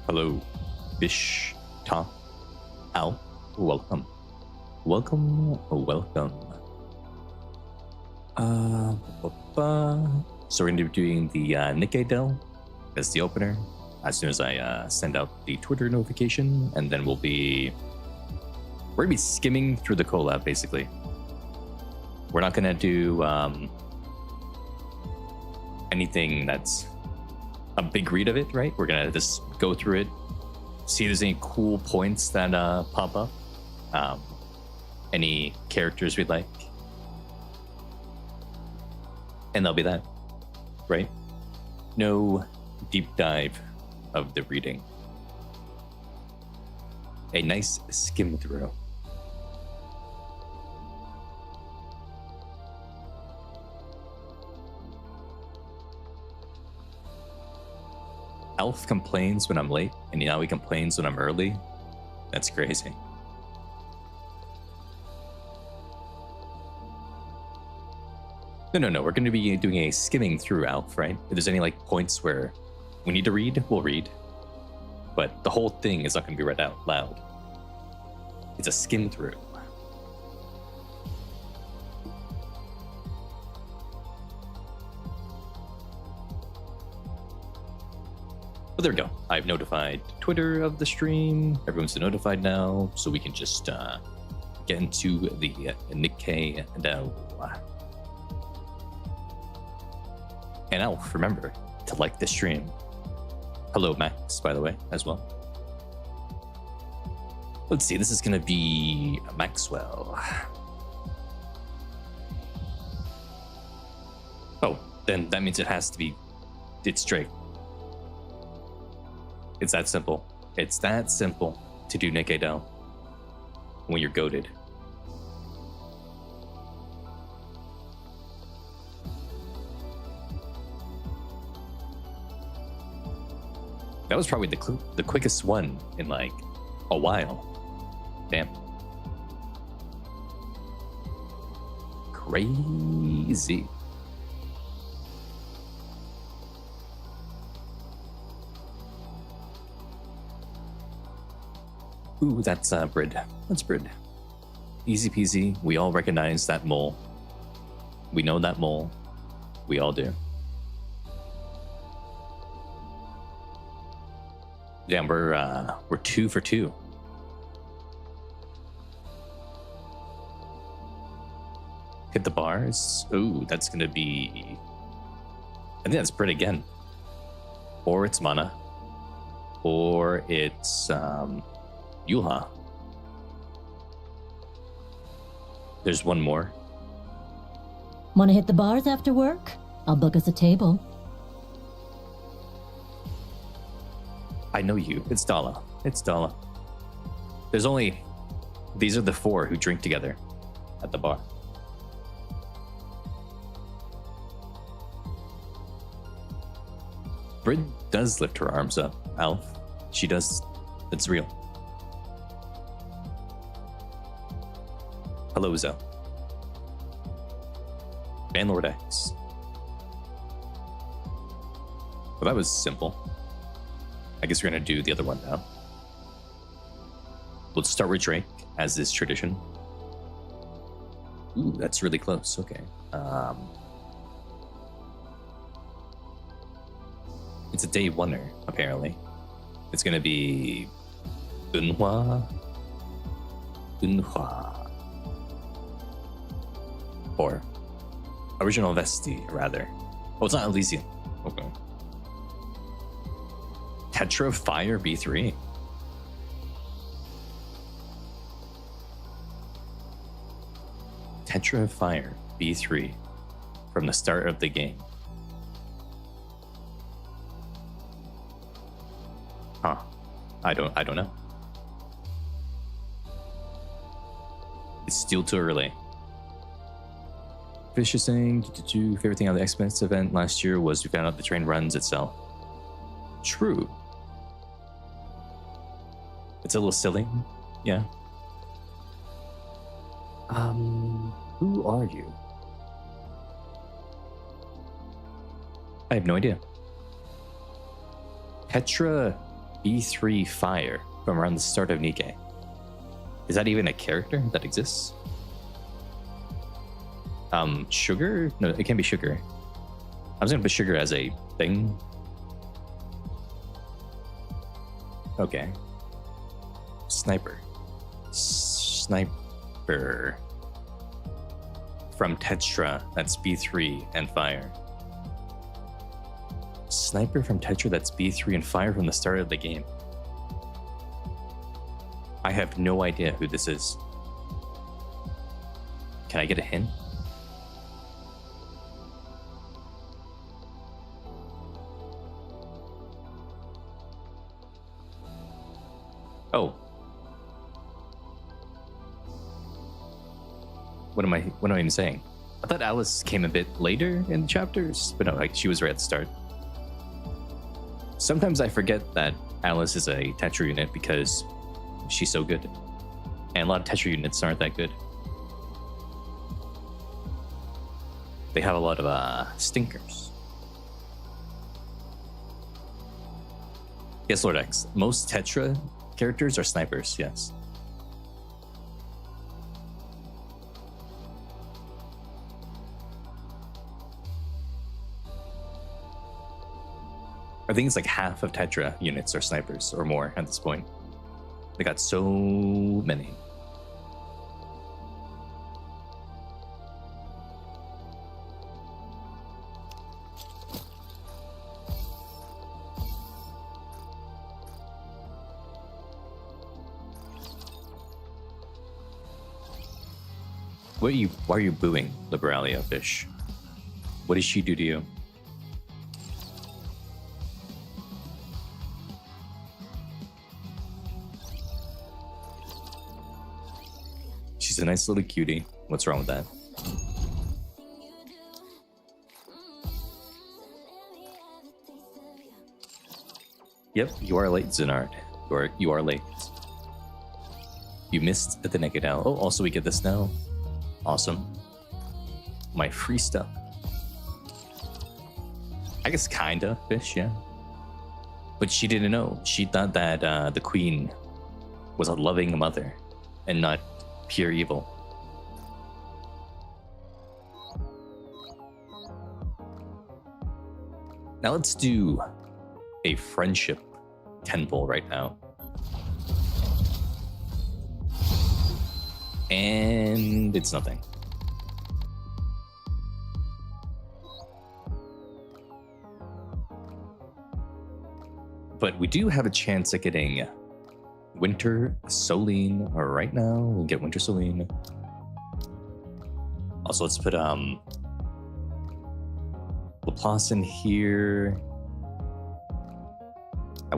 Hello, Bish, Tom, Al, welcome. Welcome. So we're going to be doing the Nikke Dell as the opener as soon as I send out the Twitter notification, and then we're going to be skimming through the collab, basically. We're not going to do anything that's a big read of it, right? We're going to just go through it, see if there's any cool points that pop up, any characters we'd like, and that'll be that, right? No deep dive of the reading. A nice skim through. Elf complains when I'm late, and now he complains when I'm early. That's crazy. No. We're going to be doing a skimming through Elf, right? If there's any like points where we need to read, we'll read. But the whole thing is not going to be read out loud. It's a skim through. But there we go. I've notified Twitter of the stream. Everyone's notified now, so we can just get into the Nikke Dell. And Elf, remember to like the stream. Hello, Max, by the way, as well. Let's see, this is going to be Maxwell. Oh, then that means it has to be... It's straight. It's that simple. It's that simple to do Nikke Dell when you're goated. That was probably the quickest one in like a while. Damn. Crazy. Ooh, that's Brid. That's Brid. Easy peasy. We all recognize that mole. We know that mole. We all do. Damn, we're 2 for 2. Hit the bars. Ooh, that's gonna be... I think that's Brit again. Or it's Mana. Or it's Yulha. There's one more. Want to hit the bars after work? I'll book us a table. I know you. It's Dala. It's Dala. There's only... These are the 4 who drink together at the bar. Brid does lift her arms up, Alf. She does. It's real. Hello, Zo. Banlord X. Well, that was simple. I guess we're gonna do the other one now. Let's start with Drake, as is tradition. Ooh, that's really close. Okay. It's a day oneer, apparently. It's gonna be Unhua. Or Original Vesti, rather. Oh, it's not Elysian. Okay. Tetra Fire B3. Tetra Fire B3 from the start of the game. Huh. I don't know. It's still too early. Fish is saying, favorite thing out of the X-Men event last year was we found out the train runs itself. True. It's a little silly. Yeah. Who are you? I have no idea. Petra B3 Fire from around the start of Nikke. Is that even a character that exists? Sugar? No, it can't be Sugar. I was gonna put Sugar as a thing. Okay. Sniper. Sniper. From Tetra, that's B3 and Fire. Sniper from Tetra, that's B3 and Fire from the start of the game. I have no idea who this is. Can I get a hint? Oh. What am I even saying? I thought Alice came a bit later in the chapters, but no, like she was right at the start. Sometimes I forget that Alice is a Tetra unit because she's so good. And a lot of Tetra units aren't that good. They have a lot of stinkers. Yes, Lord X. Most Tetra characters are snipers, yes. I think it's like half of Tetra units are snipers or more at this point. They got so many. Why are you booing Liberalia, Fish? What did she do to you? She's a nice little cutie. What's wrong with that? Yep, you are late, Zenard. You are late. You missed at the Nikke now. Oh, also we get this now. Awesome. My free stuff. I guess kinda, Fish, yeah. But she didn't know. She thought that the queen was a loving mother and not pure evil. Now let's do a friendship temple right now. And it's nothing. But we do have a chance at getting Winter Soline right now. We'll get Winter Soline. Also, let's put Laplace in here. I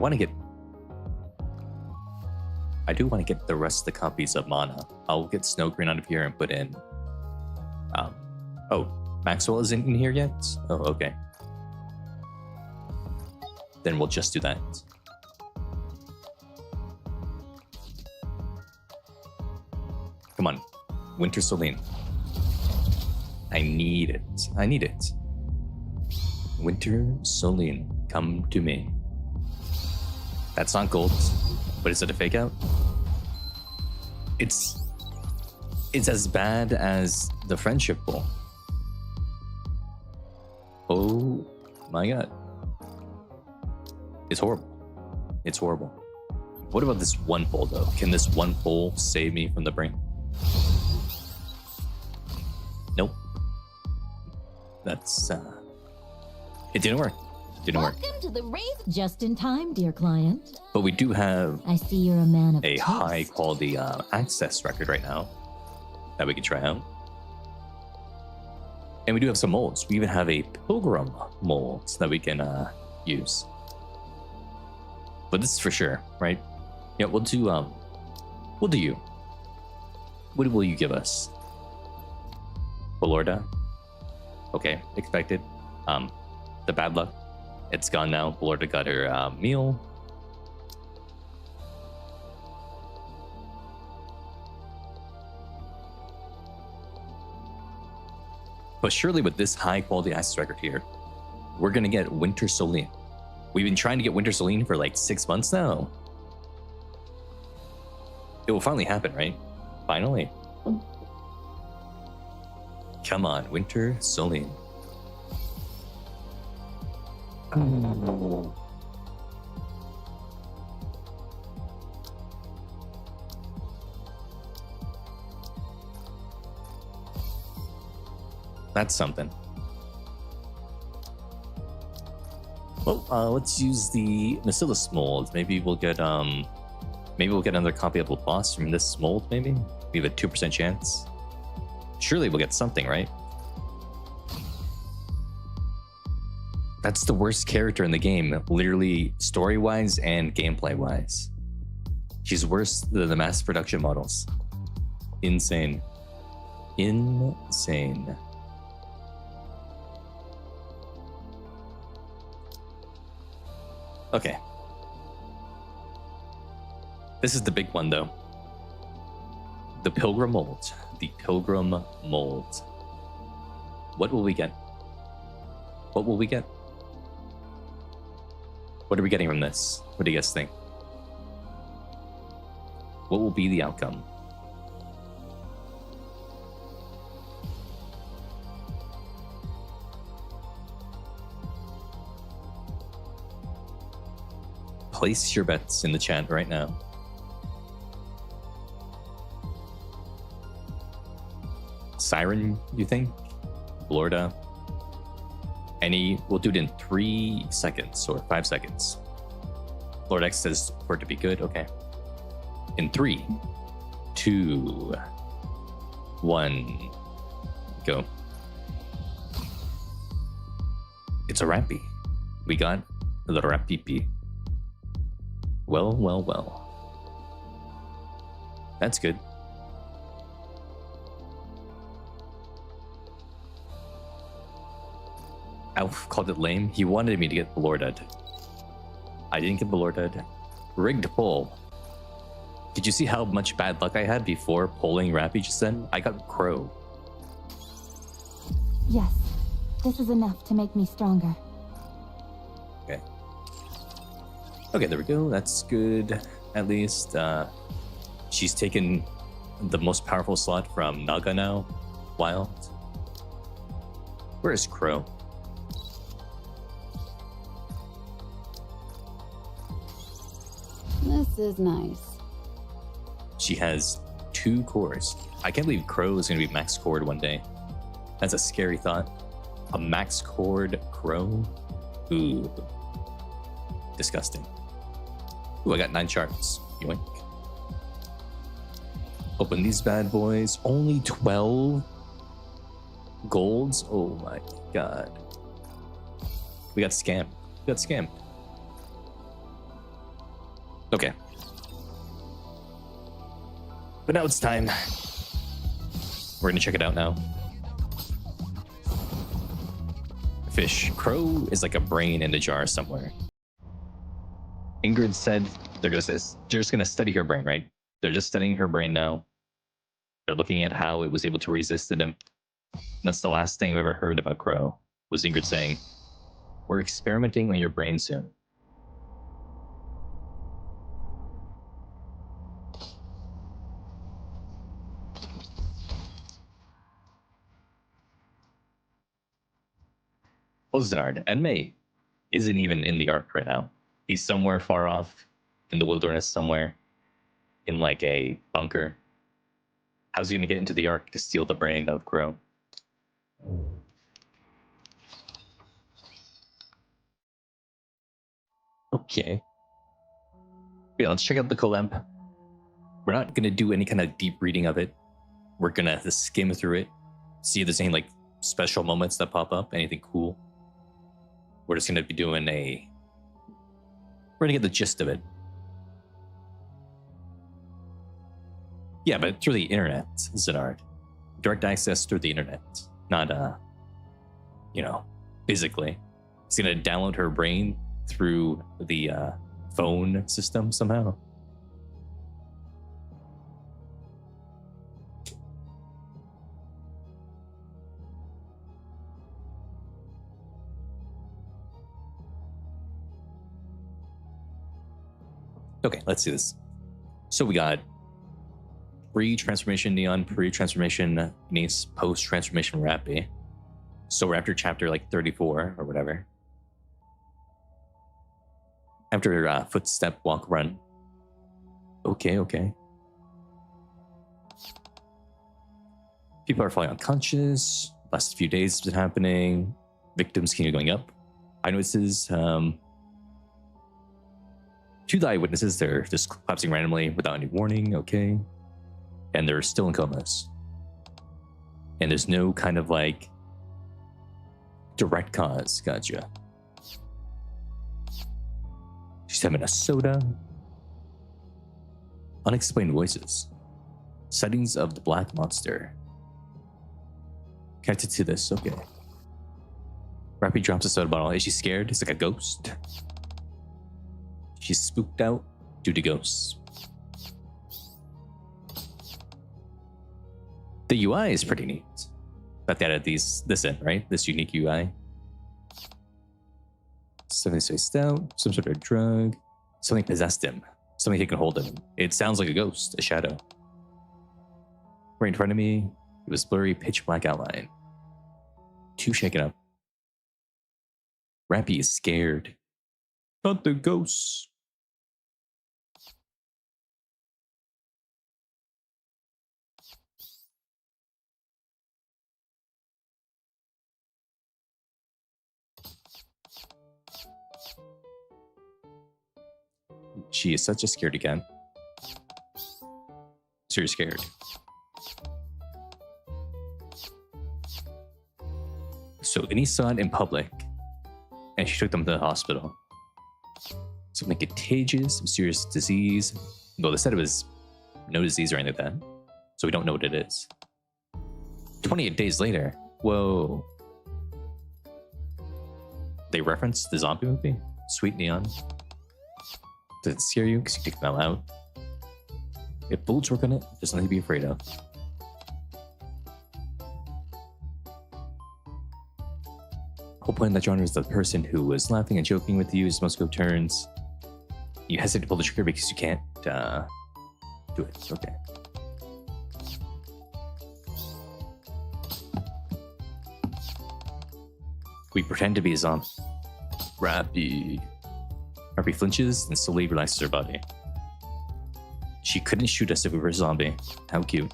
do want to get the rest of the copies of Mana. I'll get Snow Green out of here and put in oh, Maxwell isn't in here yet? Oh, okay. Then we'll just do that. Come on, Winter Soline. I need it. I need it. Winter Soline, come to me. That's not gold, but is it a fake out? It's as bad as the friendship bowl. Oh my god. It's horrible. It's horrible. What about this one bowl though? Can this one bowl save me from the brain? Nope. That's it didn't work. Didn't work. Welcome to the race. Just in time, dear client. But we do have I see you're a man of a taste. high quality access record right now that we can try out. And we do have some molds. We even have a pilgrim mold that we can use. But this is for sure, right? Yeah, we'll do you. What will you give us? Belorda? Okay, expected. The bad luck. It's gone now. Belorda got her meal. But surely with this high quality access record here, we're gonna get Winter Soline. We've been trying to get Winter Celine for like 6 months now. It will finally happen, right? Finally. Come on, Winter Celine. That's something. Well, let's use the Bacillus mold. Maybe we'll get another copy of the boss from this mold. Maybe we have a 2% chance. Surely we'll get something, right? That's the worst character in the game, literally story-wise and gameplay-wise. She's worse than the mass production models. Insane. Insane. Okay. This is the big one, though. The Pilgrim Mold. The Pilgrim Mold. What will we get? What will we get? What are we getting from this? What do you guys think? What will be the outcome? Place your bets in the chat right now. Siren, you think? Blorda? Any? We'll do it in 3 seconds or 5 seconds. Lord X says for it to be good. Okay. In 3, 2, 1, go. It's a Rappy. We got the Rappy. Well, well, well. That's good. Alf called it lame. He wanted me to get Blorded. I didn't get Blorded. Rigged pull. Did you see how much bad luck I had before pulling Rappy just then? I got Crow. Yes, this is enough to make me stronger. Okay. Okay, there we go. That's good. At least she's taken the most powerful slot from Naga now. Wild. Where is Crow? This is nice. She has 2 cores. I can't believe Crow is going to be max cored one day. That's a scary thought. A max cored Crow? Ooh. Disgusting. Ooh, I got 9 shards. Yoink. Open these bad boys. Only 12 golds? Oh my god. We got scammed. We got scammed. Okay. But now it's time. We're gonna check it out now. Fish. Crow is like a brain in a jar somewhere. Ingrid said they're just gonna study her brain, right? They're just studying her brain now. They're looking at how it was able to resist them. That's the last thing I've ever heard about Crow, was Ingrid saying, "We're experimenting on your brain soon." Oznard and May isn't even in the Ark right now. He's somewhere far off in the wilderness somewhere, in like a bunker. How's he gonna get into the Ark to steal the brain of Crow? Okay. Yeah, let's check out the collab. We're not gonna do any kind of deep reading of it. We're gonna skim through it, see if there's any like special moments that pop up, anything cool. We're just gonna be doing we're gonna get the gist of it. Yeah, but through the internet, Zenard. Direct access through the internet, not physically. He's gonna download her brain through the phone system somehow. Okay, let's do this. So we got pre-transformation Neon, pre-transformation Niece, post-transformation Rappy. So we're after chapter like 34 or whatever. After footstep, walk, run. Okay, okay. People are falling unconscious. Last few days has been happening. Victims continue going up. Eyewitnesses, to the eyewitnesses, they're just collapsing randomly without any warning, okay? And they're still in comas. And there's no kind of like direct cause, gotcha. She's having a soda. Unexplained voices. Sightings of the black monster. Connected to this, okay. Rappy drops a soda bottle. Is she scared? It's like a ghost. She's spooked out due to ghosts. The UI is pretty neat. That they added this in, right? This unique UI. Something spaced out, some sort of drug. Something possessed him. Something taken hold of him. It sounds like a ghost, a shadow. Right in front of me, it was blurry, pitch black outline. Too shaken up. Rappy is scared. Not the ghosts. She is such a scaredy cat. So you're scared. So Denise saw it in public, and she took them to the hospital. Something contagious, mysterious disease. Though they said it was no disease or anything like that, so we don't know what it is. 28 days later, whoa. They referenced the zombie movie, Sweet Neon. Does it scare you because you take them out loud? If bullets work on it, there's nothing to be afraid of. Whole point of that genre is the person who was laughing and joking with you as most go turns. You hesitate to pull the trigger because you can't do it. Okay. We pretend to be a zombie. Rappy flinches and slowly relaxes her body. She couldn't shoot us if we were a zombie. How cute.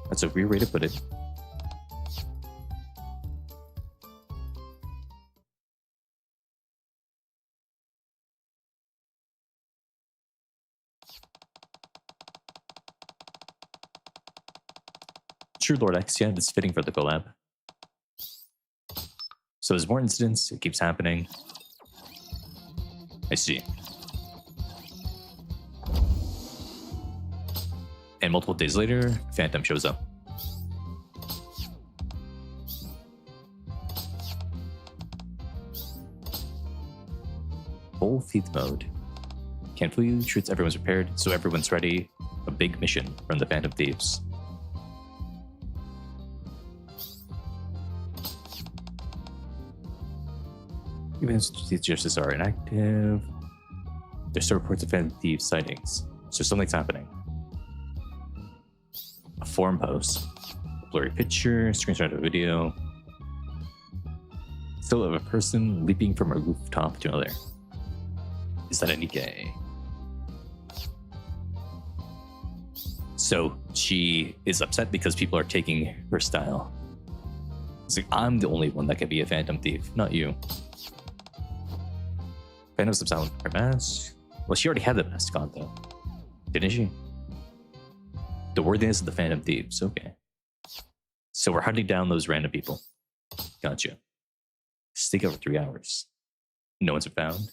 That's a weird way to put it. True Lord X, yeah, that's fitting for the collab. So there's more incidents, it keeps happening. I see. And multiple days later, Phantom shows up. Full thief mode. Can't fool you, treats everyone's prepared, so everyone's ready. A big mission from the Phantom Thieves. Even as the justice are inactive, there's still reports of Phantom Thieves sightings, so something's happening. A forum post, a blurry picture, screenshot of a video, still of a person leaping from a rooftop to another. Is that a Nikke? So she is upset because people are taking her style. It's like, I'm the only one that can be a Phantom Thief, not you. Phantom steps out her mask. Well, she already had the mask on though, didn't she? The worthiness of the Phantom Thieves, okay. So we're hunting down those random people. Gotcha. Stake over 3 hours. No one's been found.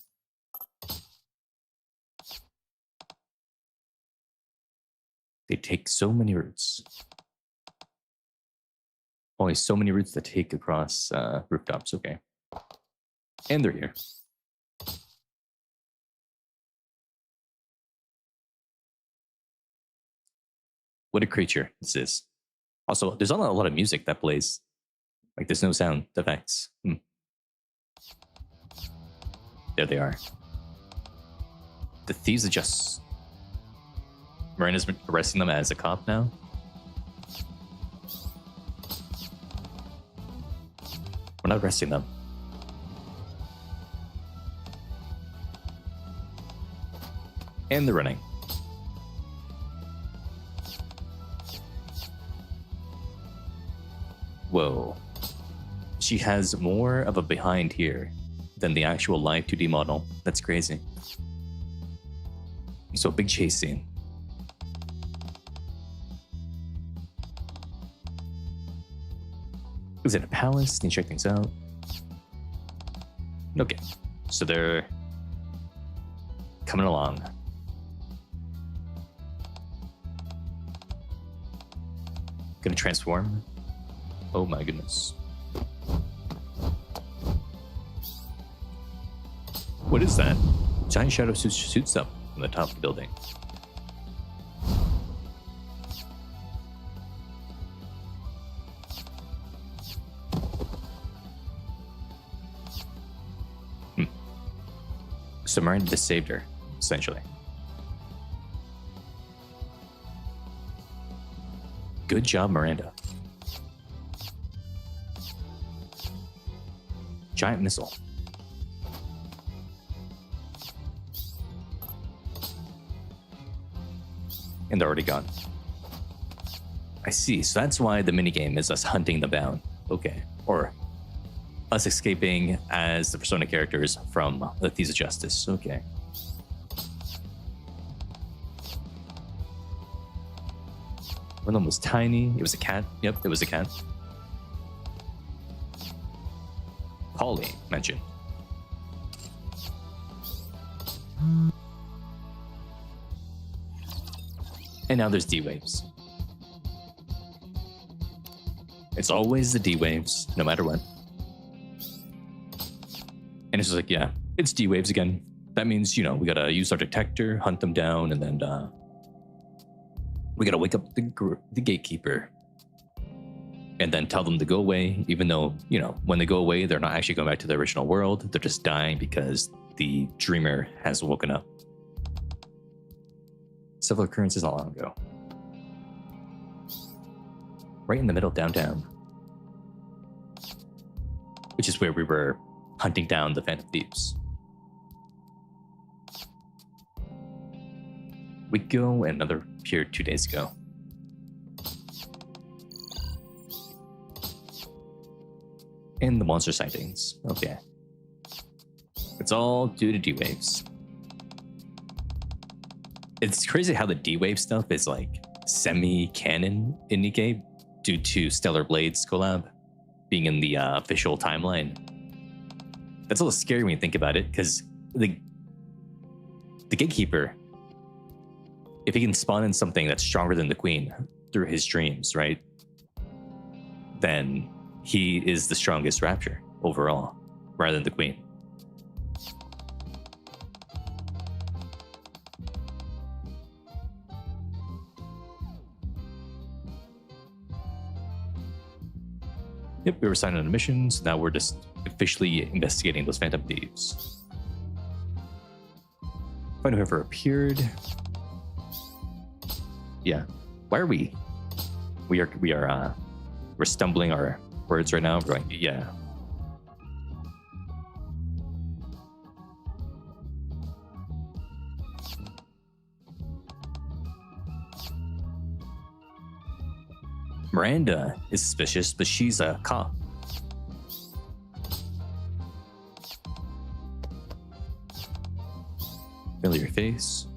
They take so many routes. Only so many routes that take across rooftops, okay. And they're here. What a creature this is. Also, there's not a lot of music that plays. Like, there's no sound effects. There they are. The thieves are just... Miranda's arresting them as a cop now. We're not arresting them. And they're running. Whoa. She has more of a behind here than the actual live 2D model. That's crazy. So big chase scene. Is it a palace? Can you check things out? Okay. So they're coming along. Gonna transform. Oh my goodness. What is that? Giant shadow shoots up from the top of the building. So Miranda just saved her, essentially. Good job, Miranda. Giant missile. And they're already gone. I see. So that's why the minigame is us hunting them down. Okay. Or us escaping as the Persona characters from the Thieves of Justice. Okay. One of them was tiny. It was a cat. Yep, it was a cat. Polly mentioned. And now there's D-Waves. It's always the D-Waves, no matter what. And it's just like, yeah, it's D-Waves again. That means, you know, we gotta use our detector, hunt them down, and then we gotta wake up the gatekeeper. And then tell them to go away, even though, you know, when they go away, they're not actually going back to the original world. They're just dying because the dreamer has woken up. Several occurrences not long ago. Right in the middle of downtown. Which is where we were hunting down the Phantom Thieves. We go and another appeared 2 days ago. And the monster sightings. Okay. It's all due to D-Waves. It's crazy how the D-Wave stuff is like semi-canon in Nikke due to Stellar Blades collab being in the official timeline. That's a little scary when you think about it, because the Gatekeeper, if he can spawn in something that's stronger than the Queen through his dreams, right? Then he is the strongest Rapture overall, rather than the Queen. Yep, we were signed on a mission, so now we're just officially investigating those Phantom Thieves. Find whoever appeared. Yeah. Why are we? We're stumbling our words right now. We're going, yeah. Miranda is suspicious, but she's a cop. Familiar face.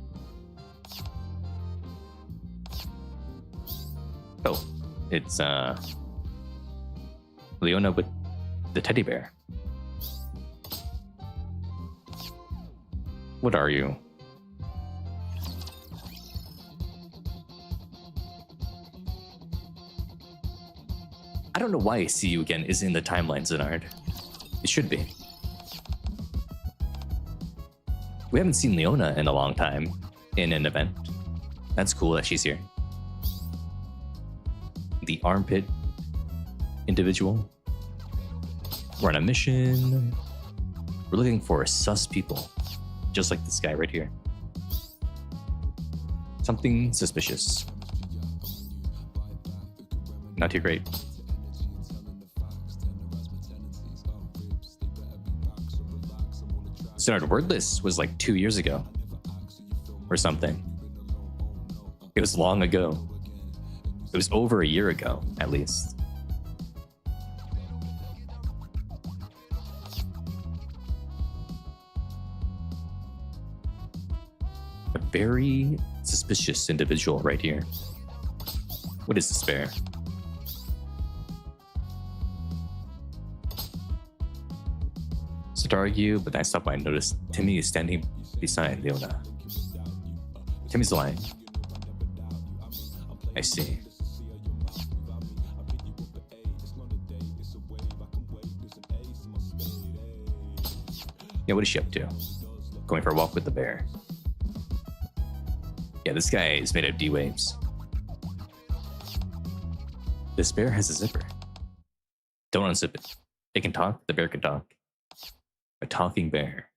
Oh, it's Leona with the teddy bear. What are you? I don't know why See You Again is in the timeline, Zenard. It should be. We haven't seen Leona in a long time in an event. That's cool that she's here. The armpit individual. We're on a mission. We're looking for sus people, just like this guy right here. Something suspicious. Not too great. Started wordless was like 2 years ago or something. It was long ago. It was over a year ago, at least. A very suspicious individual right here. What is despair? To argue, but I stopped by and noticed Timmy is standing beside Leona. Timmy's lying. I see. Yeah, what is she up to? Going for a walk with the bear. Yeah, this guy is made of D-waves. This bear has a zipper. Don't unzip it. It can talk, the bear can talk. A talking bear.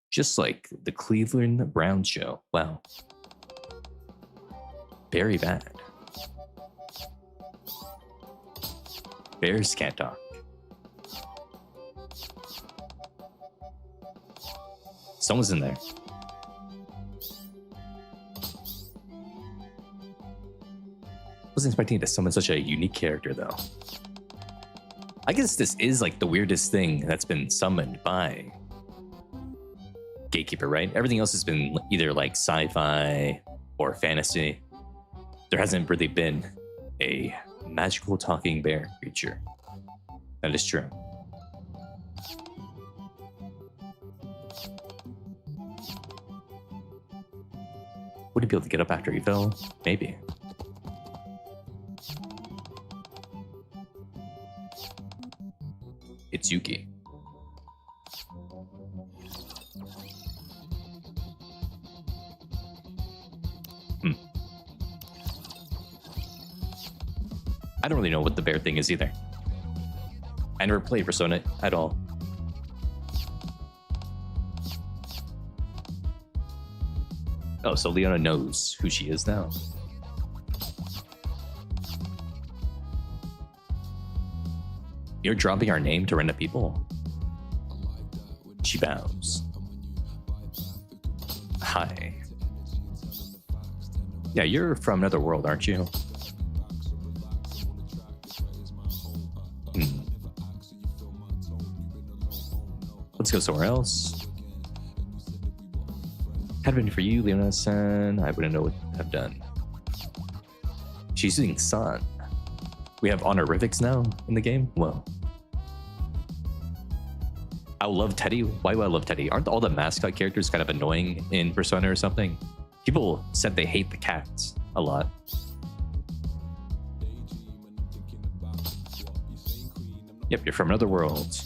Just like the Cleveland Browns show. Wow. Very bad. Bears can't talk. Someone's in there. Wasn't expecting to summon such a unique character though. I guess this is like the weirdest thing that's been summoned by Gatekeeper, right? Everything else has been either like sci-fi or fantasy. There hasn't really been a magical talking bear creature. That is true. Would he be able to get up after he fell? Maybe. It's Yuki. I don't really know what the bear thing is either. I never played Persona at all. Oh, so Leona knows who she is now. You're dropping our name to random people? She bows. Hi. Yeah, you're from another world, aren't you? Let's go somewhere else. Had it been for you, Leona-san, I wouldn't know what I've done. She's using San. We have honorifics now in the game? Whoa. I love Teddy. Why do I love Teddy? Aren't all the mascot characters kind of annoying in Persona or something? People said they hate the cats a lot. Yep, you're from another world.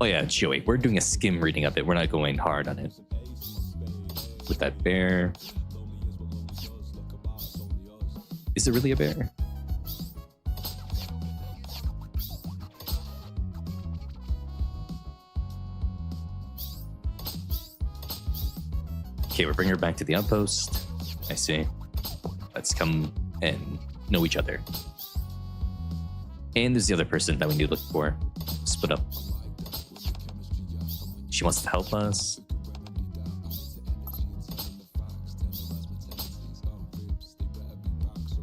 Oh yeah, Joey, we're doing a skim reading of it. We're not going hard on it. With that bear. Is it really a bear? Okay, we're bringing her back to the outpost. I see. Let's come and know each other. And there's the other person that we need to look for. Split up. She wants to help us.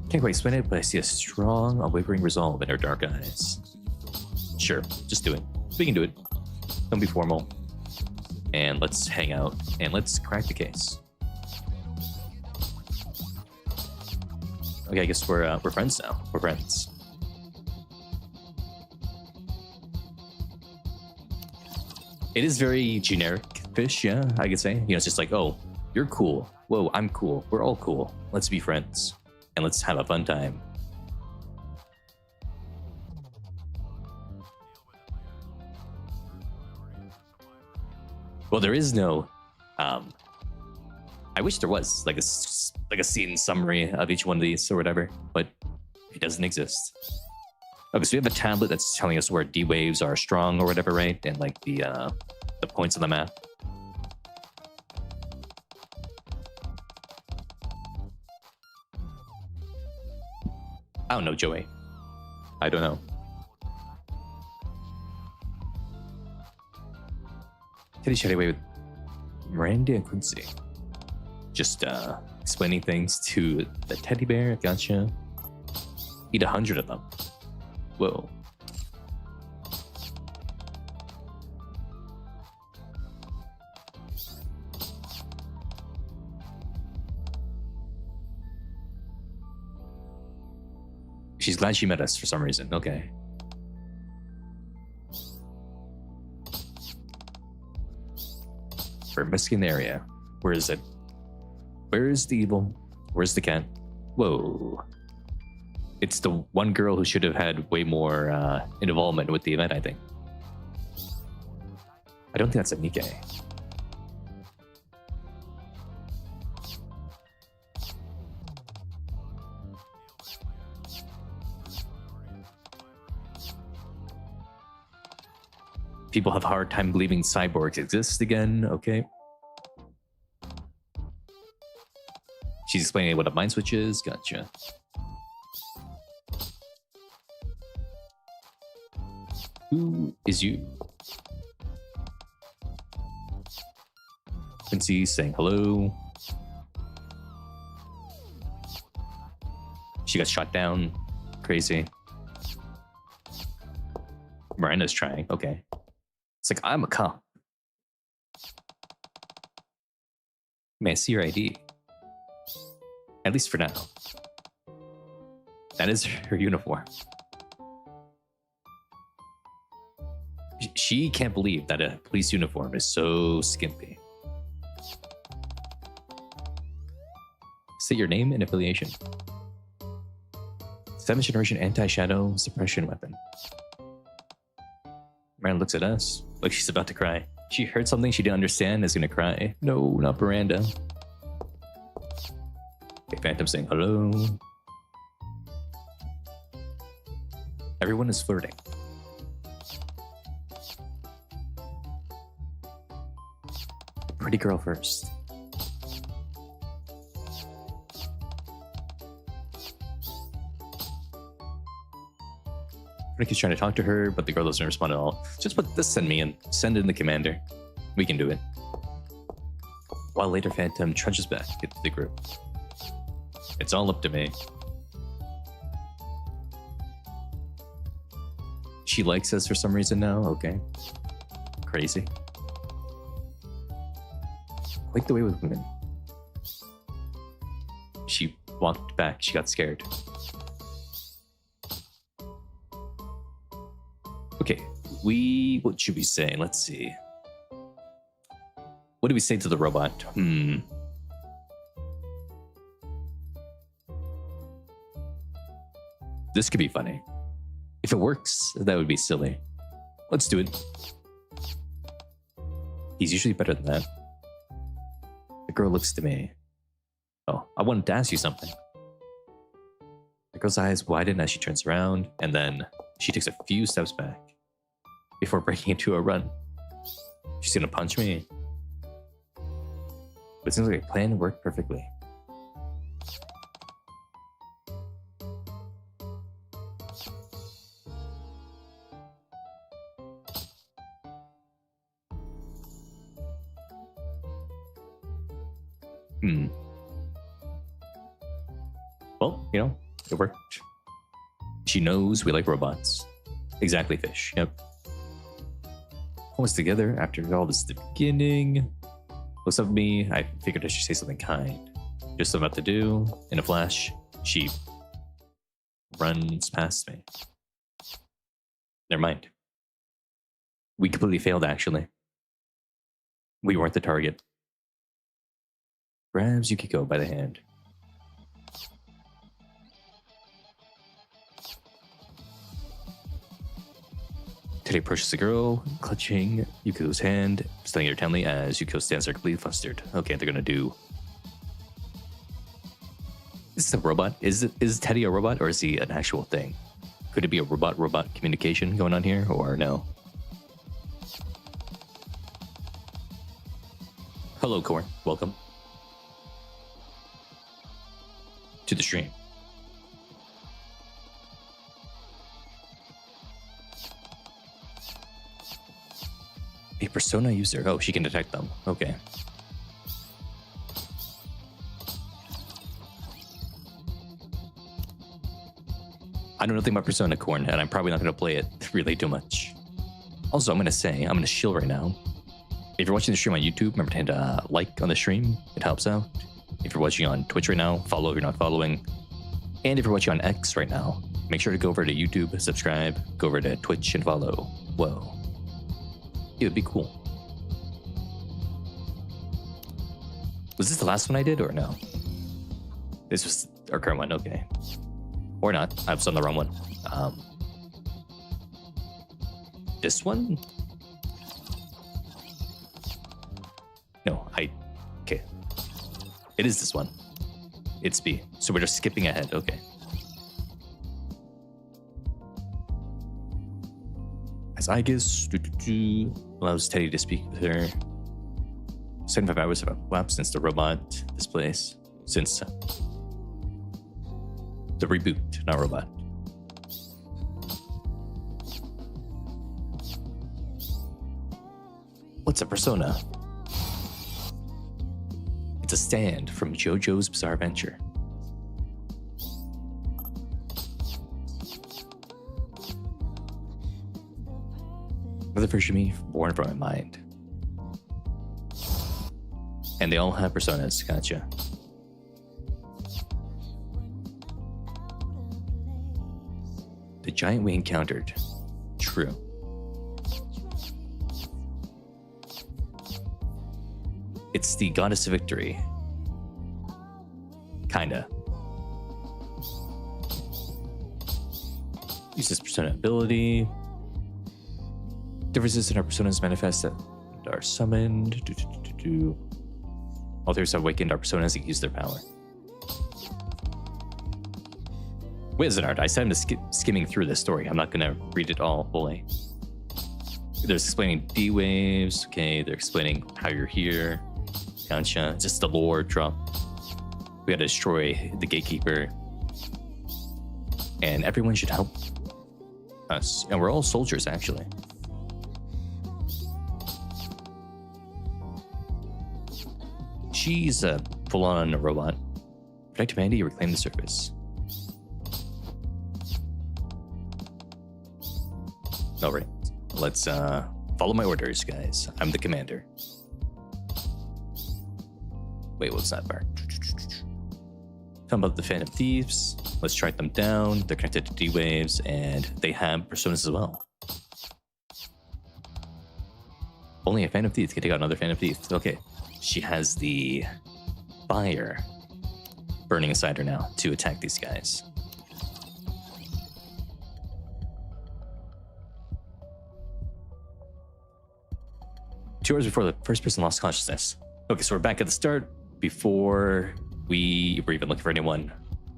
Can't quite explain it, but I see a strong, unwavering resolve in her dark eyes. Sure, just do it. We can do it. Don't be formal. And let's hang out and let's crack the case. Okay, I guess we're friends now. We're friends. It is very generic fish, yeah, I could say. You know, it's just like, oh, you're cool. Whoa, I'm cool. We're all cool. Let's be friends. And let's have a fun time. Well, there is no, I I wish there was like a scene summary of each one of these or whatever, but it doesn't exist. Okay, so we have a tablet that's telling us where D waves are strong or whatever, right? And like the points on the map. I don't know, Joey. I don't know. Teddy shot away with Miranda and Quincy. Just explaining things to the teddy bear. Gotcha. Eat 100 of them. Whoa. She's glad she met us for some reason. Okay. We're investigating the area. Where is it? Where's the evil? Where's the cat? Whoa. It's the one girl who should have had way more involvement with the event, I think. I don't think that's a Nikke. People have a hard time believing cyborgs exist again. Okay. She's explaining what a mind switch is. Gotcha. Who is you? Quincy saying hello. She got shot down. Crazy. Miranda's trying. Okay. It's like, I'm a cop. May I see your ID? At least for now. That is her uniform. She can't believe that a police uniform is so skimpy. Say your name and affiliation. 7th generation anti-shadow suppression weapon. Miranda looks at us like she's about to cry. She heard something she didn't understand and is gonna cry. No, not Miranda. Okay, Phantom saying hello. Everyone is flirting. Pretty girl first. Ricky's trying to talk to her, but the girl doesn't respond at all. Just put this send me in. Send in the commander. We can do it. While later, Phantom trudges back into the group. It's all up to me. She likes us for some reason now? Okay. Crazy. Quite the way with women. She walked back. She got scared. Okay, what should we say? Let's see. What do we say to the robot? This could be funny. If it works, that would be silly. Let's do it. He's usually better than that. The girl looks to me. Oh, I wanted to ask you something. The girl's eyes widen as she turns around, and then she takes a few steps back before breaking into a run. She's gonna punch me. But it seems like a plan worked perfectly. Well, you know, it worked. She knows we like robots. Exactly, Fish. Yep. Almost together after all this at the beginning. Looks up at me. I figured I should say something kind. Just about to do. In a flash, she runs past me. Never mind. We completely failed, actually. We weren't the target. Grabs Yukiko by the hand. Teddy approaches the girl, clutching Yukiko's hand, studying her intently as Yukiko stands there completely flustered. Okay, they're gonna do this a robot? Is Teddy a robot, or is he an actual thing? Could it be a robot communication going on here, or no? Hello, Corn. Welcome to the stream. A persona user. Oh, she can detect them. Okay. I know nothing about Persona, Corn, and I'm probably not going to play it really too much. Also, I'm going to say, I'm going to shill right now. If you're watching the stream on YouTube, remember to hit like on the stream. It helps out. If you're watching on Twitch right now, follow if you're not following. And if you're watching on X right now, make sure to go over to YouTube, subscribe, go over to Twitch and follow. Whoa. It would be cool. Was this the last one I did or no? This was our current one, okay. Or not, I was on the wrong one. This one? No, okay. It is this one. It's B, so we're just skipping ahead, okay. As I guess, allows Teddy to speak with her. 75 hours have elapsed since the robot displays. Since the reboot, not robot. What's a persona? It's a stand from JoJo's Bizarre Adventure. Another version of me born from my mind. And they all have personas, gotcha. The giant we encountered. True. It's the goddess of victory. Kinda. Uses persona ability. Differences in our personas manifest that are summoned. Authors have awakened our personas and use their power. Wizard art. I said I'm just skimming through this story. I'm not gonna read it all fully. They're explaining D-waves. Okay, they're explaining how you're here. Gotcha. Just the lore drop. We gotta destroy the gatekeeper. And everyone should help us. And we're all soldiers, actually. She's a full-on robot. Protect humanity, reclaim the surface. All right, let's follow my orders, guys. I'm the commander. Wait, what's that part? Talking about the Phantom Thieves. Let's track them down. They're connected to D-Waves, and they have personas as well. Only a Phantom Thief can take out another Phantom Thief. Okay, she has the fire burning inside her now to attack these guys. Two hours before the first person lost consciousness. Okay, so we're back at the start. Before we were even looking for anyone,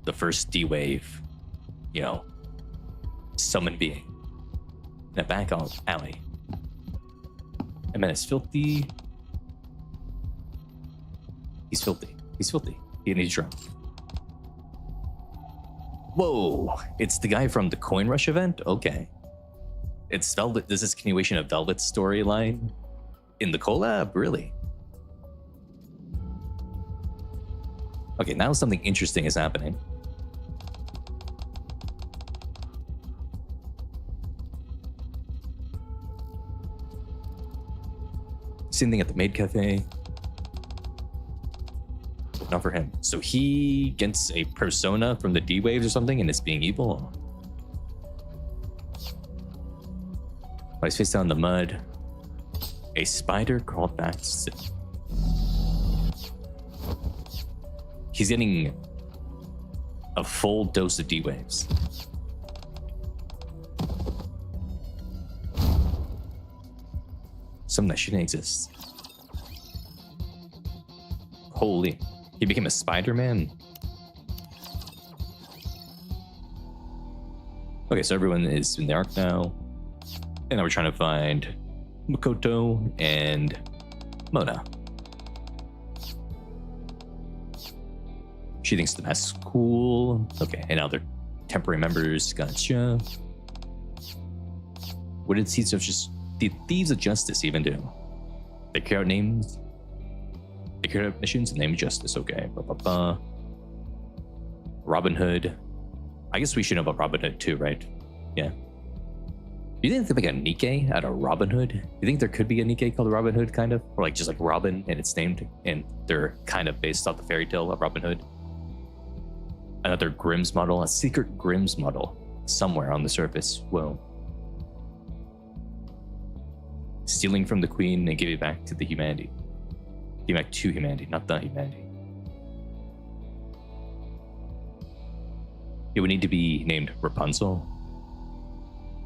the first D-Wave, you know, summon being. In a back alley. And man, it's filthy. He's filthy. He's filthy. He needs drunk. Whoa! It's the guy from the Coin Rush event? Okay. It's Velvet. This is a continuation of Velvet's storyline in the collab? Really? Okay, now something interesting is happening. Same thing at the Maid Cafe. Not for him. So he gets a persona from the D-Waves or something and it's being evil. Oh, he's face down in the mud. A spider crawled back to sit. He's getting a full dose of D-Waves. Something that shouldn't exist. Holy. He became a Spider-Man? Okay, so everyone is in the arc now. And now we're trying to find Makoto and Mona. She thinks the mask's cool. Okay, and now they're temporary members. Gotcha. What did Thieves of Justice even do? They carry out names. They carry out missions and name justice. Okay. Robin Hood. I guess we should know about Robin Hood too, right? Yeah. Do you think they make a Nikke out of Robin Hood? Do you think there could be a Nikke called Robin Hood, kind of? Or like just like Robin and it's named and they're kind of based off the fairy tale of Robin Hood? Another Grimm's model, a secret Grimm's model somewhere on the surface. Whoa. Stealing from the queen and give it back to the humanity. Give it back to humanity, not the humanity. It would need to be named Rapunzel.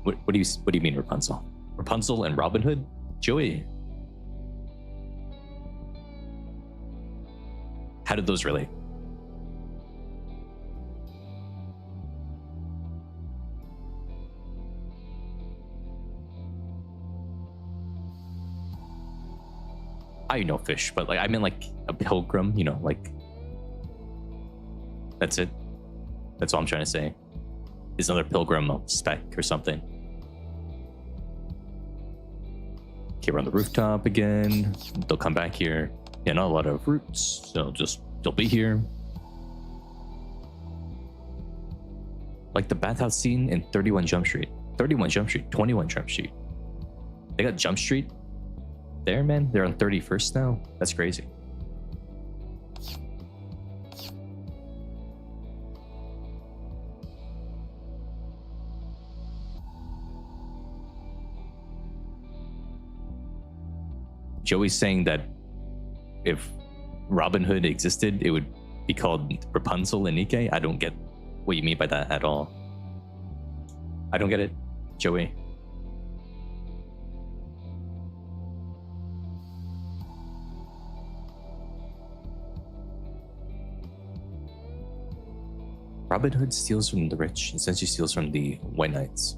What do you mean Rapunzel? Rapunzel and Robin Hood? Joey. How did those relate? I know fish, but like I meant like a pilgrim, you know, like that's it. That's all I'm trying to say. Is another pilgrim spec or something. Okay, we're on the rooftop again. They'll come back here. Yeah, not a lot of roots, so they'll be here. Like the bathhouse scene in 31 Jump Street. 31 Jump Street, 21 Jump Street. They got Jump Street there, man. They're on 31st now. That's crazy. Joey's saying that if Robin Hood existed, it would be called Rapunzel and Nikke. I don't get what you mean by that at all. I don't get it, Joey. Robin Hood steals from the rich and essentially steals from the White Knights.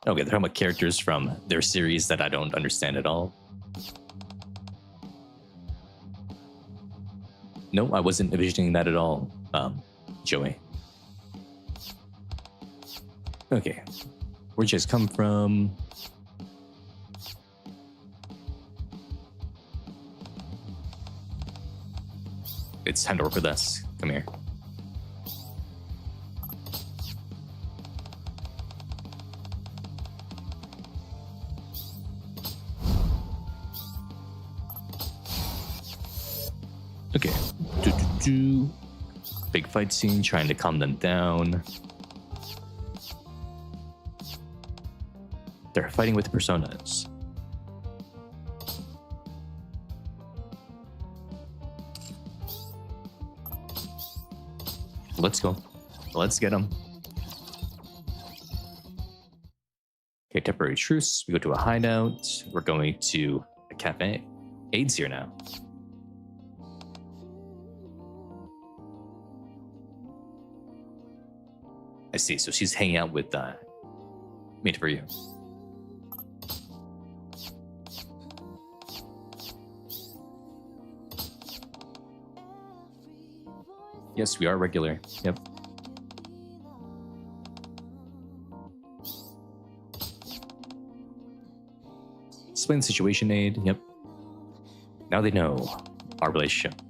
Okay, they're talking about characters from their series that I don't understand at all. No, I wasn't envisioning that at all, Joey. Okay, where'd you guys come from? It's time to work with us. Come here. Okay. Big fight scene, trying to calm them down. They're fighting with personas. Let's go. Let's get them. Okay, temporary truce. We go to a hideout. We're going to a cafe. Aid's here now. I see. So she's hanging out with Made for You. Yes, we are regular. Yep. Explain the situation, Aid. Yep. Now they know our relationship.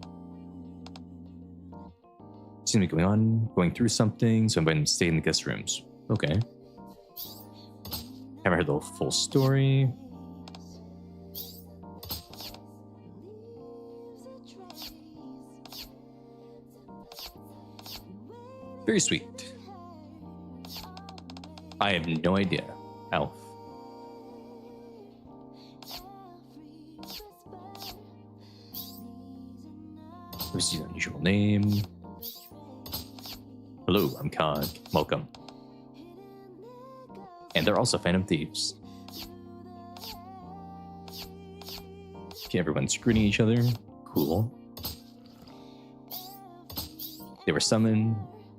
Seems to be going through something, so I'm going to stay in the guest rooms. Okay. Haven't heard the full story. Very sweet. I have no idea. Elf. This is an unusual name. Hello, I'm Cog. Welcome. And they're also Phantom Thieves. Okay, everyone's screening each other. Cool. They were summoned.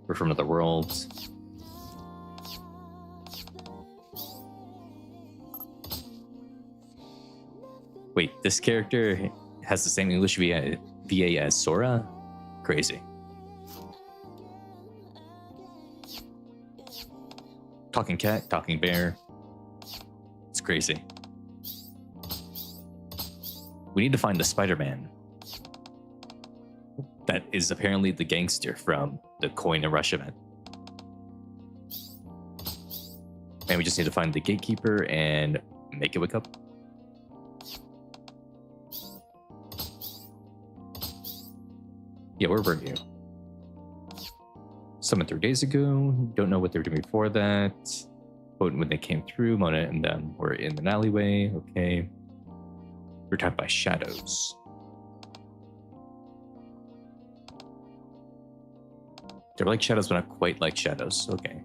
We're from another world. Wait, this character has the same English VA as Sora? Crazy. Talking cat, talking bear. It's crazy. We need to find the Spider-Man. That is apparently the gangster from the Coin and Rush event. And we just need to find the gatekeeper and make it wake up. Yeah, we're review. Summoned 3 days ago. Don't know what they were doing before that. But when they came through, Mona and them were in an alleyway. Okay. We're attacked by shadows. They're like shadows, but not quite like shadows. Okay.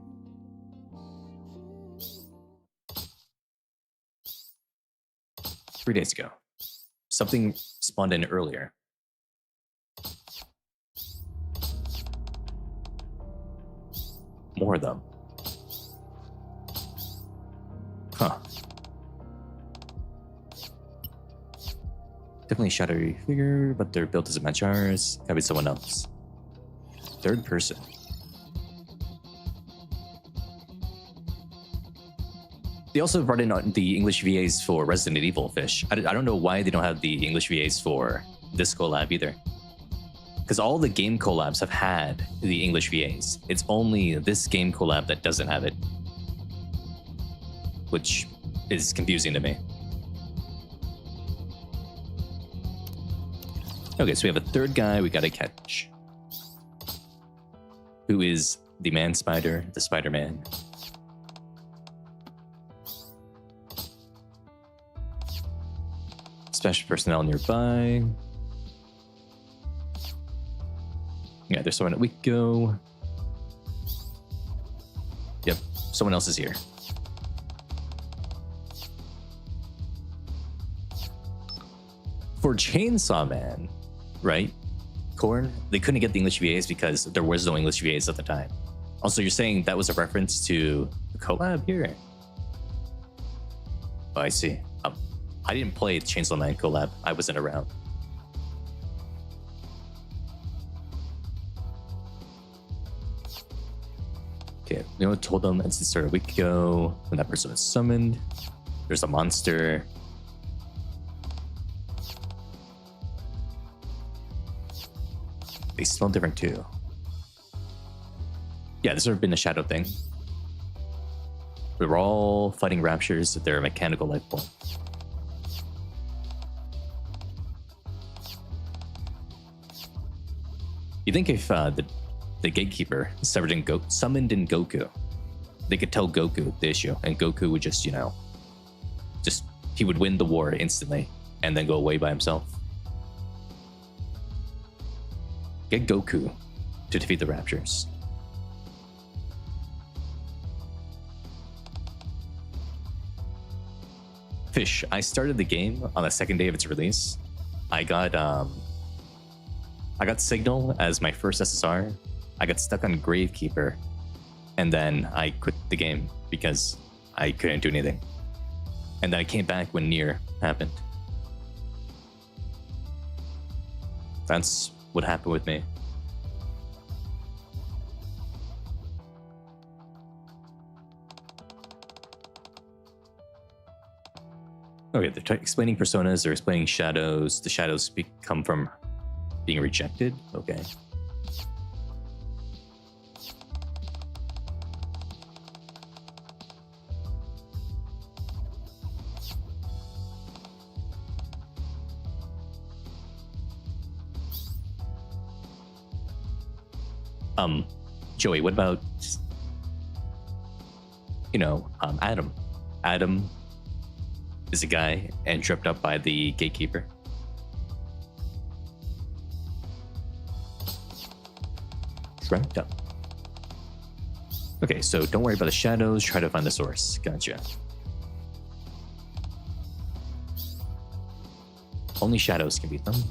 Three days ago. Something spawned in earlier. More of them. Huh. Definitely a shadowy figure, but they're built as a match ours. Gotta be someone else. Third person. They also brought in the English VAs for Resident Evil Fish. I don't know why they don't have the English VAs for this collab either. Because all the game collabs have had the English VAs. It's only this game collab that doesn't have it. Which is confusing to me. Okay, so we have a third guy we gotta catch. Who is the man spider, the Spider-Man. Special personnel nearby. Yeah, there's someone at Wiko. Yep, someone else is here. For Chainsaw Man, right? Korn, they couldn't get the English VAs because there was no English VAs at the time. Also, you're saying that was a reference to the collab here? Oh, I see. I didn't play the Chainsaw Man collab. I wasn't around. Okay, Leona told them it's started a week ago when that person was summoned. There's a monster. They smell different too. Yeah, this would have been a shadow thing. We were all fighting raptures. They're a mechanical life form. You think if the gatekeeper summoned in Goku, they could tell Goku the issue, and Goku would just, he would win the war instantly and then go away by himself. Get Goku to defeat the Raptors. Fish, I started the game on the second day of its release. I got Signal as my first SSR. I got stuck on Gravekeeper, and then I quit the game because I couldn't do anything. And then I came back when Nier happened. That's what happened with me. Okay, they're explaining personas, they're explaining shadows. The shadows come from being rejected. Okay. Joey, what about, Adam? Adam is a guy and tripped up by the gatekeeper. Tripped up. Okay, so don't worry about the shadows. Try to find the source. Gotcha. Only shadows can beat them.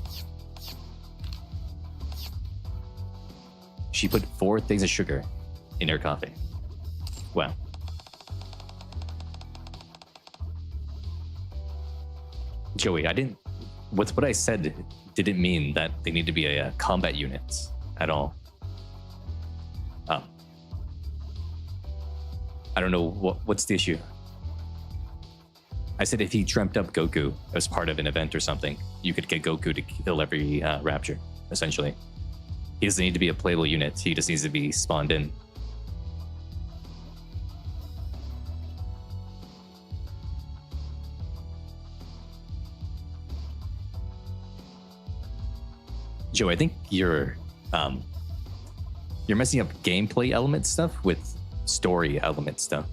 She put 4 things of sugar in her coffee. Wow. Joey, I didn't. What I said didn't mean that they need to be a combat unit at all. I don't know what's the issue. I said if he dreamt up Goku as part of an event or something, you could get Goku to kill every Rapture, essentially. He doesn't need to be a playable unit. He just needs to be spawned in. Joe, I think you're messing up gameplay element stuff with story element stuff.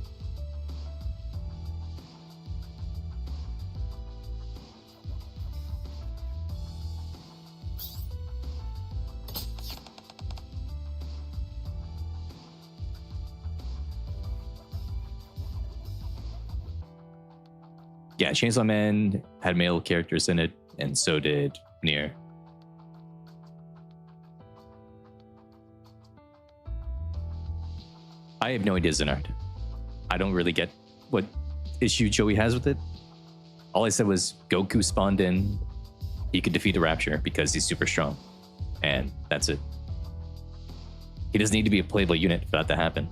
Yeah, Chainsaw Man had male characters in it, and so did Nier. I have no idea, Zenard. I don't really get what issue Joey has with it. All I said was Goku spawned in, he could defeat a Rapture because he's super strong. And that's it. He doesn't need to be a playable unit for that to happen.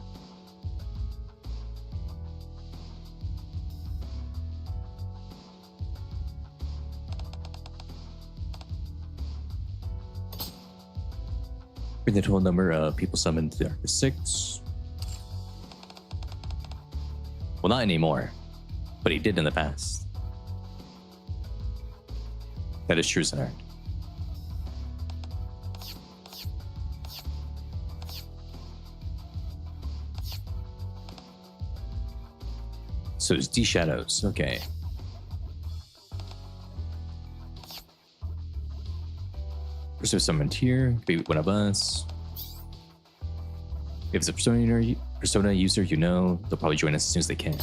Bring the total number of people summoned to Dark 6. Well, not anymore, but he did in the past. That is true, Zenard. So it's D Shadows, okay. Person summoned here, could be one of us. If it's a persona user you know, they'll probably join us as soon as they can.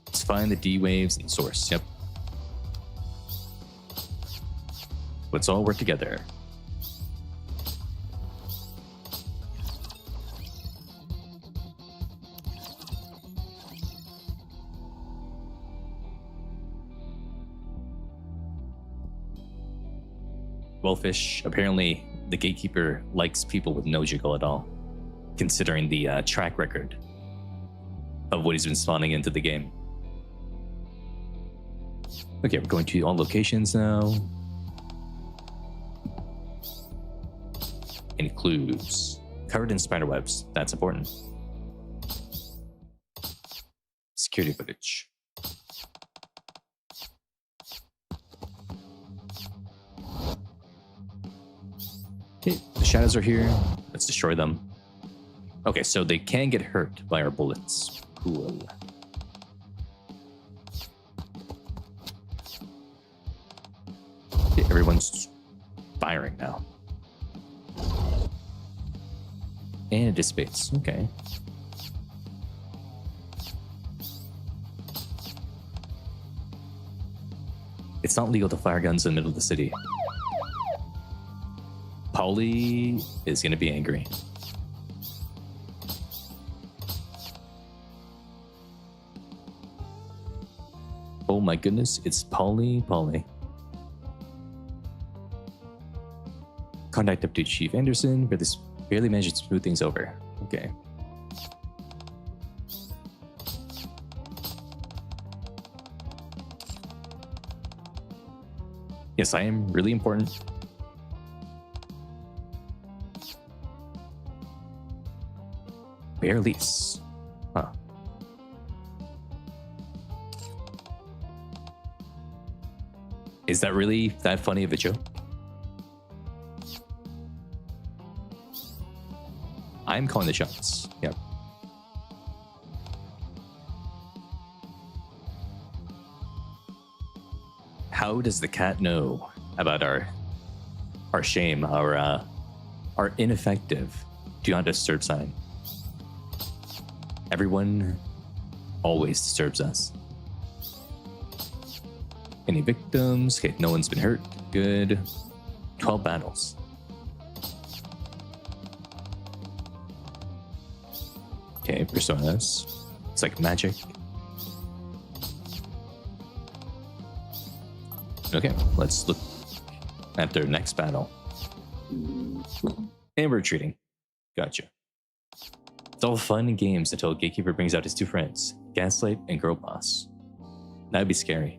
Let's find the D waves and source. Yep. Let's all work together. Wellfish, apparently the gatekeeper likes people with no jiggle at all, considering the track record of what he's been spawning into the game. Okay, we're going to all locations now. Any clues? Covered in spiderwebs, that's important. Security footage. Okay, the shadows are here. Let's destroy them. Okay, so they can get hurt by our bullets. Cool. Okay, everyone's firing now. And it dissipates. Okay. It's not legal to fire guns in the middle of the city. Polly is going to be angry. Oh my goodness, it's Polly. Contact up to Chief Anderson, but this barely managed to smooth things over. Okay. Yes, I am really important. Bear lease. Huh. Is that really that funny of a joke? I'm calling the shots. Yep. How does the cat know about our shame, our ineffective do not disturb sign? Everyone always disturbs us. Any victims? Okay, no one's been hurt. good 12 battles. Okay, personas. It's like magic. Okay, let's look at their next battle. And we're retreating. Gotcha. It's all fun and games until Gatekeeper brings out his two friends, Gaslight and Girl Boss. That'd be scary.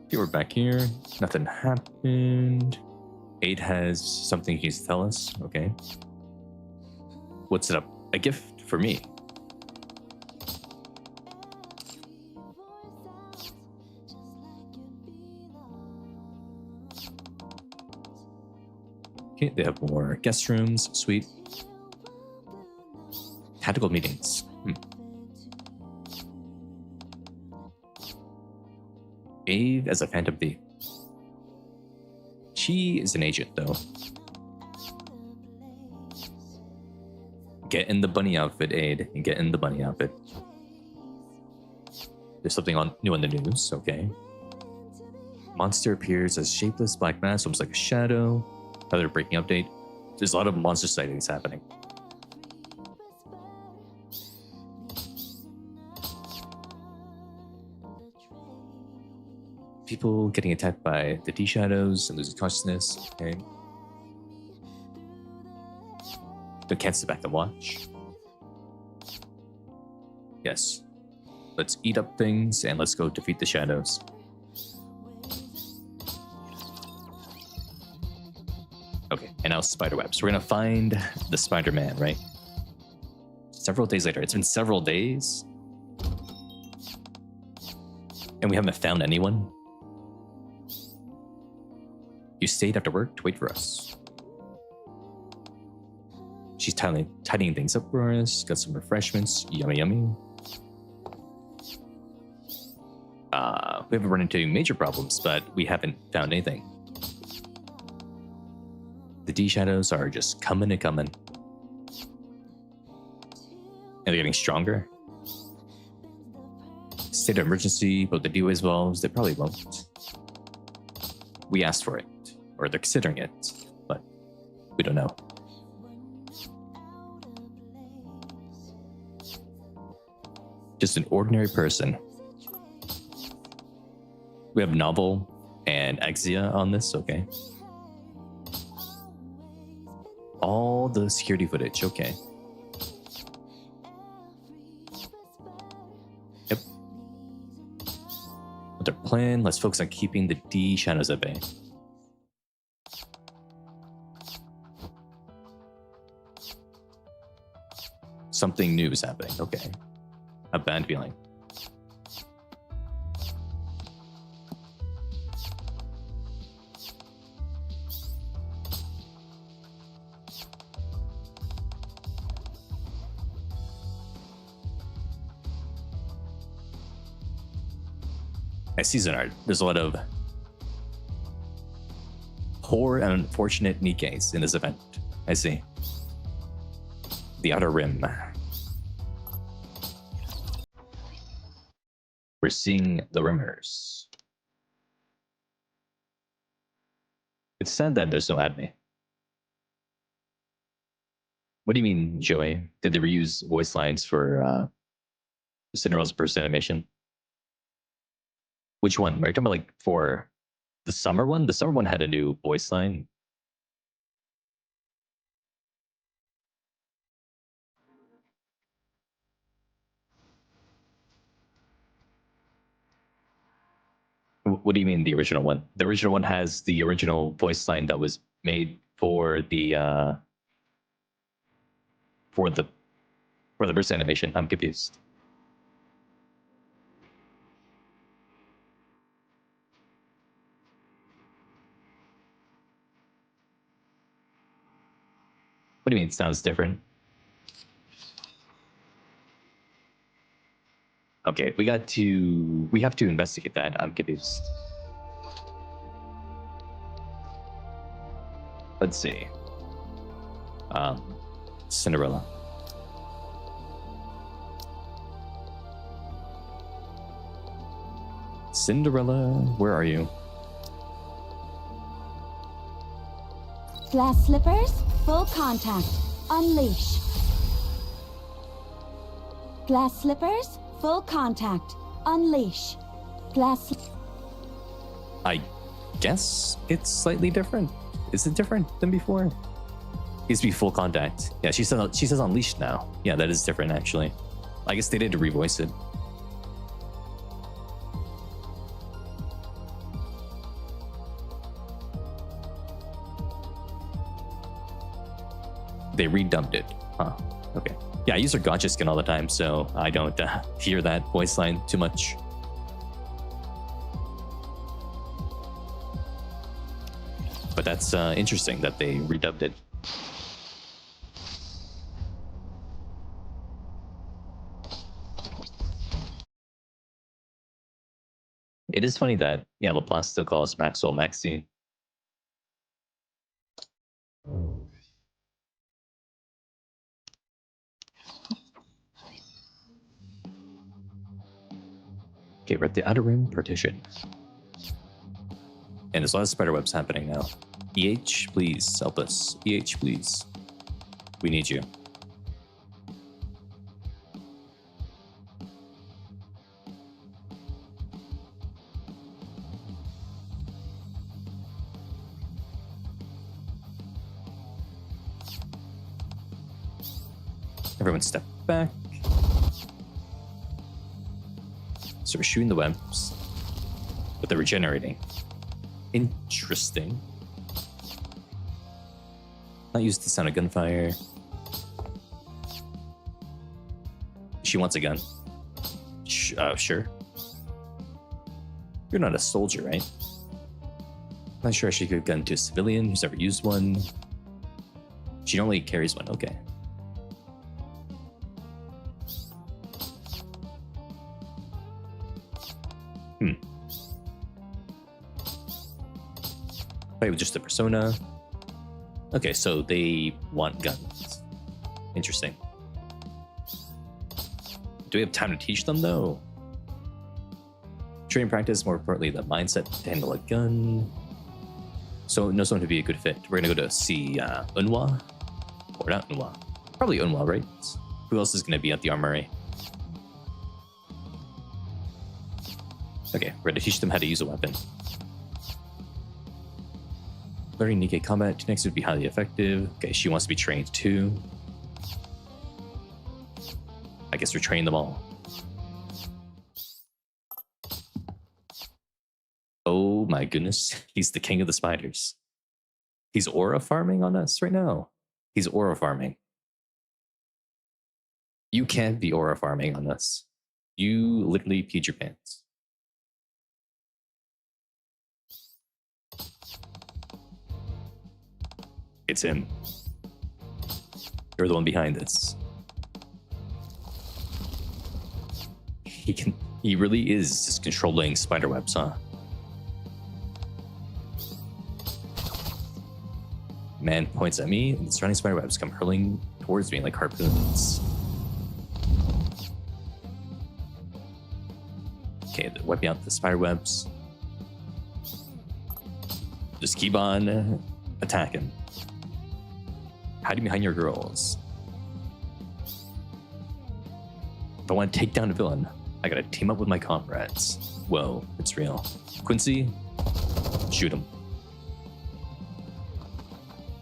Okay, we're back here. Nothing happened. 8 has something he needs to tell us. Okay. What's it up? A gift for me. Okay, they have more guest rooms. Sweet. Tactical meetings. Ave as a Phantom Thief. She is an agent, though. Get in the bunny outfit, Aid. And get in the bunny outfit. There's something new on the news. Okay. Monster appears as shapeless black mass, almost like a shadow. Another breaking update. There's a lot of monster sightings happening. People getting attacked by the D shadows and losing consciousness. Okay. Don't can't sit back and watch. Yes. Let's eat up things and let's go defeat the shadows. Okay, and now spiderwebs. We're gonna find the Spider-Man, right? Several days later. It's been several days. And we haven't found anyone. You stayed after work to wait for us. She's tidying things up for us. Got some refreshments. Yummy, yummy. We haven't run into major problems, but we haven't found anything. The D shadows are just coming and coming. And they're getting stronger. State of emergency, but the D-Ways valves, they probably won't. We asked for it, or they're considering it, but we don't know. Just an ordinary person. We have Novel and Exia on this, okay. All the security footage, okay. Yep. With their plan, let's focus on keeping the D shadows at bay. Something new is happening, okay. A bad feeling. Season art. There's a lot of poor and unfortunate Nikkes in this event. I see. The Outer Rim. We're seeing the Rimmers. It's sad that there's no anime. What do you mean, Joey? Did they reuse voice lines for Cinderella's first animation? Which one? Are you talking about like for the summer one? The summer one had a new voice line. What do you mean the original one? The original one has the original voice line that was made for the first animation. I'm confused. What do you mean it sounds different? Okay, we have to investigate that. I'm confused. Let's see. Cinderella. Cinderella, where are you? Glass slippers, full contact. Unleash. Glass slippers, full contact. Unleash. Glass. I guess it's slightly different. Is it different than before? Needs to be full contact. Yeah, she says unleashed now. Yeah, that is different actually. I guess they did revoice it. They redubbed it. Huh. Okay. Yeah, I use her gotcha skin all the time, so I don't hear that voice line too much. But that's interesting that they redubbed it. It is funny that, yeah, Laplace still calls Maxwell Maxi. Okay, we're at the outer rim partition. And there's a lot of spiderwebs happening now. EH, please help us. EH, please. We need you. Everyone step back. So we're shooting the webs, but they're regenerating. Interesting. Not used to the sound of gunfire. She wants a gun. Sure. You're not a soldier, right? Not sure she could give a gun to a civilian who's ever used one. She normally carries one, okay. Play with just the persona. Okay, so they want guns. Interesting. Do we have time to teach them though? Training practice, more importantly, the mindset to handle a gun. So know someone to be a good fit. We're gonna go to see Unwa. Or not Unwa. Probably Unwa, right? Who else is gonna be at the armory? Okay, we're gonna teach them how to use a weapon. Learning Nikke combat next would be highly effective. Okay, she wants to be trained too. I guess we're training them all. Oh my goodness, he's the king of the spiders. He's aura farming on us right now. He's aura farming. You can't be aura farming on us. You literally peed your pants. It's him. You're the one behind this. He really is just controlling spiderwebs, huh? Man points at me, and the surrounding spiderwebs come hurling towards me like harpoons. Okay, they're wiping out the spiderwebs. Just keep on attacking. Hiding behind your girls. If I want to take down a villain, I gotta team up with my comrades. Whoa, it's real. Quincy, shoot him.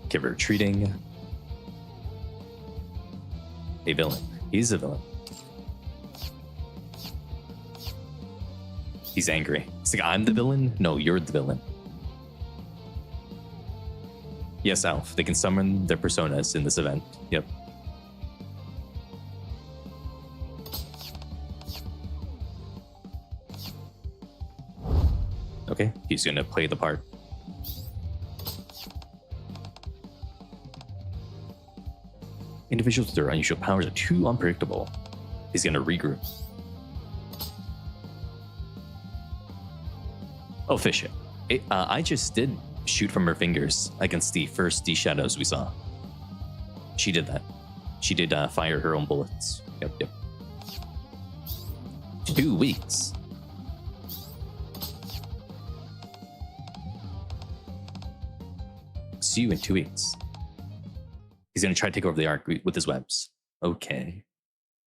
Okay, we're retreating. A villain. He's a villain. He's angry. He's like, I'm the villain? No, you're the villain. Yes, Alf. They can summon their personas in this event. Yep. Okay, he's gonna play the part. Individuals with their unusual powers are too unpredictable. He's gonna regroup. Oh, fish it. I just did shoot from her fingers against the first D shadows we saw. She did that. She did fire her own bullets. Yep. 2 weeks. See you in 2 weeks. He's gonna try to take over the arc with his webs. Okay.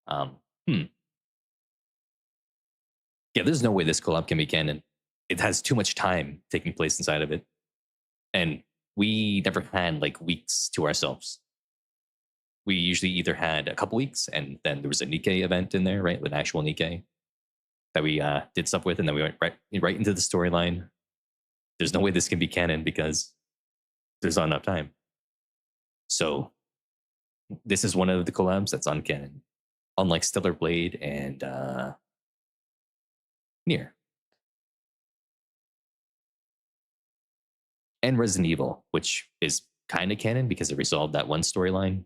Yeah, there's no way this collab can be canon. It has too much time taking place inside of it. And we never had like weeks to ourselves. We usually either had a couple weeks and then there was a Nikke event in there, right? With an actual Nikke that we did stuff with, and then we went right into the storyline. There's no way this can be canon because there's not enough time. So this is one of the collabs that's uncanon. Unlike Stellar Blade and Nier. And Resident Evil, which is kind of canon because it resolved that one storyline.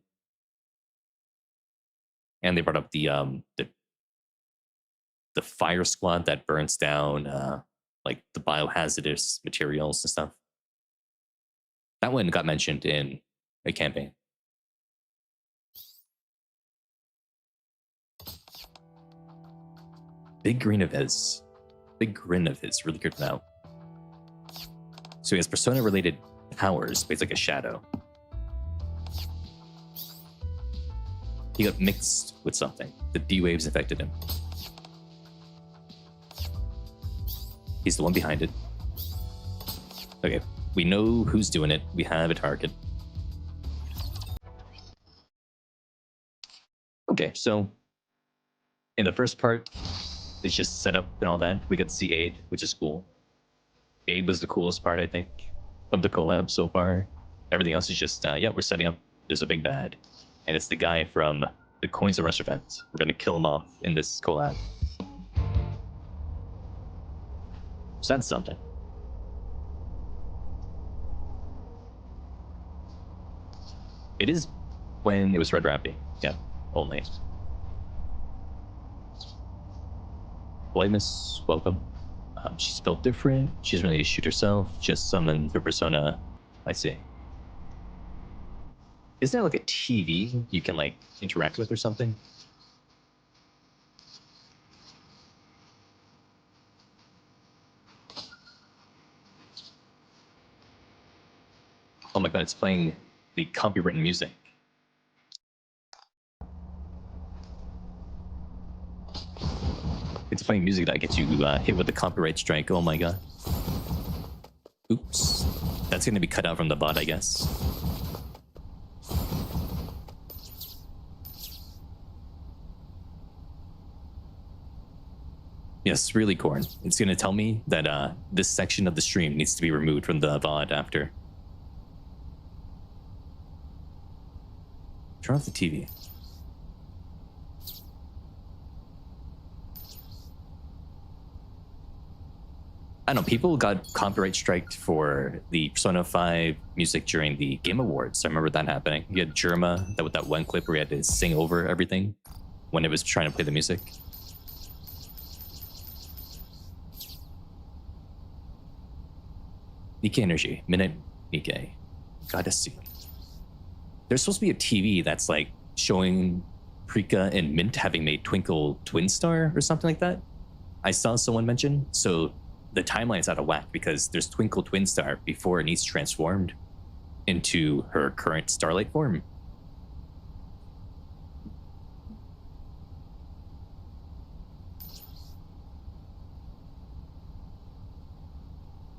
And they brought up the fire squad that burns down like the biohazardous materials and stuff. That one got mentioned in a campaign. Big grin of his really good now. So he has persona-related powers, but he's like a shadow. He got mixed with something. The D-waves affected him. He's the one behind it. Okay, we know who's doing it. We have a target. Okay, so in the first part, it's just set up and all that. We got to see Aid, which is cool. Aid was the coolest part, I think, of the collab so far. Everything else is just, yeah, we're setting up. There's a big bad. And it's the guy from the Coins of Rush event. We're going to kill him off in this collab. So that's something. It is when it was Red Rappy. Yeah, only. Blameless, welcome. She's built different. She doesn't really shoot herself. Just summon her persona. I see. Isn't there like a TV you can like interact with or something? Oh my god, it's playing the copywritten music. It's playing music that gets you hit with the copyright strike. Oh my god. Oops. That's going to be cut out from the bot, I guess. Yes, really, Corn. It's going to tell me that this section of the stream needs to be removed from the VOD after. Turn off the TV. I don't know, people got copyright striked for the Persona 5 music during the Game Awards. I remember that happening. You had Jerma, with that one clip where he had to sing over everything when it was trying to play the music. Nikke Energy, Minute Nikke. Gotta see. There's supposed to be a TV that's like showing Prika and Mint having made Twinkle Twin Star or something like that. I saw someone mention. So the timeline's out of whack because there's Twinkle Twin Star before Anise transformed into her current Starlight form.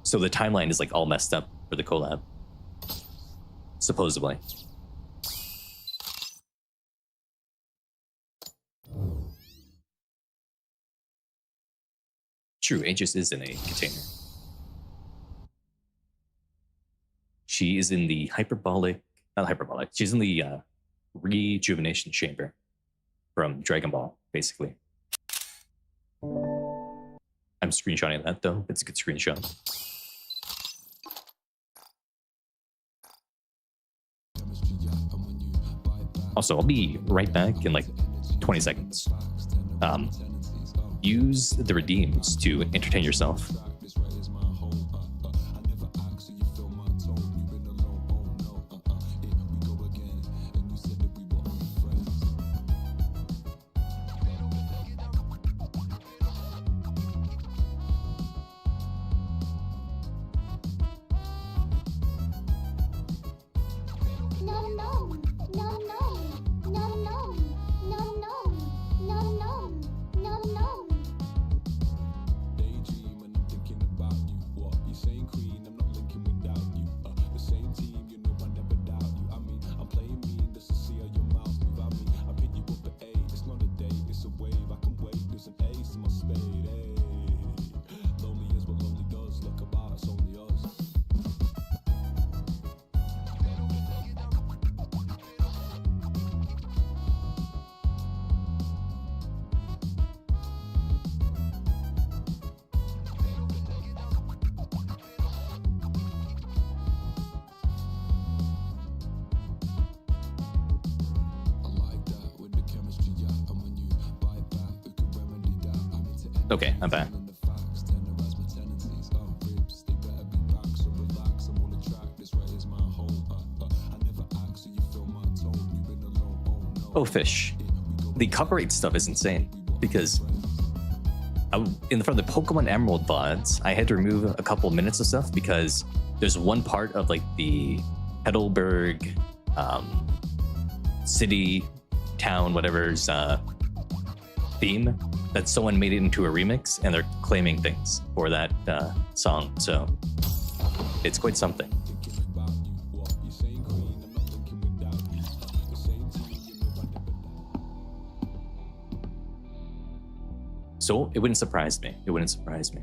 So the timeline is like all messed up for the collab, supposedly. True, Aegis is in a container. She is in the not hyperbolic, she's in the rejuvenation chamber from Dragon Ball, basically. I'm screenshotting that though, it's a good screenshot. Also, I'll be right back in like 20 seconds. Use the redeems to entertain yourself. Okay, I'm back. Oh, fish. The copyright stuff is insane because in front of the Pokemon Emerald VODs, I had to remove a couple minutes of stuff because there's one part of like the Heidelberg city, town, whatever's theme that someone made it into a remix and they're claiming things for that song. So it's quite something. So it wouldn't surprise me. It wouldn't surprise me.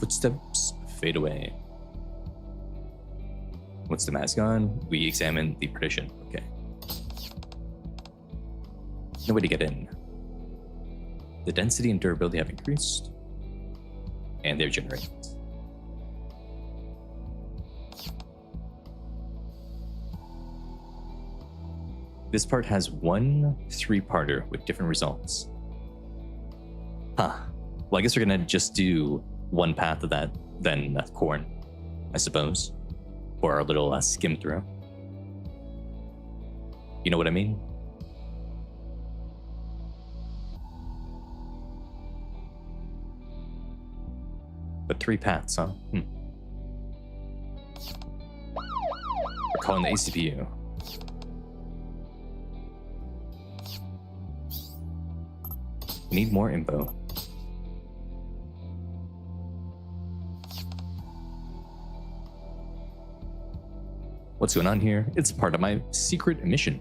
Footsteps fade away. Once the mask on, we examine the partition. Okay. No way to get in. The density and durability have increased. And they're generated. This part has one 3-parter with different results. Huh. Well, I guess we're gonna just do one path of that, then corn, I suppose, for our little skim through. You know what I mean? But 3 paths, huh? We're calling the ACPU. We need more info. What's going on here? It's part of my secret mission.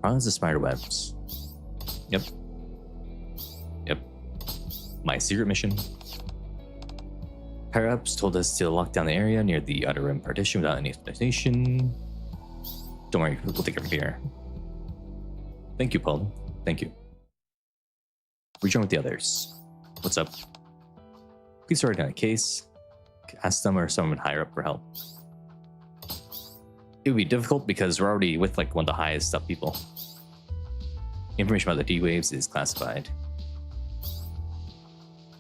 Cause the spider webs. Yep. My secret mission. Higher-ups told us to lock down the area near the outer rim partition without any explanation. Don't worry, we'll take it from here. Thank you, Paul. Thank you. Rejoin with the others. What's up? Please write down a case. Ask them or someone higher up for help. It would be difficult because we're already with like one of the highest up people. Information about the D-waves is classified.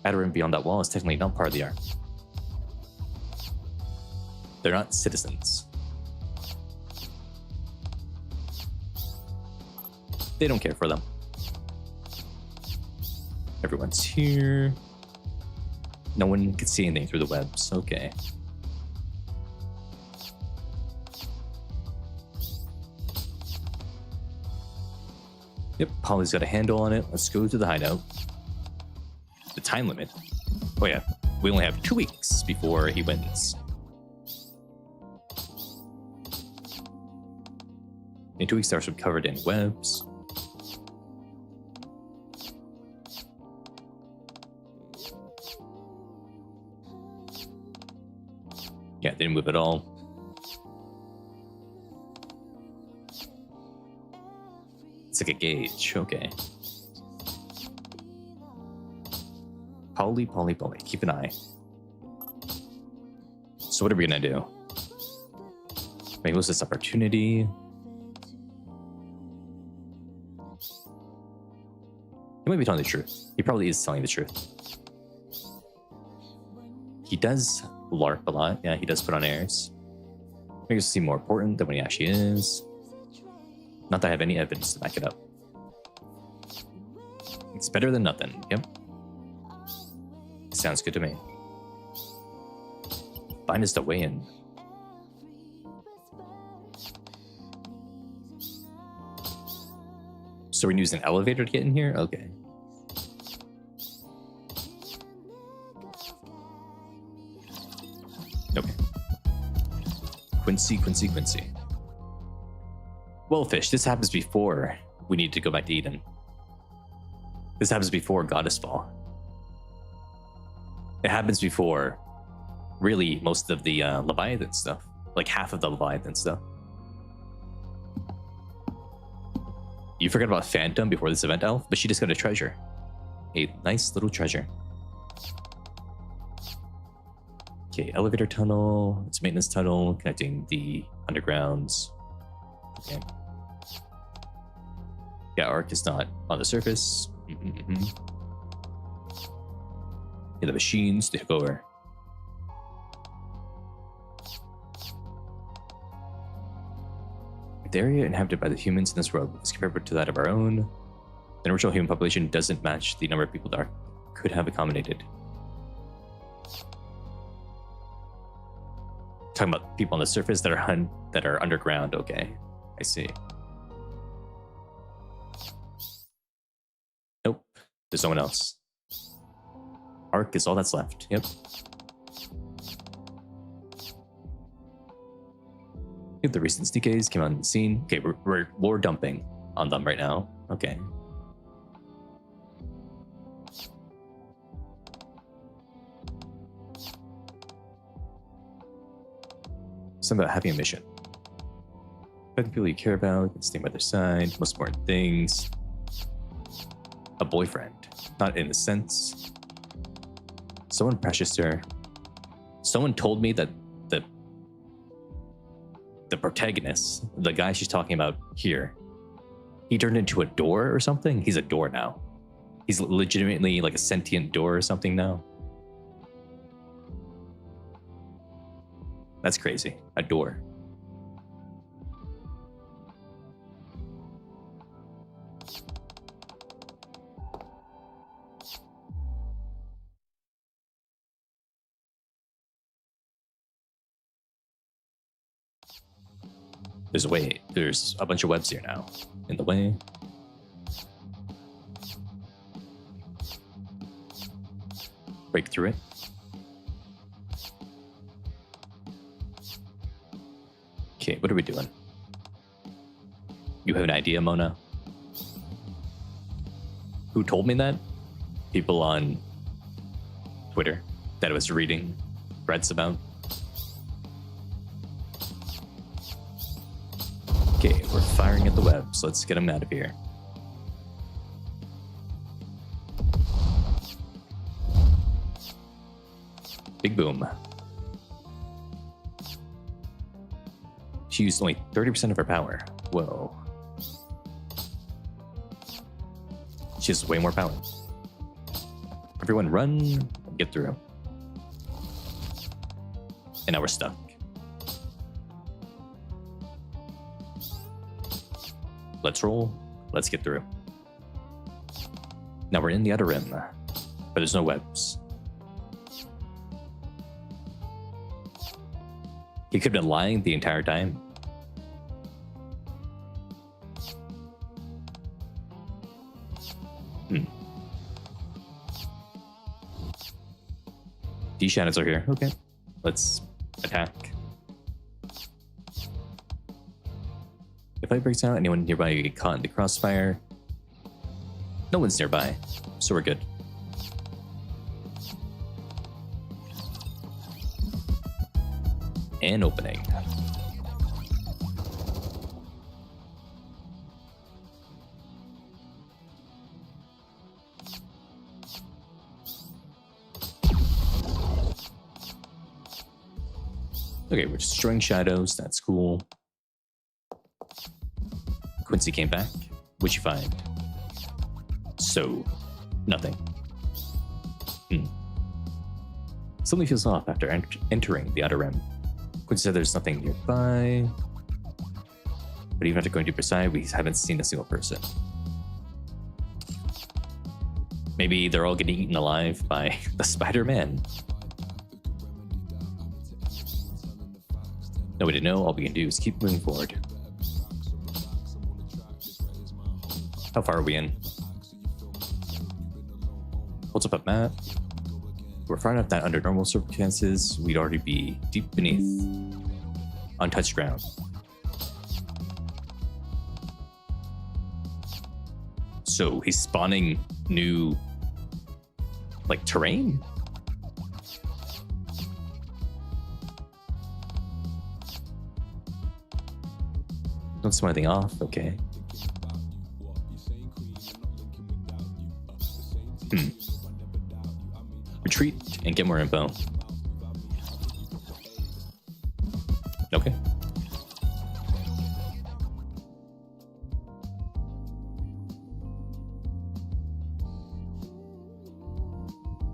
Outer rim beyond that wall is technically not part of the arc. They're not citizens. They don't care for them. Everyone's here. No one can see anything through the webs. Okay. Yep, Polly's got a handle on it. Let's go to the hideout. The time limit. Oh yeah, we only have 2 weeks before he wins. In 2 weeks, are covered in webs. Yeah, didn't move at all. It's like a gauge. Okay. Polly. Keep an eye. So what are we gonna do? Maybe lose this opportunity. He might be telling the truth. He probably is telling the truth. He does LARP a lot. Yeah, he does put on airs. Makes him seem more important than what he actually is. Not that I have any evidence to back it up. It's better than nothing. Yep. Sounds good to me. Find us the way in. So we're using an elevator to get in here? Okay. Okay. Quincy. Well, Fish, this happens before we need to go back to Eden. This happens before Goddess Fall. It happens before, really, most of the Leviathan stuff. Like half of the Leviathan stuff. You forgot about Phantom before this event, Elf, but she just got a treasure. a nice little treasure. Okay, elevator tunnel. It's maintenance tunnel connecting the undergrounds. Okay. Yeah, Ark is not on the surface. Yeah, the machines to hook over. The area inhabited by the humans in this world is comparable to that of our own. The original human population doesn't match the number of people that Ark could have accommodated. Talking about people on the surface that are underground. Okay, I see. Nope, there's no one else. Ark is all that's left. Yep. If the recent Nikke's came on the scene. Okay, we're lore dumping on them right now. Okay. Something about having a mission. Find the people you care about, staying by their side, most important things. A boyfriend. Not in a sense. Someone precious to her. Someone told me that the protagonist, the guy she's talking about here, he turned into a door or something? He's a door now. He's legitimately like a sentient door or something now. That's crazy. A door. There's a way. There's a bunch of webs here now. In the way. Break through it. Okay, what are we doing? You have an idea, Mona? Who told me that? People on Twitter that I was reading threads about. Okay, we're firing at the web, so let's get them out of here. Big boom. She used only 30% of her power. Whoa. She has way more power. Everyone run and get through. And now we're stuck. Let's roll. Let's get through. Now we're in the outer rim, but there's no webs. He could have been lying the entire time. These shadows are here. Okay. Let's attack. If fight breaks out, anyone nearby will get caught in the crossfire. No one's nearby, so we're good. And opening. Okay, we're destroying shadows. That's cool. Quincy came back. What'd you find? So, nothing. Something feels off after entering the outer rim. Quincy said there's nothing nearby. But even after going deeper inside, we haven't seen a single person. Maybe they're all getting eaten alive by the Spider-Man. No way to know. All we can do is keep moving forward. How far are we in? Holds up a map. We're far enough that under normal circumstances, we'd already be deep beneath untouched ground. So he's spawning new, like, terrain? Don't smell anything off, okay. retreat and get more info. Okay.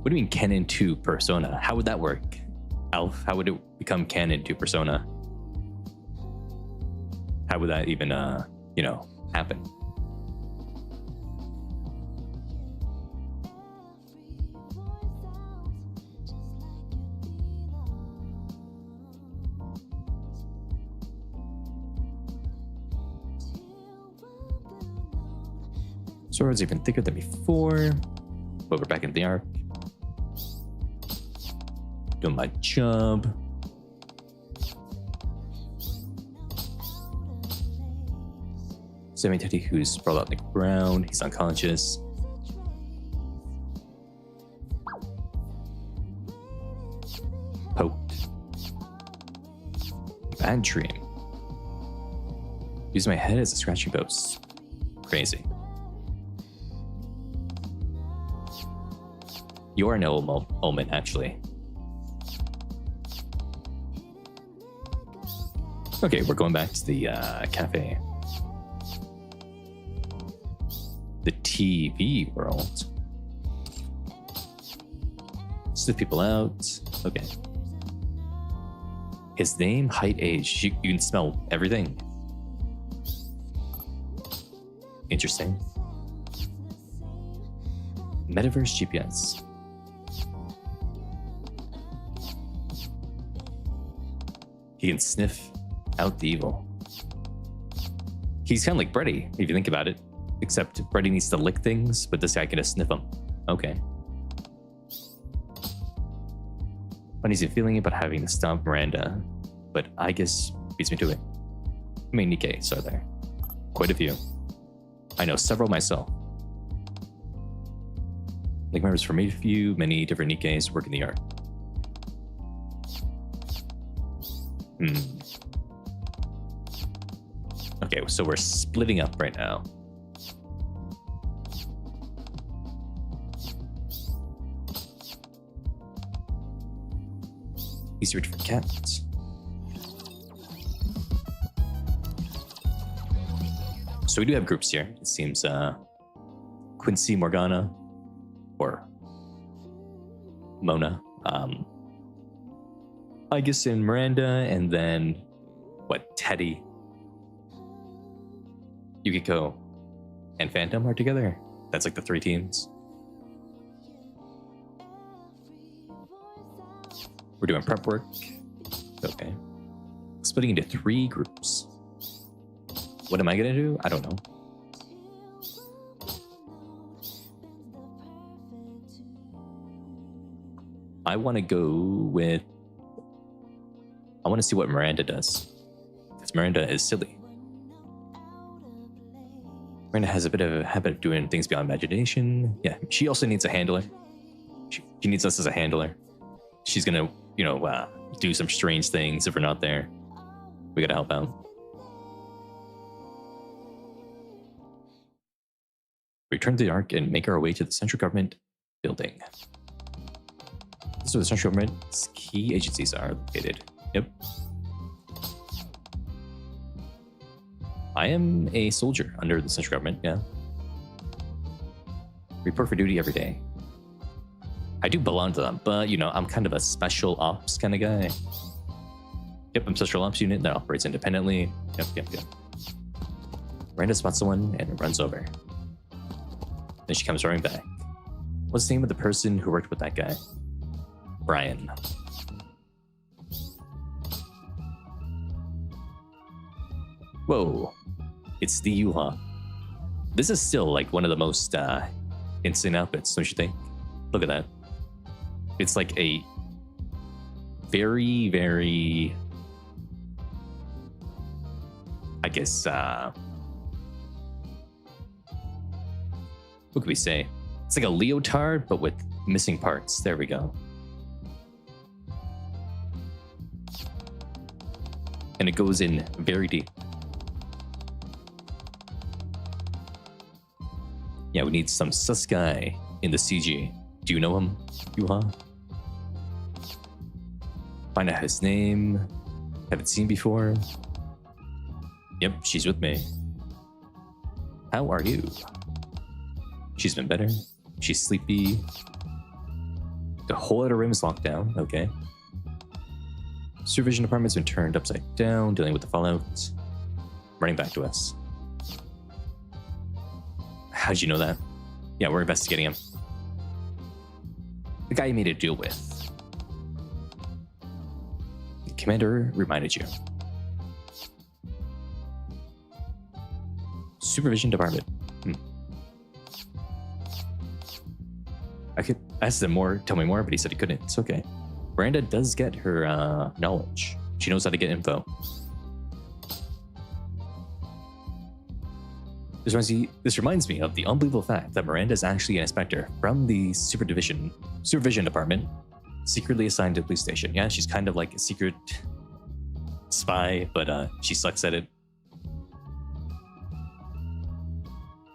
What do you mean canon to Persona? How would that work? Alf, how would it become canon to Persona? How would that even, you know, happen? Sword's even thicker than before, but we're back in the arc. Doing my job. Saving Teddy, who's sprawled out on the ground. He's unconscious. Poked. Bad dream. Use my head as a scratching post. Crazy. You are no omen, actually. Okay, we're going back to the cafe. The TV world. Sniff people out. Okay. His name, height, age. You can smell everything. Interesting. Metaverse GPS. He can sniff out the evil. He's kind of like Brady, if you think about it. Except Brady needs to lick things, but this guy can just sniff them. Okay. Uneasy feeling about having to stop Miranda, but I guess beats me to it. How many Nikkes are there? Quite a few. I know several myself. Like members from a few, many different Nikkes work in the art. Okay, so we're splitting up right now. These are different cats. So we do have groups here. It seems Quincy Morgana or Mona. I guess in Miranda, and then what, Teddy, Yukiko, and Phantom are together. That's like the 3 teams. We're doing prep work. Okay. Splitting into 3 groups. What am I gonna do? I don't know. I want to go with... I want to see what Miranda does. Because Miranda is silly. Miranda has a bit of a habit of doing things beyond imagination. Yeah, she also needs a handler. She needs us as a handler. She's gonna, you know, do some strange things if we're not there. We gotta help out. Return to the Ark and make our way to the central government building. This is where the central government's key agencies are located. Yep. I am a soldier under the central government, yeah. Report for duty every day. I do belong to them, but, you know, I'm kind of a special ops kind of guy. Yep, I'm special ops unit that operates independently. Yep. Miranda spots someone and runs over. Then she comes running back. What's the name of the person who worked with that guy? Brian. Whoa, it's the Yuha. This is still like one of the most insane outfits, don't you think? Look at that. It's like a very, very, I guess, what could we say? It's like a leotard, but with missing parts. There we go. And it goes in very deep. Yeah, we need some sus guy in the CG. Do you know him, Yuha? Find out his name. Haven't seen before. Yep, she's with me. How are you? She's been better. She's sleepy. The whole outer rim is locked down. Okay. Supervision department's been turned upside down, dealing with the fallout. Running back to us. How'd you know that? Yeah, we're investigating him. The guy you made a deal with. The commander reminded you. Supervision department. I could ask him more, tell me more, but he said he couldn't. It's okay. Miranda does get her knowledge. She knows how to get info. This reminds me of the unbelievable fact that Miranda is actually an inspector from the supervision department, secretly assigned to the police station. Yeah, she's kind of like a secret spy, but she sucks at it.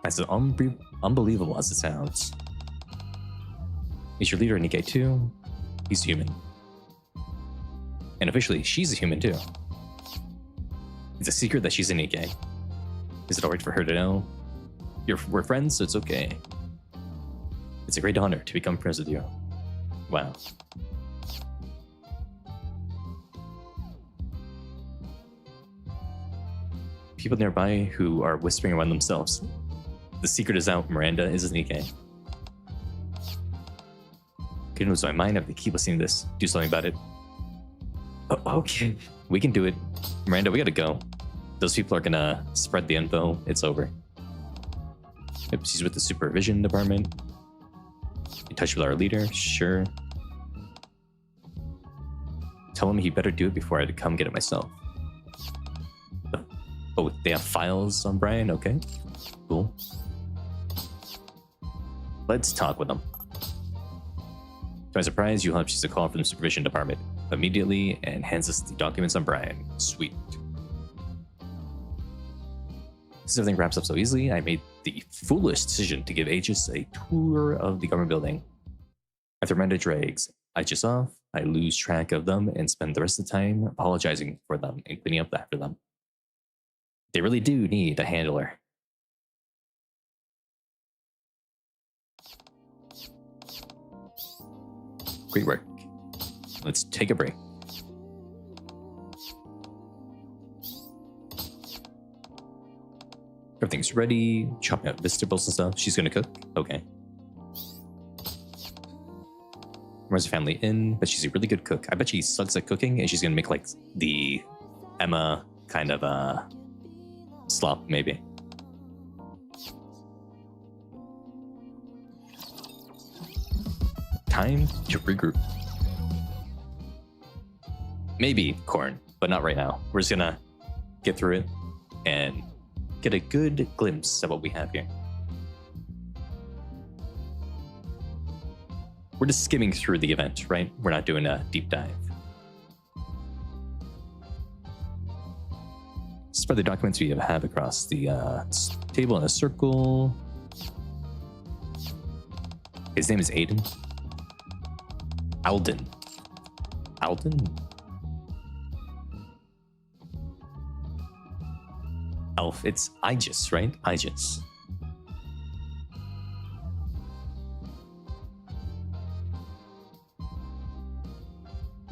As unbelievable as it sounds. Is your leader Nikke too? He's human. And officially, she's a human too. It's a secret that she's a Nikke. Is it alright for her to know? We're friends, so it's okay. It's a great honor to become friends with you. Wow. People nearby who are whispering among themselves. The secret is out. Miranda is a Nikke. It knows my mind. I have to keep listening to this. Do something about it. Oh, okay. We can do it. Miranda, we gotta go. Those people are gonna spread the info. It's over. Yep, she's with the supervision department. In touch with our leader. Sure. Tell him he better do it before I come get it myself. Oh, they have files on Brian? Okay. Cool. Let's talk with them. To my surprise, Yuhan receives a call from the supervision department immediately and hands us the documents on Brian. Sweet. Since everything wraps up so easily, I made the foolish decision to give Aegis a tour of the government building. After Miranda drags Aegis off, I lose track of them and spend the rest of the time apologizing for them and cleaning up after them. They really do need a handler. Great work. Let's take a break. Everything's ready. Chopping out vegetables and stuff. She's gonna cook. Okay. Where's the family in? But she's a really good cook. I bet she sucks at cooking and she's gonna make like the Emma kind of slop, maybe. Time to regroup. Maybe corn, but not right now. We're just gonna get through it and get a good glimpse of what we have here. We're just skimming through the event, right? We're not doing a deep dive. Spread the documents we have across the table in a circle. His name is Aiden. Alden. Elf. It's Aegis, right? Aegis.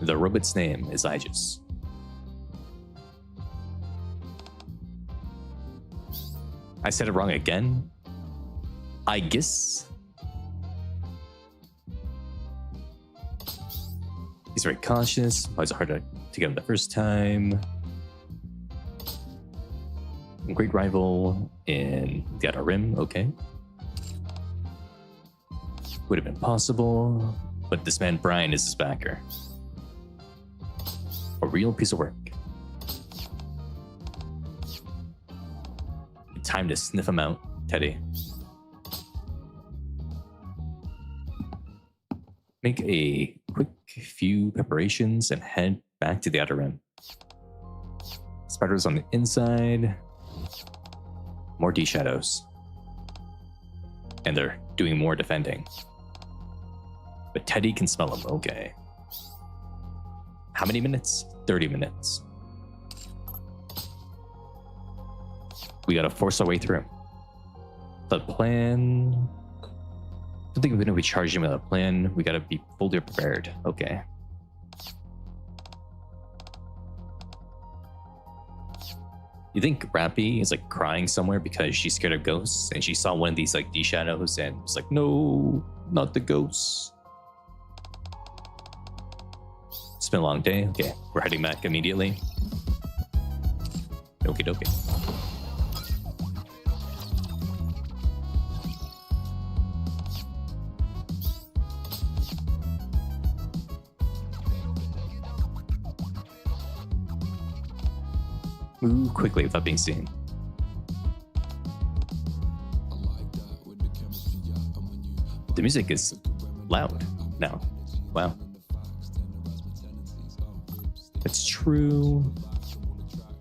The robot's name is Aegis. I said it wrong again. Aegis. He's very cautious. Why is it hard to get him the first time? Great rival in the Outer Rim. Okay. Would have been possible, but this man Brian is his backer. A real piece of work. Time to sniff him out, Teddy. Make a quick few preparations and head back to the Outer Rim. Spiders on the inside. More D-shadows. And they're doing more defending. But Teddy can smell them, okay. How many minutes? 30 minutes. We gotta force our way through. The plan... I don't think we're gonna be charging with a plan. We gotta be fully prepared. Okay. You think Rappy is like crying somewhere because she's scared of ghosts and she saw one of these like D shadows and it's like, no, not the ghosts. It's been a long day. Okay, we're heading back immediately. Okie dokie. Move quickly without being seen. The music is loud now. Wow. It's true.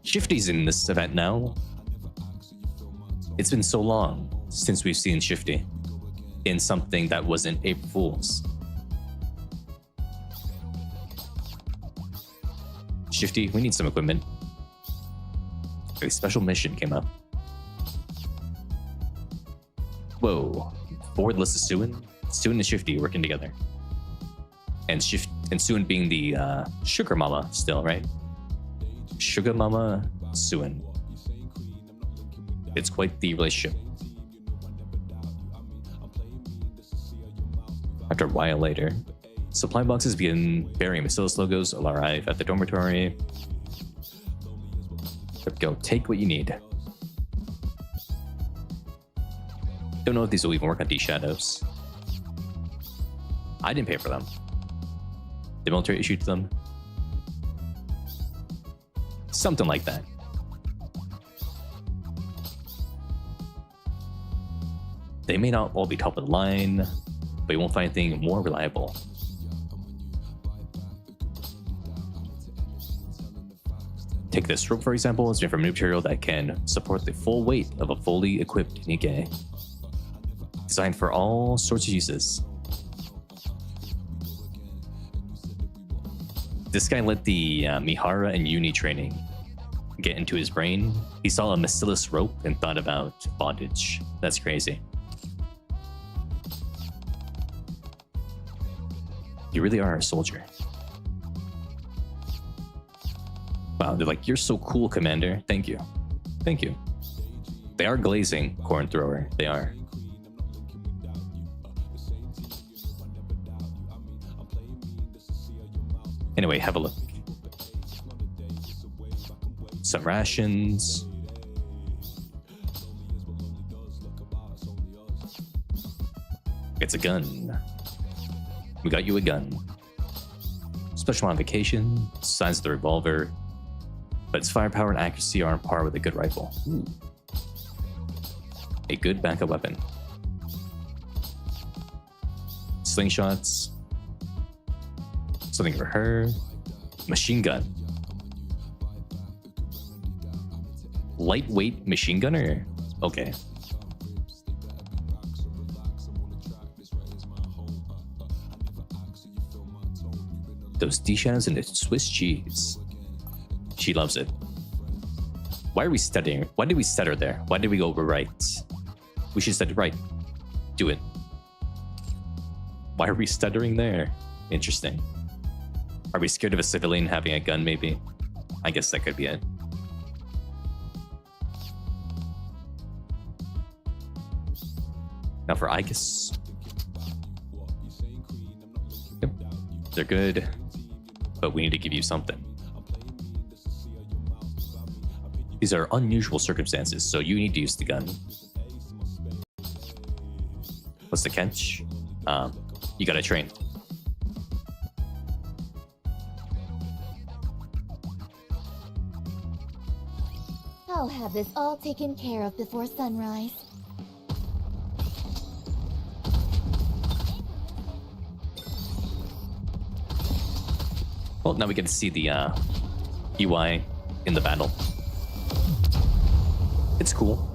Shifty's in this event now. It's been so long since we've seen Shifty in something that wasn't April Fool's. Shifty, we need some equipment. A special mission came up. Whoa. Forward list of Suin? Suin and Shifty working together. And Suin being the sugar mama still, right? Sugar mama, Suin. It's quite the relationship. After a while later, supply boxes begin bearing Bacillus logos will arrive at the dormitory. Go, take what you need. Don't know if these will even work on these shadows. I didn't pay for them. The military issued them. Something like that. They may not all be top of the line, but you won't find anything more reliable. Take this rope, for example. It's made from new material that can support the full weight of a fully equipped Nikke. Designed for all sorts of uses. This guy let the Mihara and Uni training get into his brain. He saw a Bacillus rope and thought about bondage. That's crazy. You really are a soldier. Wow, they're like, you're so cool, Commander. Thank you. Thank you. They are glazing, Corn Thrower. They are. Anyway, have a look. Some rations. It's a gun. We got you a gun. Special modification, size of the revolver, but its firepower and accuracy are on par with a good rifle. Ooh. A good backup weapon. Slingshots. Something for her. Machine gun. Lightweight machine gunner? Okay. Those D-shadows and the Swiss cheese. She loves it. Why are we studying? Why did we stutter there? Why did we go over right? We should study right. Do it. Why are we stuttering there? Interesting. Are we scared of a civilian having a gun, maybe? I guess that could be it. Now for Igus. Yep. They're good, but we need to give you something. These are unusual circumstances, so you need to use the gun. What's the catch? You gotta train. I'll have this all taken care of before sunrise. Well, now we get to see the UI in the battle. It's cool.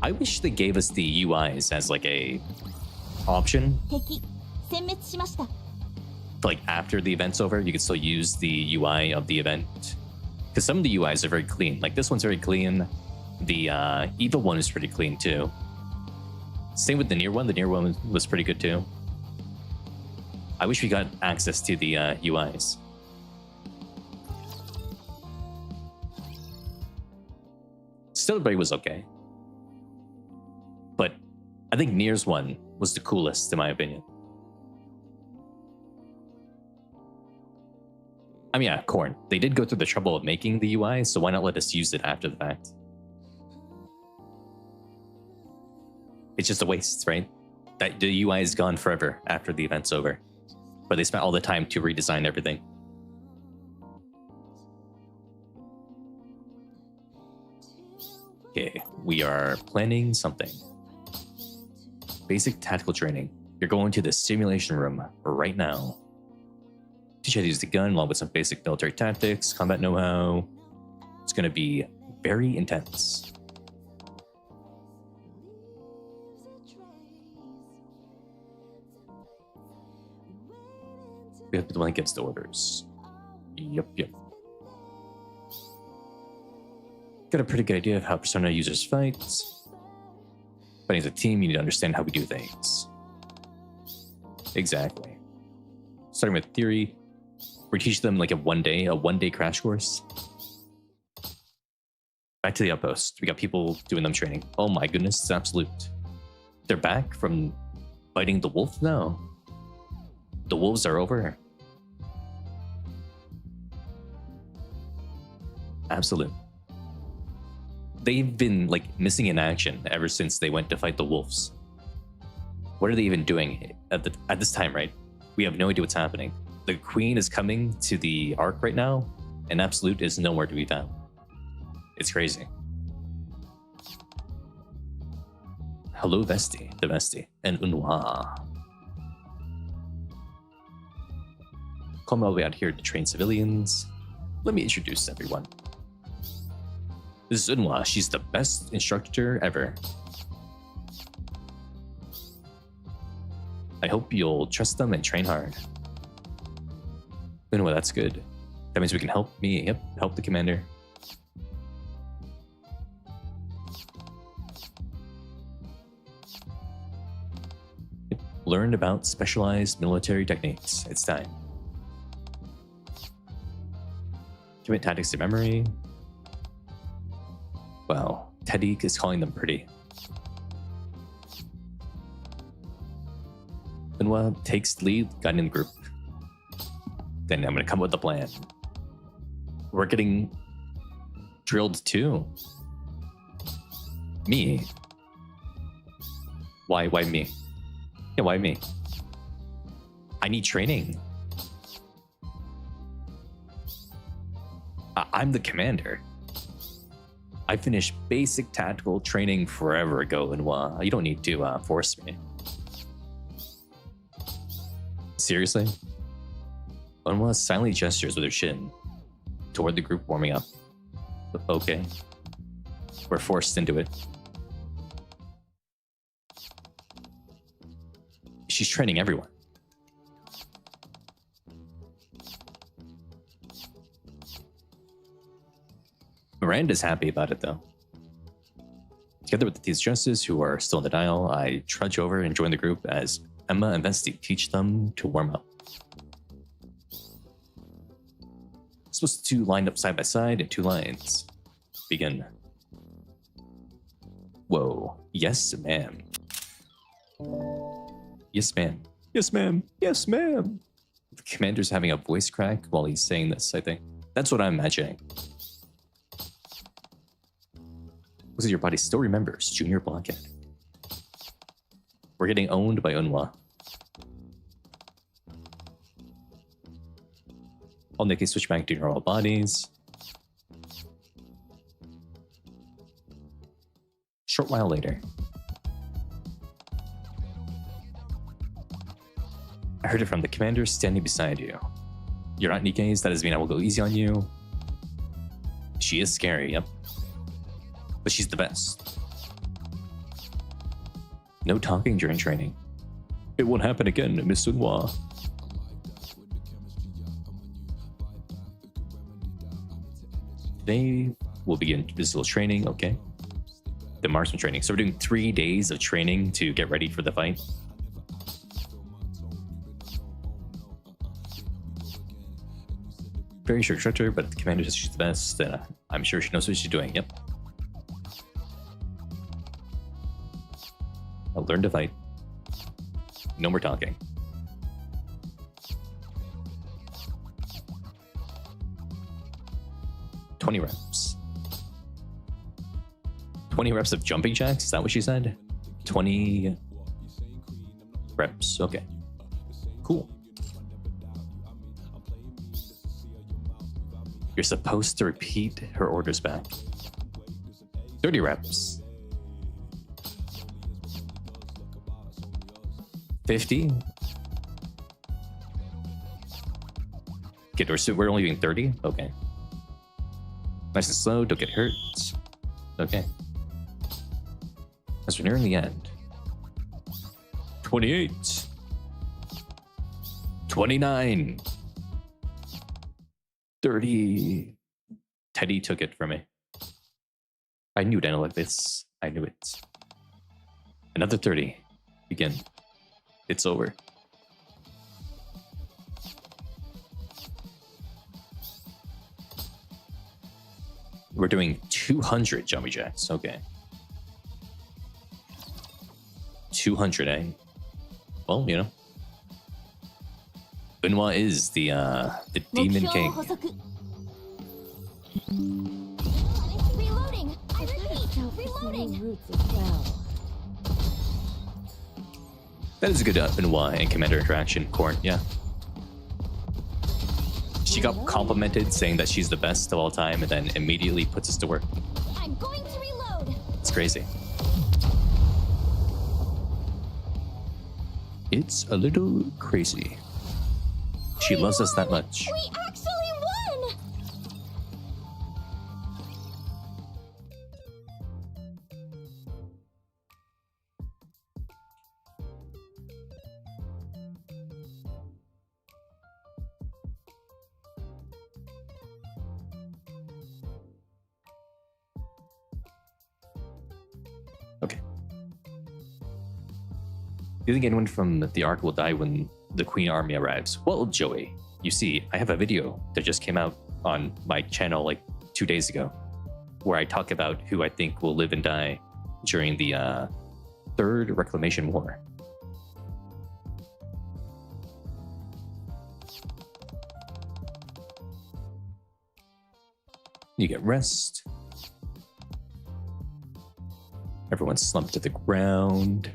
I wish they gave us the UIs as like a option. like after the event's over, you can still use the UI of the event. Because some of the UIs are very clean. Like this one's very clean. The Eva one is pretty clean too. Same with the Nier one. The Nier one was pretty good too. I wish we got access to the UIs. Celebrate was okay. But I think Nier's one was the coolest in my opinion. I mean, yeah, Korn. They did go through the trouble of making the UI, so why not let us use it after the fact? It's just a waste, right? That the UI is gone forever after the event's over. But they spent all the time to redesign everything. Okay, we are planning something. Basic tactical training. You're going to the simulation room right now. Teach you how to use the gun along with some basic military tactics, combat know-how. It's going to be very intense. We have to be the one that gives the orders. Yep. Got a pretty good idea of how Persona users fight. Fighting as a team, you need to understand how we do things. Exactly. Starting with theory, we teach them like a one-day crash course. Back to the outpost. We got people doing them training. Oh my goodness, it's absolute. They're back from fighting the wolf now. The wolves are over. Absolute. They've been like missing in action ever since they went to fight the wolves. What are they even doing at this time, right? We have no idea what's happening. The queen is coming to the arc right now, and Absolute is nowhere to be found. It's crazy. Hello, Vesti, the Vesti, and Unwa. Come all the way out here to train civilians. Let me introduce everyone. This is Unwa. She's the best instructor ever. I hope you'll trust them and train hard. Unwa, that's good. That means we can help me. Yep, help the commander. Yep. Learn about specialized military techniques. It's time. Commit tactics to memory. Wow, Teddy is calling them pretty. Unwa takes the lead, guiding the group. Then I'm gonna come up with a plan. We're getting drilled too. Me? Why me? Yeah, why me? I need training. I'm the commander. I finished basic tactical training forever ago, Unwa. You don't need to force me. Seriously? Unwa silently gestures with her shin toward the group warming up. Okay. We're forced into it. She's training everyone. Miranda's happy about it, though. Together with the Thieves Justice, who are still in denial, I trudge over and join the group as Emma and Vesti teach them to warm up. Supposed to line up side by side in 2 lines. Begin. Whoa. Yes, ma'am. Yes, ma'am. Yes, ma'am. Yes, ma'am. The commander's having a voice crack while he's saying this, I think. That's what I'm imagining. Looks like your body still remembers Junior Blockhead. We're getting owned by Unwa. All Nikke switch back to normal bodies. Short while later. I heard it from the commander standing beside you. You're not Nikke's, that doesn't mean I will go easy on you. She is scary, yep. But she's the best. No talking during training. It won't happen again, Miss Unwa. Today we'll begin physical training. Okay. The marksman training. So we're doing 3 days of training to get ready for the fight. Very short instructor, but the commander says she's the best. I'm sure she knows what she's doing. Yep. I'll learn to fight. No more talking. "20 reps. 20 reps of jumping jacks? Is that what she said? 20 reps. Okay. Cool. You're supposed to repeat her orders back. 30 reps. 50. Okay, we're only doing 30? Okay. Nice and slow, don't get hurt. Okay. As we're nearing the end. 28. 29. 30. Teddy took it from me. I knew it ended like this. I knew it. Another 30. Begin. It's over. We're doing 200 jumping jacks. Okay. 200, eh? Well, you know. Benoit is the Demon King. Reloading! I repeat, reloading! That is a good Benoit and Commander interaction, Corn, yeah. She got complimented saying that she's the best of all time and then immediately puts us to work. I'm going to reload! It's crazy. It's a little crazy. She loves us that much. We actually won! Okay. Do you think anyone from the Ark will die when the Queen Army arrives? Well, Joey, you see, I have a video that just came out on my channel like 2 days ago where I talk about who I think will live and die during the Third Reclamation War. You get rest. Everyone's slumped to the ground.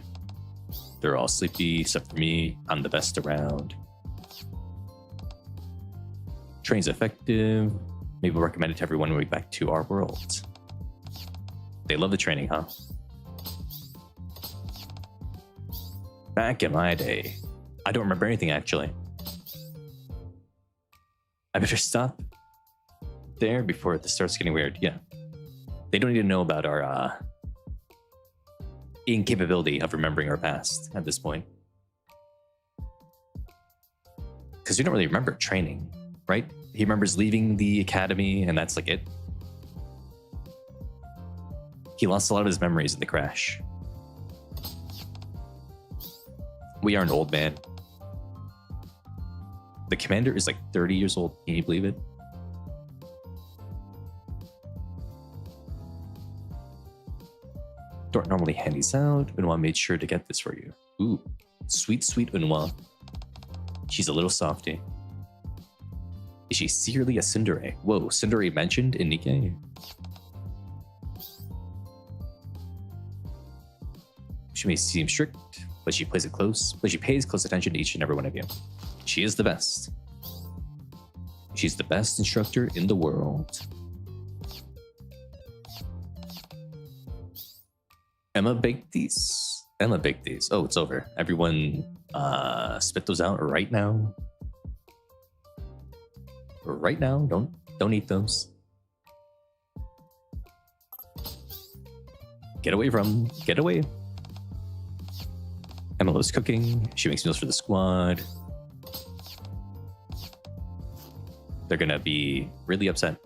They're all sleepy, except for me. I'm the best around. Train's effective. Maybe we'll recommend it to everyone when we get back to our world. They love the training, huh? Back in my day, I don't remember anything actually. I better stop there before this starts getting weird. Yeah. They don't need to know about our incapability of remembering our past at this point. Because you don't really remember training, right? He remembers leaving the academy and that's like it. He lost a lot of his memories in the crash. We are an old man. The commander is like 30 years old. Can you believe it? Don't normally hand these out. Benoit made sure to get this for you. Ooh, sweet, sweet Benoit. She's a little softy. Is she secretly a tsundere? Whoa, tsundere mentioned in Nikke? She may seem strict, but she plays it close. But she pays close attention to each and every one of you. She is the best. She's the best instructor in the world. Emma baked these. Emma baked these. Oh, it's over. Everyone spit those out right now. Right now. Don't eat those. Get away. Emma loves cooking. She makes meals for the squad. They're gonna be really upset.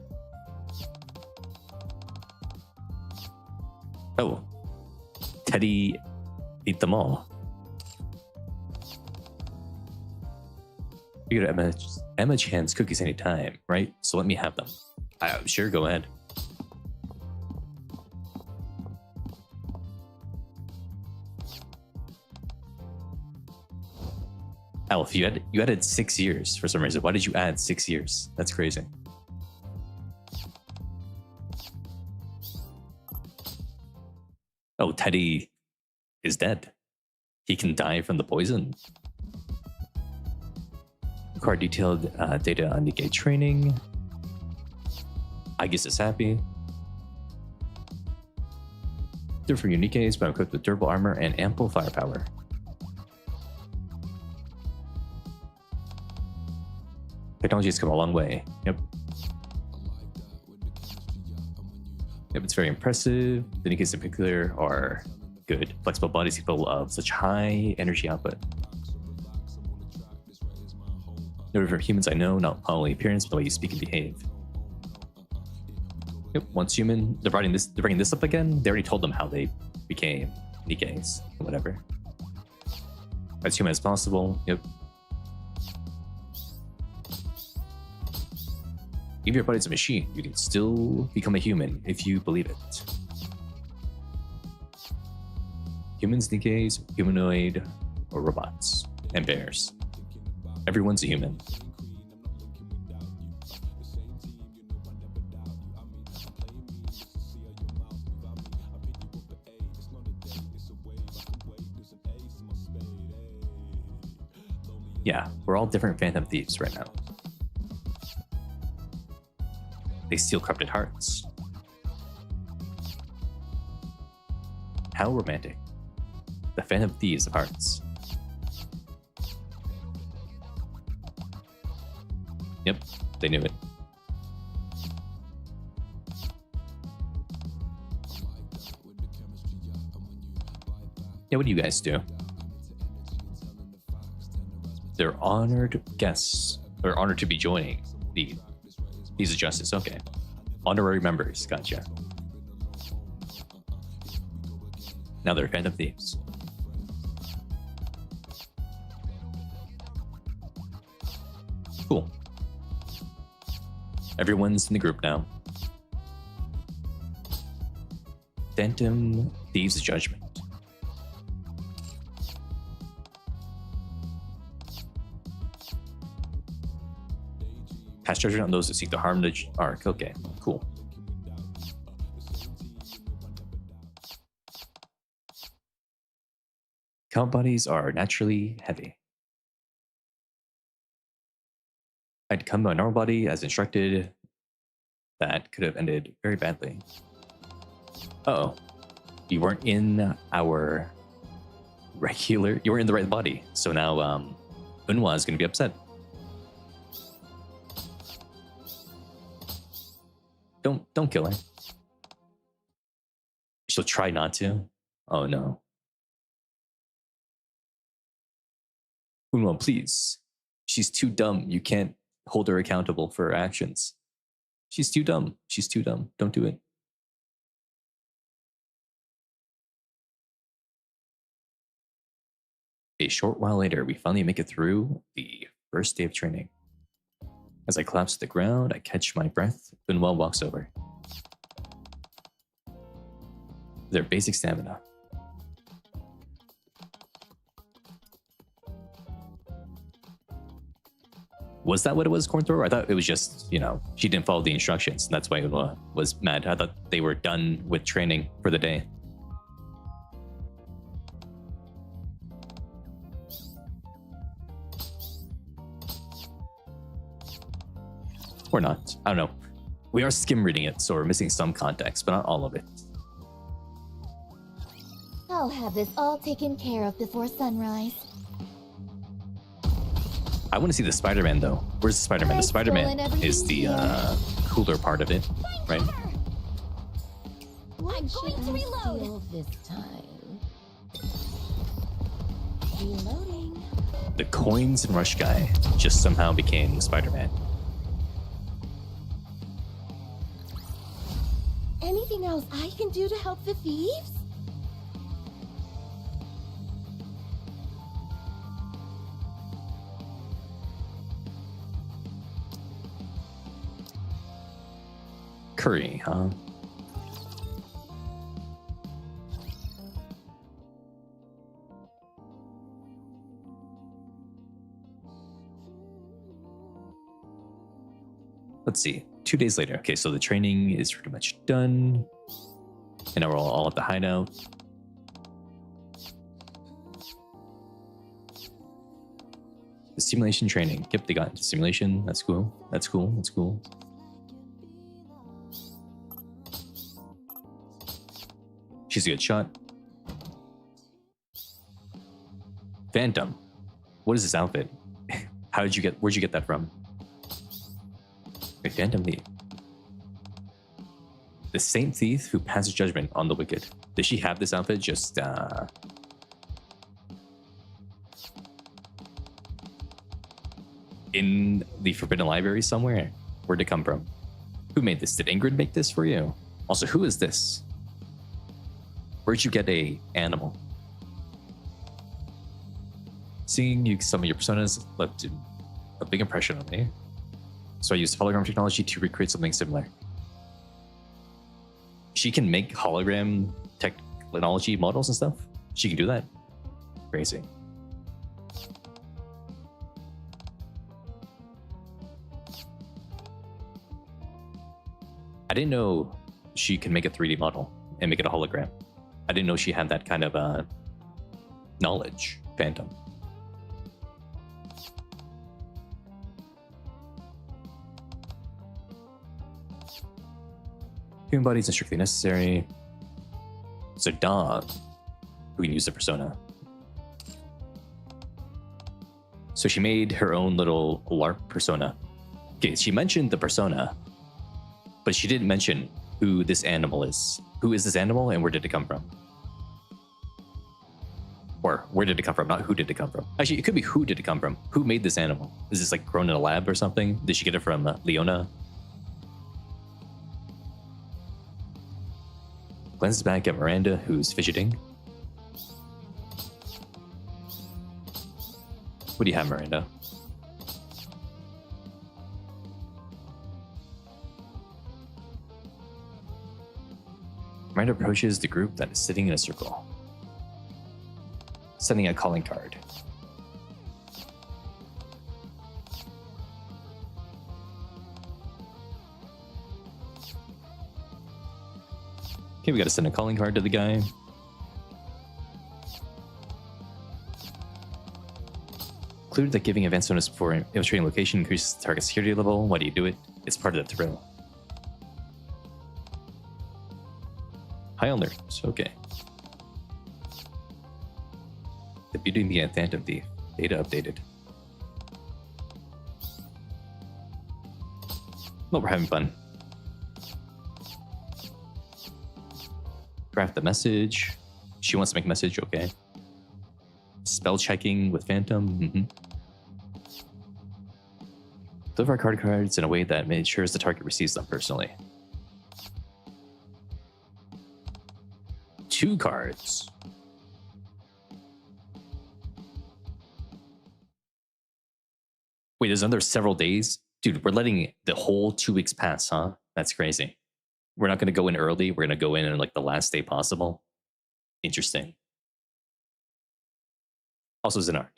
Oh, Teddy ate them all. You get Emma Chan's cookies anytime, right? So let me have them. Sure, go ahead. Alf, you added 6 years for some reason. Why did you add 6 years? That's crazy. Oh, Teddy is dead. He can die from the poison. Require detailed data on Nikke training. I guess it's happy. Different from your Nikke's, but equipped with durable armor and ample firepower. Technology has come a long way. Yep. Yep, it's very impressive. The Nikke's in particular are good. Flexible bodies capable of such high energy output. Noted for humans I know, not only appearance, but the way you speak and behave. Yep, once human, they're bringing this up again. They already told them how they became Nikke's, whatever. As human as possible. Yep. Even if your body's a machine, you can still become a human if you believe it. Humans, Nikke's, humanoid, or robots, and bears. Everyone's a human. Yeah, we're all different phantom thieves right now. They steal corrupted hearts. How romantic. The phantom thieves of hearts. Yep, they knew it. Yeah, what do you guys do? They're honored guests. They're honored to be joining the Thieves of Justice. Okay. Honorary members. Gotcha. Now they're phantom thieves. Cool. Everyone's in the group now. Phantom Thieves Judgment. Pass judgment on those that seek to harm the Ark. Okay, cool. Count bodies are naturally heavy. I'd come to a normal body as instructed. That could have ended very badly. Uh-oh. You weren't in our regular... You were in the right body. So now Unhwa is going to be upset. Don't kill her. She'll try not to. Oh no. Unhwa, please. She's too dumb. You can't hold her accountable for her actions. She's too dumb. She's too dumb. Don't do it. A short while later, we finally make it through the first day of training. As I collapse to the ground, I catch my breath. Unhwa walks over. Their basic stamina. Was that what it was, Corn Thrower? I thought it was just, you know, she didn't follow the instructions. And that's why Unhwa was mad. I thought they were done with training for the day. Or not. I don't know. We are skim reading it, so we're missing some context, but not all of it. I'll have this all taken care of before sunrise. I want to see the Spider-Man, though. Where's the Spider-Man? The Spider-Man is the cooler part of it, right? I'm going to reload this time. Reloading. The Coins and Rush guy just somehow became Spider-Man. anything else I can do to help the thieves? Curry, huh? Let's see. 2 days later. Okay, so the training is pretty much done. And now we're all at the hideout. The simulation training. Yep, they got into simulation. That's cool. That's cool. That's cool. She's a good shot. Phantom. What is this outfit? Where'd you get that from? Wait, Phantom Thief. The Saint Thief who passes judgment on the wicked. Does she have this outfit just in the Forbidden Library somewhere? Where'd it come from? Who made this? Did Ingrid make this for you? Also, who is this? Where'd you get a animal? Seeing you some of your personas left a big impression on me. So I used hologram technology to recreate something similar. She can make hologram technology models and stuff? She can do that? Crazy. I didn't know she can make a 3D model and make it a hologram. I didn't know she had that kind of knowledge, Phantom. Human bodies are strictly necessary. It's a dog who can use the persona. So she made her own little LARP persona. Okay, she mentioned the persona, but she didn't mention who this animal is. Who is this animal and where did it come from? Or where did it come from? Not who did it come from. Actually, it could be who did it come from. Who made this animal? Is this like grown in a lab or something? Did she get it from Leona? Glances back at Miranda, who's fidgeting. What do you have, Miranda? Miranda approaches the group that is sitting in a circle, sending a calling card. Okay, we gotta send a calling card to the guy. Included that giving advance notice before infiltrating location increases the target security level. Why do you do it? It's part of the thrill. High alert. Okay. The Beauty and the Phantom Thief. Data updated. Well, we're having fun. Craft the message. She wants to make a message. Okay. Spell checking with Phantom. Deliver our cards in a way that ensures the target receives them personally. 2 cards. Wait, there's another several days? Dude, we're letting the whole 2 weeks pass, huh? That's crazy. We're not going to go in early. We're going to go in like the last day possible. Interesting. Also, Zenard.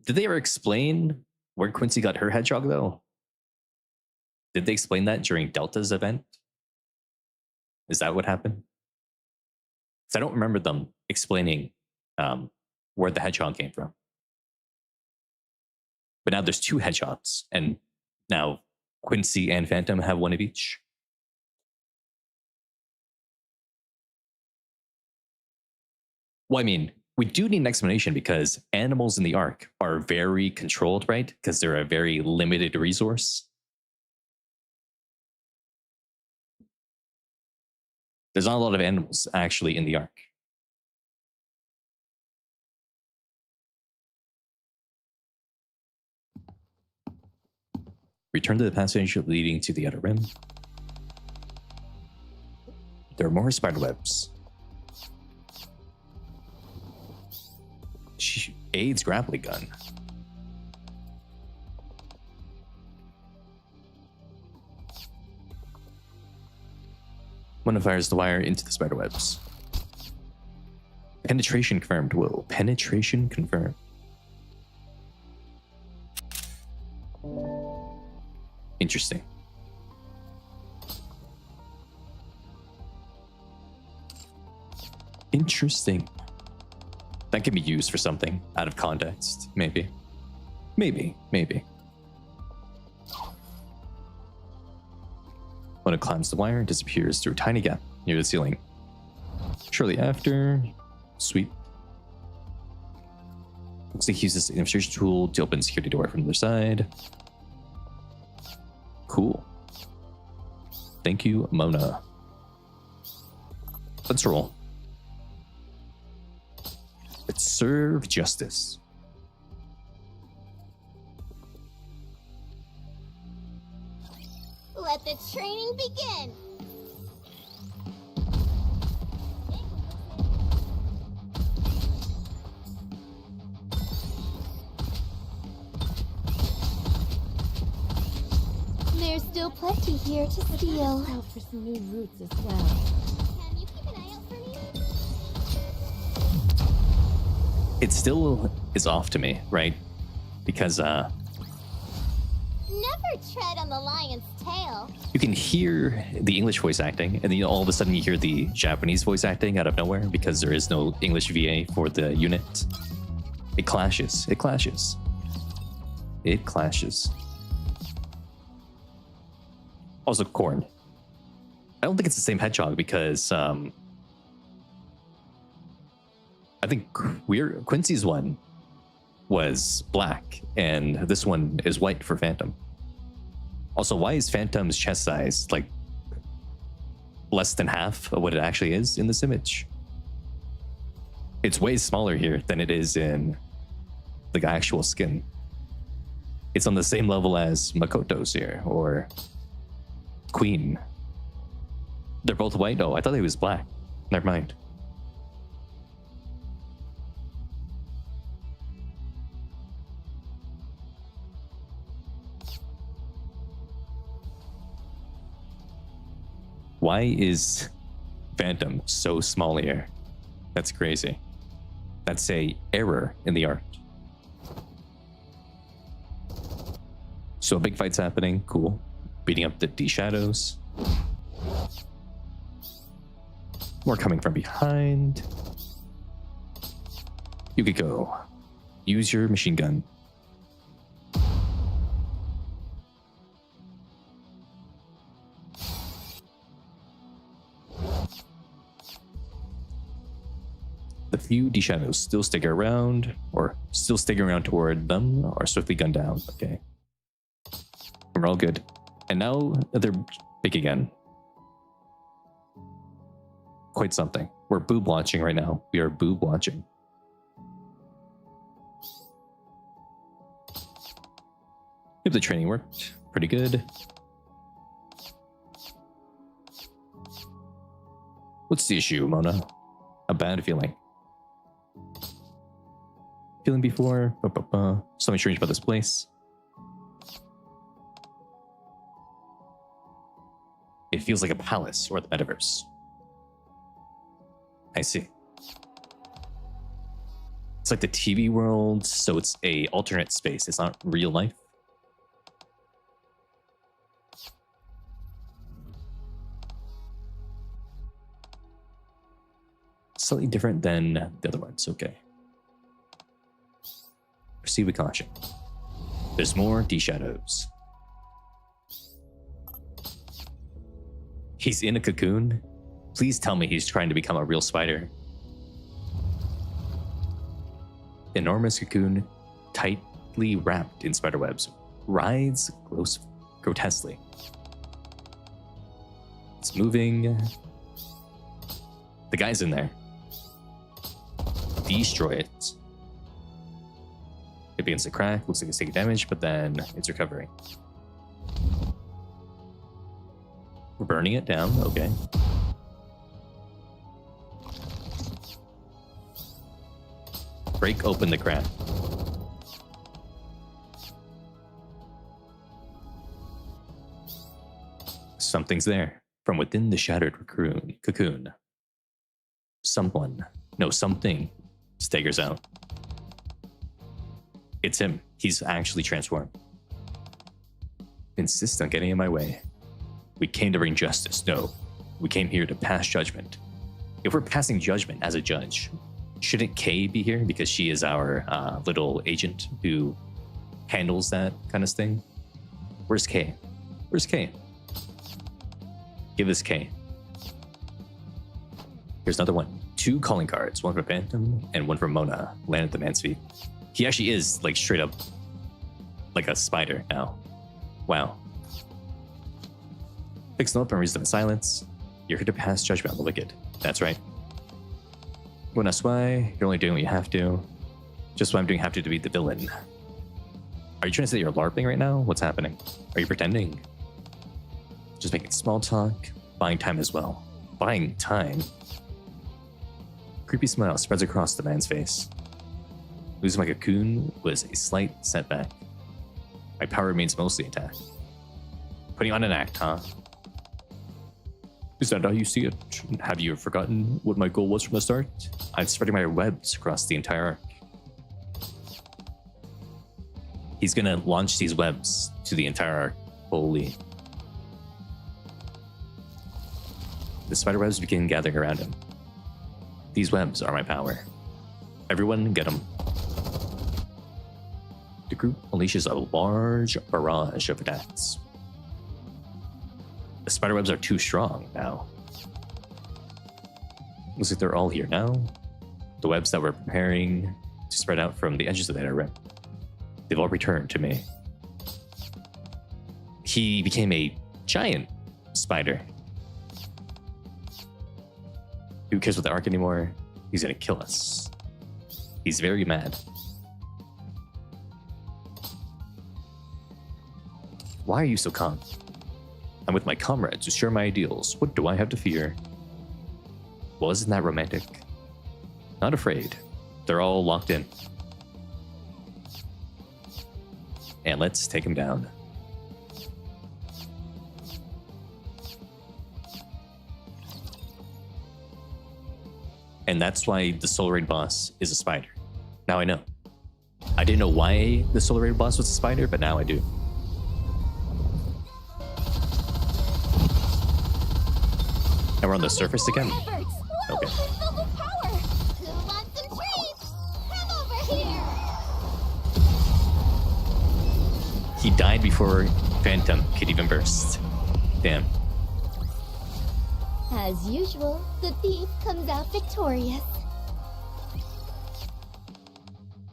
Did they ever explain where Quincy got her hedgehog, though? Did they explain that during Delta's event? Is that what happened? Because I don't remember them explaining where the hedgehog came from. But now there's 2 hedgehogs, and now Quincy and Phantom have 1 of each. Well, I mean, we do need an explanation because animals in the Ark are very controlled, right? Because they're a very limited resource. There's not a lot of animals actually in the Ark. Return to the passage leading to the outer rim. There are more spider webs. She aids grappling gun. One fires the wire into the spider webs. Penetration confirmed. Whoa, penetration confirmed. Interesting. Interesting. That can be used for something out of context, maybe. Maybe. When it climbs the wire, it disappears through a tiny gap near the ceiling. Shortly after, sweep. Looks like he uses the infiltration tool to open the security door from the other side. Cool. Thank you, Mona. Let's roll. Let's serve justice. Let the training begin. There's still plenty here to steal. Out for some new routes as well. Can you keep an eye out for me? It still is off to me, right? Because Never tread on the lion's tail. you can hear the English voice acting, and then all of a sudden you hear the Japanese voice acting out of nowhere because there is no English VA for the unit. It clashes. It clashes. It clashes. Also, corn. I don't think it's the same hedgehog because I think Quincy's one was black and this one is white for Phantom. Also, why is Phantom's chest size like less than half of what it actually is in this image? It's way smaller here than it is in the actual skin. It's on the same level as Makoto's here, or Queen. They're both white? Oh, I thought he was black. Never mind. Why is Phantom so small here? That's crazy. That's a error in the art. So a big fight's happening. Cool. Beating up the D-Shadows. More coming from behind. Yukiko, use your machine gun. The few D-Shadows still sticking around, or still sticking around toward them, are swiftly gunned down. Okay. We're all good. And now they're big again. Quite something. We're boob watching right now. We are boob watching. If the training worked, pretty good. What's the issue, Mona? A bad feeling. Feeling before? Something strange about this place. It feels like a palace or the metaverse. I see. It's like the TV world, so it's a alternate space. It's not real life. Slightly different than the other ones. Okay. Proceed with caution. There's more D-Shadows. He's in a cocoon? Please tell me he's trying to become a real spider. Enormous cocoon, tightly wrapped in spider webs, writhes grotesquely. It's moving. The guy's in there. Destroy it. It begins to crack. Looks like it's taking damage, but then it's recovering. We're burning it down. Okay. break open the crack. Something's there from within the shattered cocoon. Something staggers out. It's him. He's actually transformed. Insist on getting in my way. We came to bring justice. No, we came here to pass judgment. If we're passing judgment as a judge, shouldn't Kay be here because she is our little agent who handles that kind of thing? Where's Kay? Where's Kay? Give us Kay. Here's another one. 2 calling cards, one for Phantom and one for Mona, land at the man's feet. He actually is like straight up like a spider now. Wow. Fix up and reason in silence. You're here to pass judgment on the wicked. That's right. When that's why you're only doing what you have to. Just what I'm doing have to beat the villain. Are you trying to say you're LARPing right now? What's happening? Are you pretending? Just making small talk, buying time as well. Buying time? Creepy smile spreads across the man's face. Losing my cocoon was a slight setback. My power remains mostly intact. Putting on an act, huh? Is that how you see it? Have you forgotten what my goal was from the start? I'm spreading my webs across the entire arc. He's gonna launch these webs to the entire arc. Holy. The spider webs begin gathering around him. These webs are my power. Everyone get them. The group unleashes a large barrage of attacks. The spider webs are too strong now. Looks like they're all here now. The webs that we're preparing to spread out from the edges of that area. They've all returned to me. He became a giant spider. Who cares about the arc anymore? He's gonna kill us. He's very mad. Why are you so calm? I'm with my comrades to share my ideals. What do I have to fear? Well, isn't that romantic? Not afraid. They're all locked in. And let's take him down. And that's why the Soul Raid boss is a spider. Now I know. I didn't know why the Soul Raid boss was a spider, but now I do. And we're on the surface again? Okay. Who wants some treats? Come over here. He died before Phantom could even burst. Damn. As usual, the thief comes out victorious.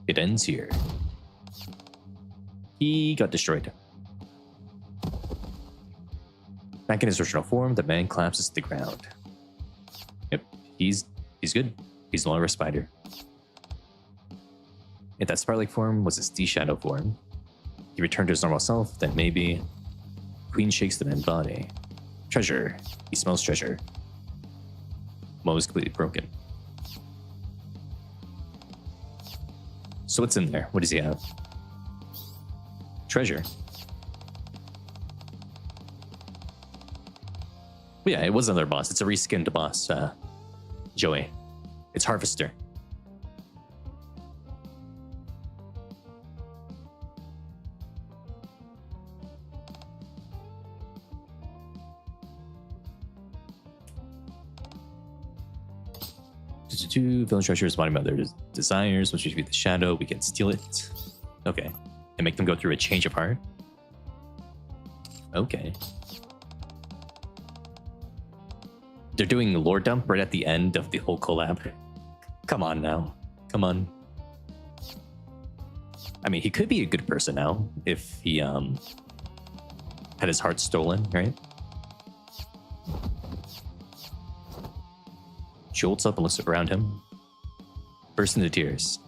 It ends here. He got destroyed. Back in his original form, the man collapses to the ground. Yep, he's good. He's no longer a spider. If that spider-like form was his D-shadow form, he returned to his normal self, then maybe... Queen shakes the man's body. Treasure. He smells treasure. Mo is completely broken. So what's in there? What does he have? Treasure. Well, yeah, it was another boss. It's a reskinned boss, Joey. It's Harvester. Villain treasure is embodiment of their desires. Once we defeat the shadow, we can steal it. Okay. And make them go through a change of heart. Okay. They're doing lore dump right at the end of the whole collab. Come on now. Come on. I mean, he could be a good person now if he had his heart stolen, right? Jolts up and looks around him. Bursts into tears.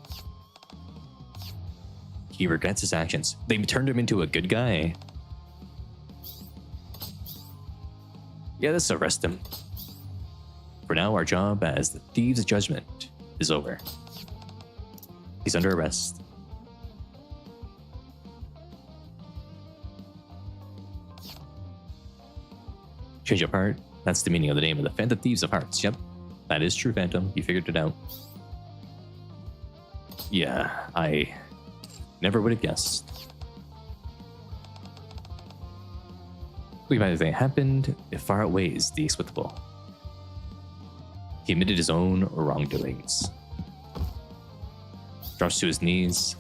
He regrets his actions. They turned him into a good guy. Yeah, let's arrest him. For now, our job as the Thieves' Judgment is over. He's under arrest. Change of heart. That's the meaning of the name of the Phantom Thieves of Hearts. Yep, that is true, Phantom. You figured it out. Yeah, I never would have guessed. Believe anything happened, it far outweighs the explicable. He admitted his own wrongdoings. Drops to his knees.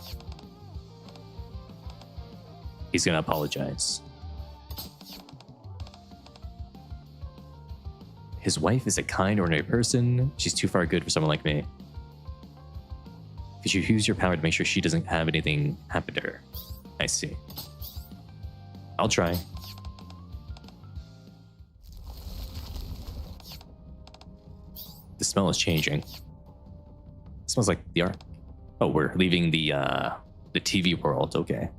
He's gonna apologize. His wife is a kind, ordinary person. She's too far good for someone like me. Could you use your power to make sure she doesn't have anything happen to her? I see. I'll try. The smell is changing. It smells like the art. Oh, we're leaving the TV world. Okay.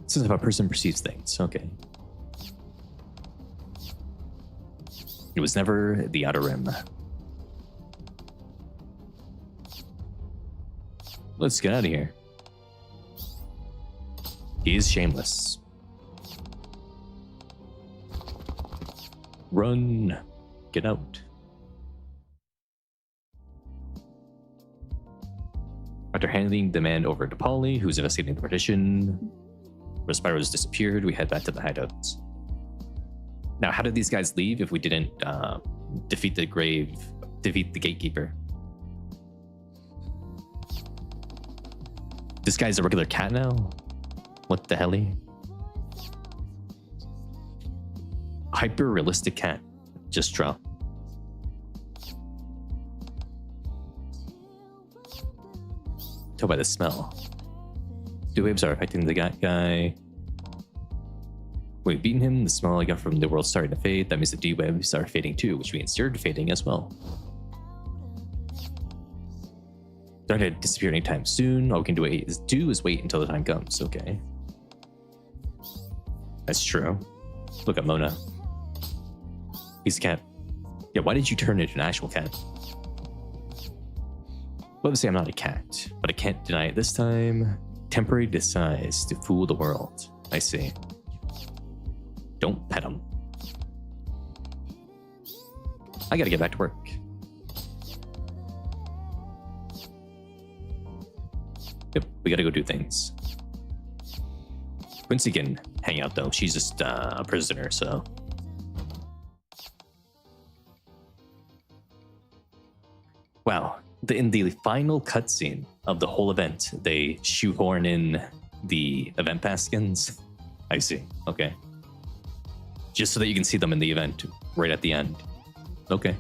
This is how a person perceives things. Okay. It was never the Outer Rim. Let's get out of here. He is shameless. Run. Get out. After handing the man over to Polly, who's investigating the partition, where Spyro's disappeared, we head back to the hideout. Now, how did these guys leave if we didn't defeat the gatekeeper? This guy's a regular cat now? What the helly? Hyper-realistic cat. Just drop. Tell by the smell. D-waves are affecting the guy. We've beaten him. The smell I got from the world starting to fade. That means the D-waves are fading too, which means you're fading as well. Don't have to disappear anytime soon. All we can do is wait until the time comes. Okay. That's true. Look at Mona. He's a cat. Yeah, why did you turn into an actual cat? Well, obviously I'm not a cat, but I can't deny it this time. Temporary disguise to fool the world. I see. Don't pet him. I gotta get back to work. Yep, we gotta go do things. Quincy can hang out though. She's just a prisoner, so. Wow. In the final cutscene of the whole event, they shoehorn in the event pass skins. I see. Okay. Just so that you can see them in the event right at the end. Okay.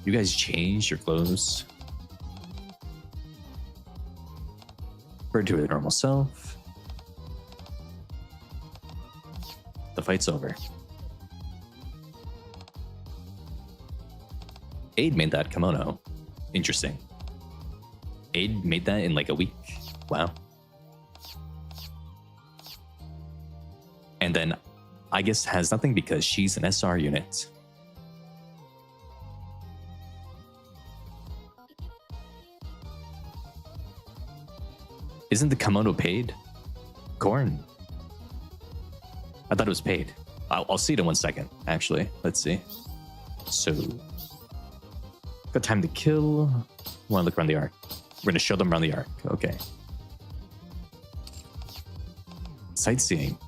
You guys changed your clothes. Return to their normal self. The fight's over. Aid made that kimono. Interesting. Aid made that in like a week. Wow. And then I guess has nothing because she's an SR unit. Isn't the kimono paid? Corn. I thought it was paid. I'll see it in 1 second, actually. Let's see. So, got time to kill. Want to look around the arc. We're going to show them around the arc. Okay. Sightseeing.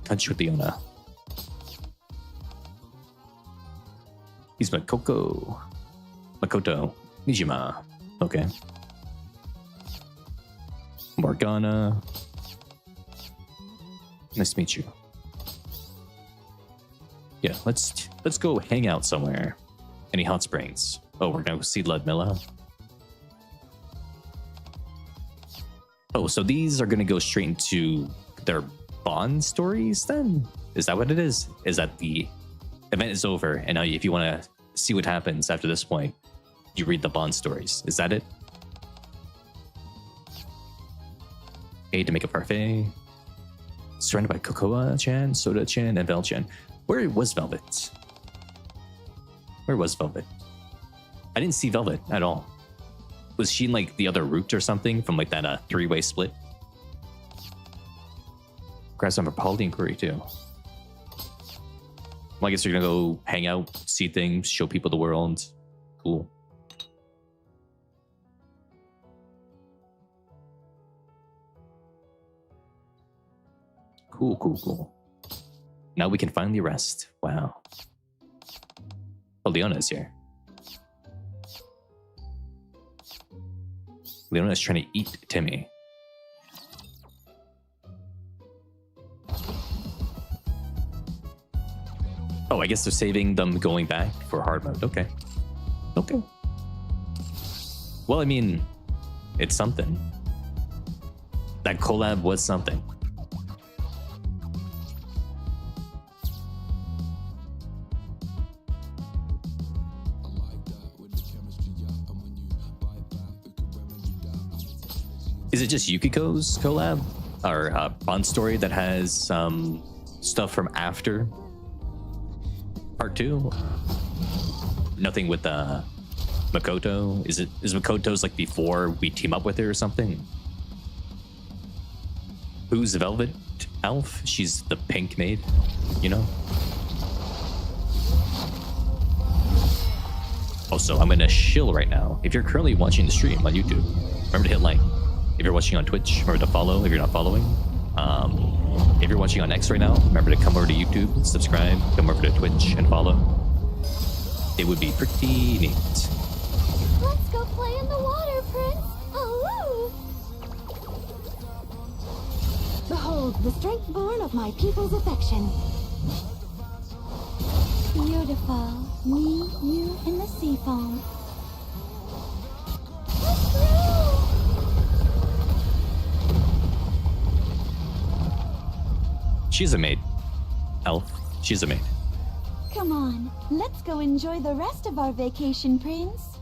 Touch with Leona. He's Makoto. Nijima. Okay. Morgana. Nice to meet you. Yeah, let's go hang out somewhere. Any hot springs? Oh, we're gonna go see Ludmilla. Oh, so these are gonna go straight into their Bond stories then? Is that what it is? Is that the event is over and now if you want to see what happens after this point, you read the Bond stories. Is that it? Aid to make a parfait. Surrounded by Cocoa-chan, Soda-chan, and Vel-chan. Where was Velvet? Where was Velvet? I didn't see Velvet at all. Was she in like the other route or something from like that three-way split? Grab some for Polly inquiry too. Well, I guess you're gonna go hang out, see things, show people the world. Cool. Cool. Now we can finally rest. Wow. Oh, Leona's here. Leona's trying to eat Timmy. Oh, I guess they're saving them going back for hard mode. Okay. Well, I mean, it's something. That collab was something. Is it just Yukiko's collab? Or Bond Story that has stuff from after part 2? Nothing with Makoto? Is Makoto's like before we team up with her or something? Who's Velvet Elf? She's the pink maid, you know? Also, I'm gonna shill right now. If you're currently watching the stream on YouTube, remember to hit like. If you're watching on Twitch, remember to follow if you're not following. If you're watching on X right now, remember to come over to YouTube, subscribe, come over to Twitch, and follow. It would be pretty neat. Let's go play in the water, Prince. Oh! Behold the strength born of my people's affection. Beautiful. Me, you, and the sea foam. Let's go! She's a maid. Elf. She's a maid. Come on, let's go enjoy the rest of our vacation, Prince.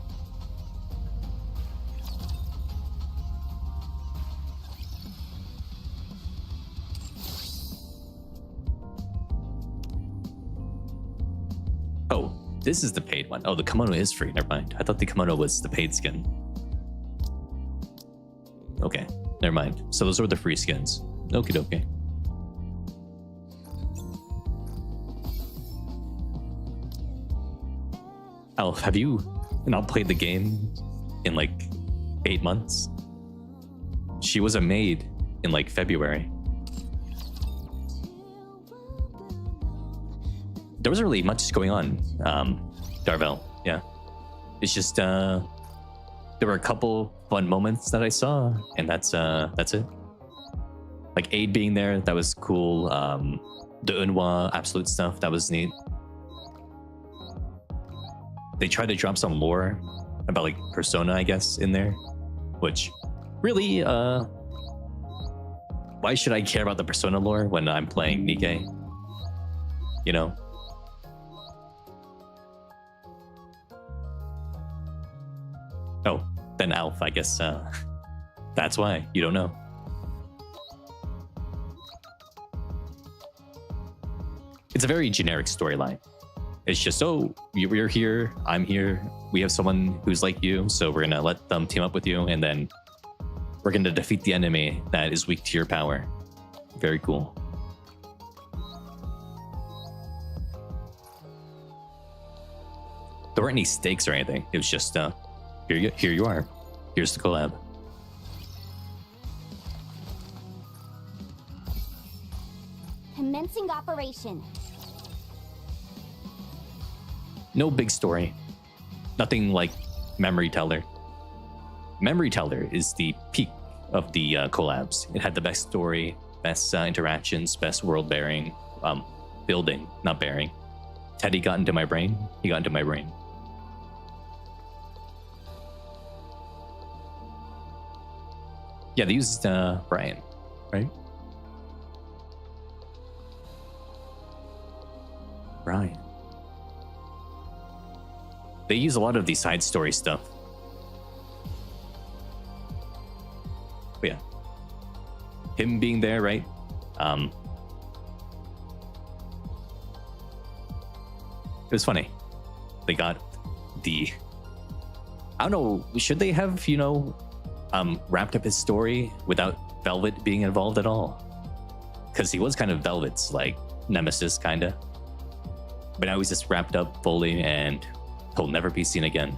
Oh, this is the paid one. Oh, the kimono is free. Never mind. I thought the kimono was the paid skin. Okay, never mind. So those were the free skins. Okie dokie. Elf, have you not played the game in like 8 months? She was a maid in like February. There wasn't really much going on, Darvel, yeah. It's just, there were a couple fun moments that I saw, and that's it. Like Aid being there, that was cool. The Unwa Absolute stuff, that was neat. They tried to drop some lore about like Persona, I guess, in there, which really, why should I care about the Persona lore when I'm playing Nikke? You know? Oh, then Alf, I guess, that's why. You don't know. It's a very generic storyline. It's just, oh, you're here, I'm here, we have someone who's like you, so we're gonna let them team up with you, and then we're gonna defeat the enemy that is weak to your power. Very cool. There weren't any stakes or anything. It was just, here you are. Here's the collab. Commencing operation. No big story. Nothing like Memory Teller. Memory Teller is the peak of the collabs. It had the best story, best interactions, best world bearing, building, not bearing. Teddy got into my brain. He got into my brain. Yeah, they used Brian, right? Brian. They use a lot of the side story stuff. But yeah. Him being there, right? It was funny. They got the, I don't know, should they have, you know, wrapped up his story without Velvet being involved at all? Because he was kind of Velvet's like nemesis, kind of. But now he's just wrapped up fully and he'll never be seen again.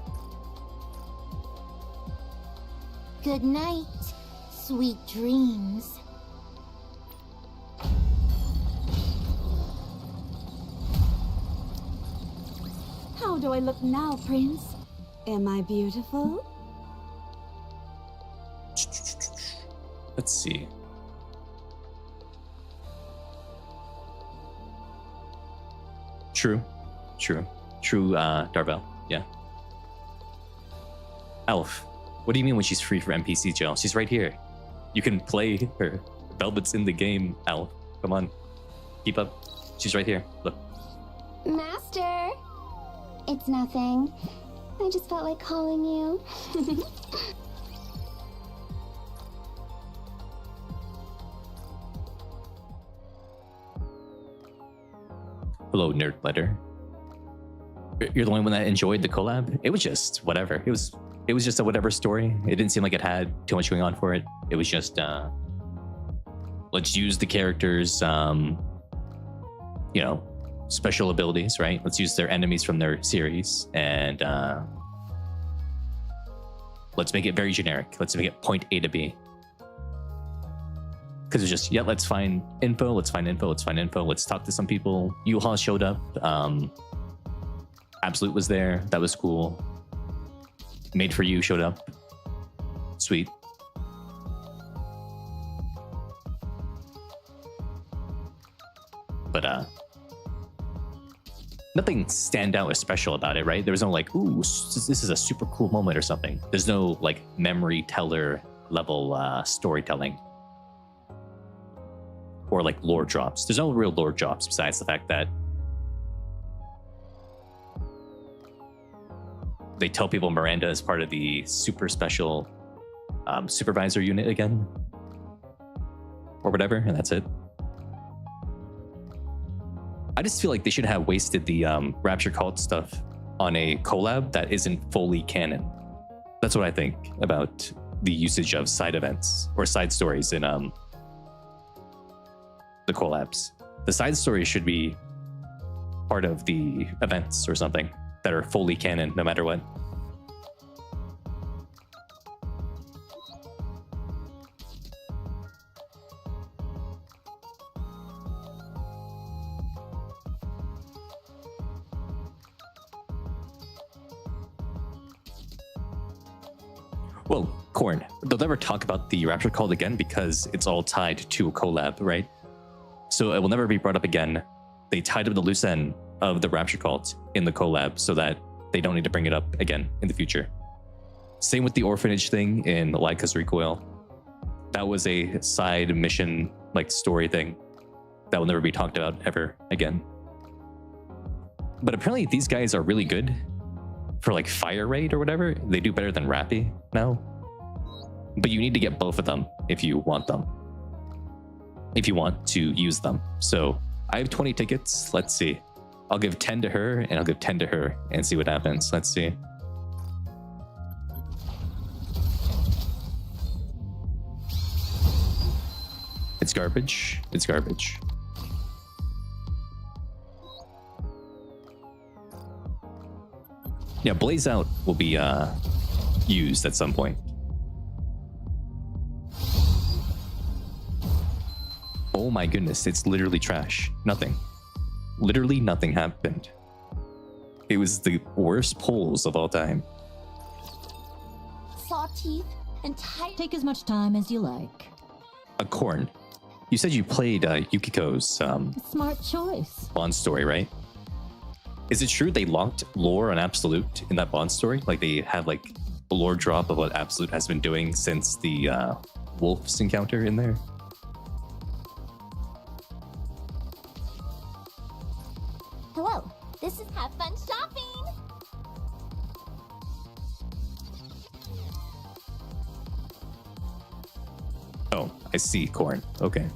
Good night, sweet dreams. How do I look now, Prince? Am I beautiful? Let's see. True, Darvel, yeah. Elf, what do you mean when she's free for NPC jail? She's right here. You can play her. Velvet's in the game, Elf. Come on, keep up. She's right here, look. Master! It's nothing. I just felt like calling you. Hello, Nerd Letter. You're the only one that enjoyed the collab? It was just whatever. It was just a whatever story. It didn't seem like it had too much going on for it. It was just let's use the characters you know, special abilities, right? Let's use their enemies from their series and let's make it very generic. Let's make it point A to B. Because it's just, yeah, let's find info, let's talk to some people. Yuha showed up. Absolute was there. That was cool. Made for You showed up. Sweet. But nothing stand out or special about it, right? There was no like, ooh, this is a super cool moment or something. There's no like memory teller level storytelling. Or like lore drops. There's no real lore drops besides the fact that they tell people Miranda is part of the super special supervisor unit again. Or whatever, and that's it. I just feel like they should have wasted the Rapture Cult stuff on a collab that isn't fully canon. That's what I think about the usage of side events or side stories in the collabs. The side stories should be part of the events or something that are fully canon no matter what. Well, Corn, they'll never talk about the Rapture Cult again because it's all tied to a collab, right? So it will never be brought up again. They tied up the loose end of the Rapture Cult in the collab so that they don't need to bring it up again in the future. Same with the orphanage thing in Laika's Recoil. That was a side mission, like story thing that will never be talked about ever again. But apparently these guys are really good for like fire rate or whatever. They do better than Rappy now. But you need to get both of them if you want them. If you want to use them. So I have 20 tickets. Let's see. I'll give 10 to her and I'll give 10 to her and see what happens. Let's see. It's garbage. It's garbage. Yeah, Blaze Out will be used at some point. Oh my goodness, it's literally trash. Nothing. Literally nothing happened. It was the worst polls of all time. Saw teeth and tight. Take as much time as you like. A Corn. You said you played Yukiko's Smart choice. Bond story, right? Is it true they locked lore on Absolute in that Bond story? Like they have like a lore drop of what Absolute has been doing since the Wolf's encounter in there? Hello, this is Have Fun Shopping! Oh, I see, Corn. Okay.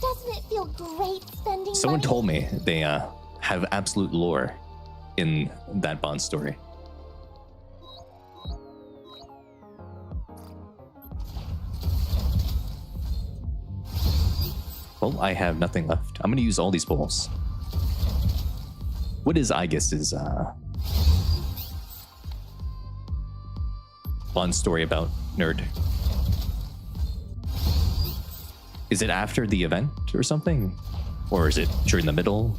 Doesn't it feel great spending Someone money. told me they have absolute lore in that Bond story. Well, I have nothing left. I'm gonna use all these bowls. What is, I guess, is Bond story about, nerd? Is it after the event or something? Or is it during the middle?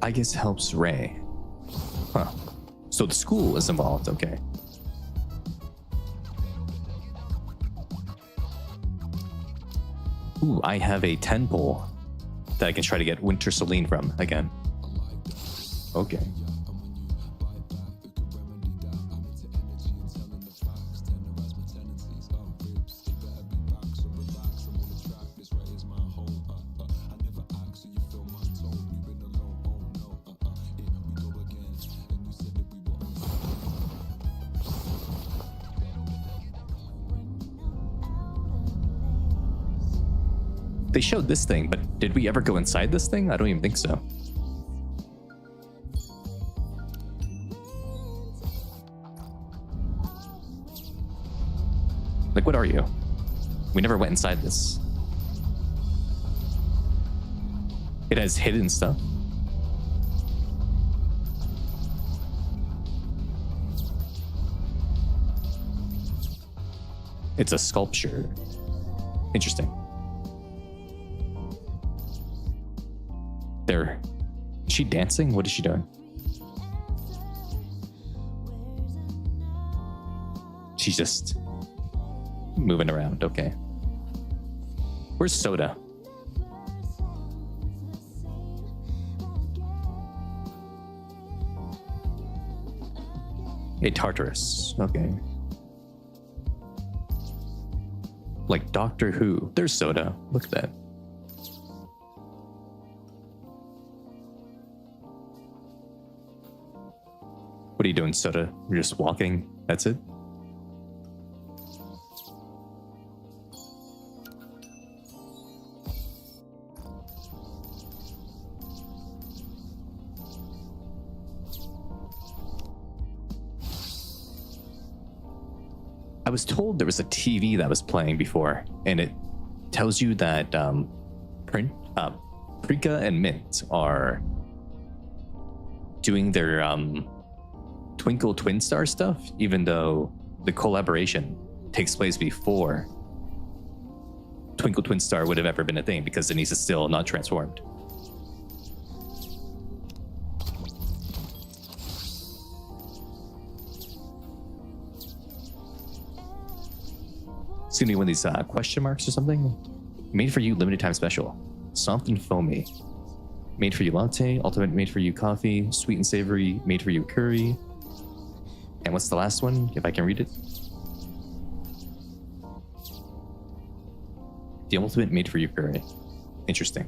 I guess helps Ray. Huh. So the school is involved, okay. Ooh, I have a 10 pole that I can try to get Winter Celine from again. Okay. They showed this thing, but did we ever go inside this thing? I don't even think so. Like, what are you? We never went inside this. It has hidden stuff. It's a sculpture. Interesting. There. Is she dancing? What is she doing? She's just moving around. Okay. Where's Soda? A Tartarus. Okay. Like Doctor Who. There's Soda. Look at that. What are you doing, Soda? You're just walking? That's it? I was told there was a TV that was playing before, and it tells you that Prika and Mint are doing their Twinkle Twin Star stuff, even though the collaboration takes place before Twinkle Twin Star would have ever been a thing, because Denise is still not transformed. It's gonna be one of these question marks or something. Made for you limited time special. Soft and foamy. Made for you latte. Ultimate made for you coffee. Sweet and savory. Made for you curry. And what's the last one, if I can read it? The ultimate made for you curry. Interesting.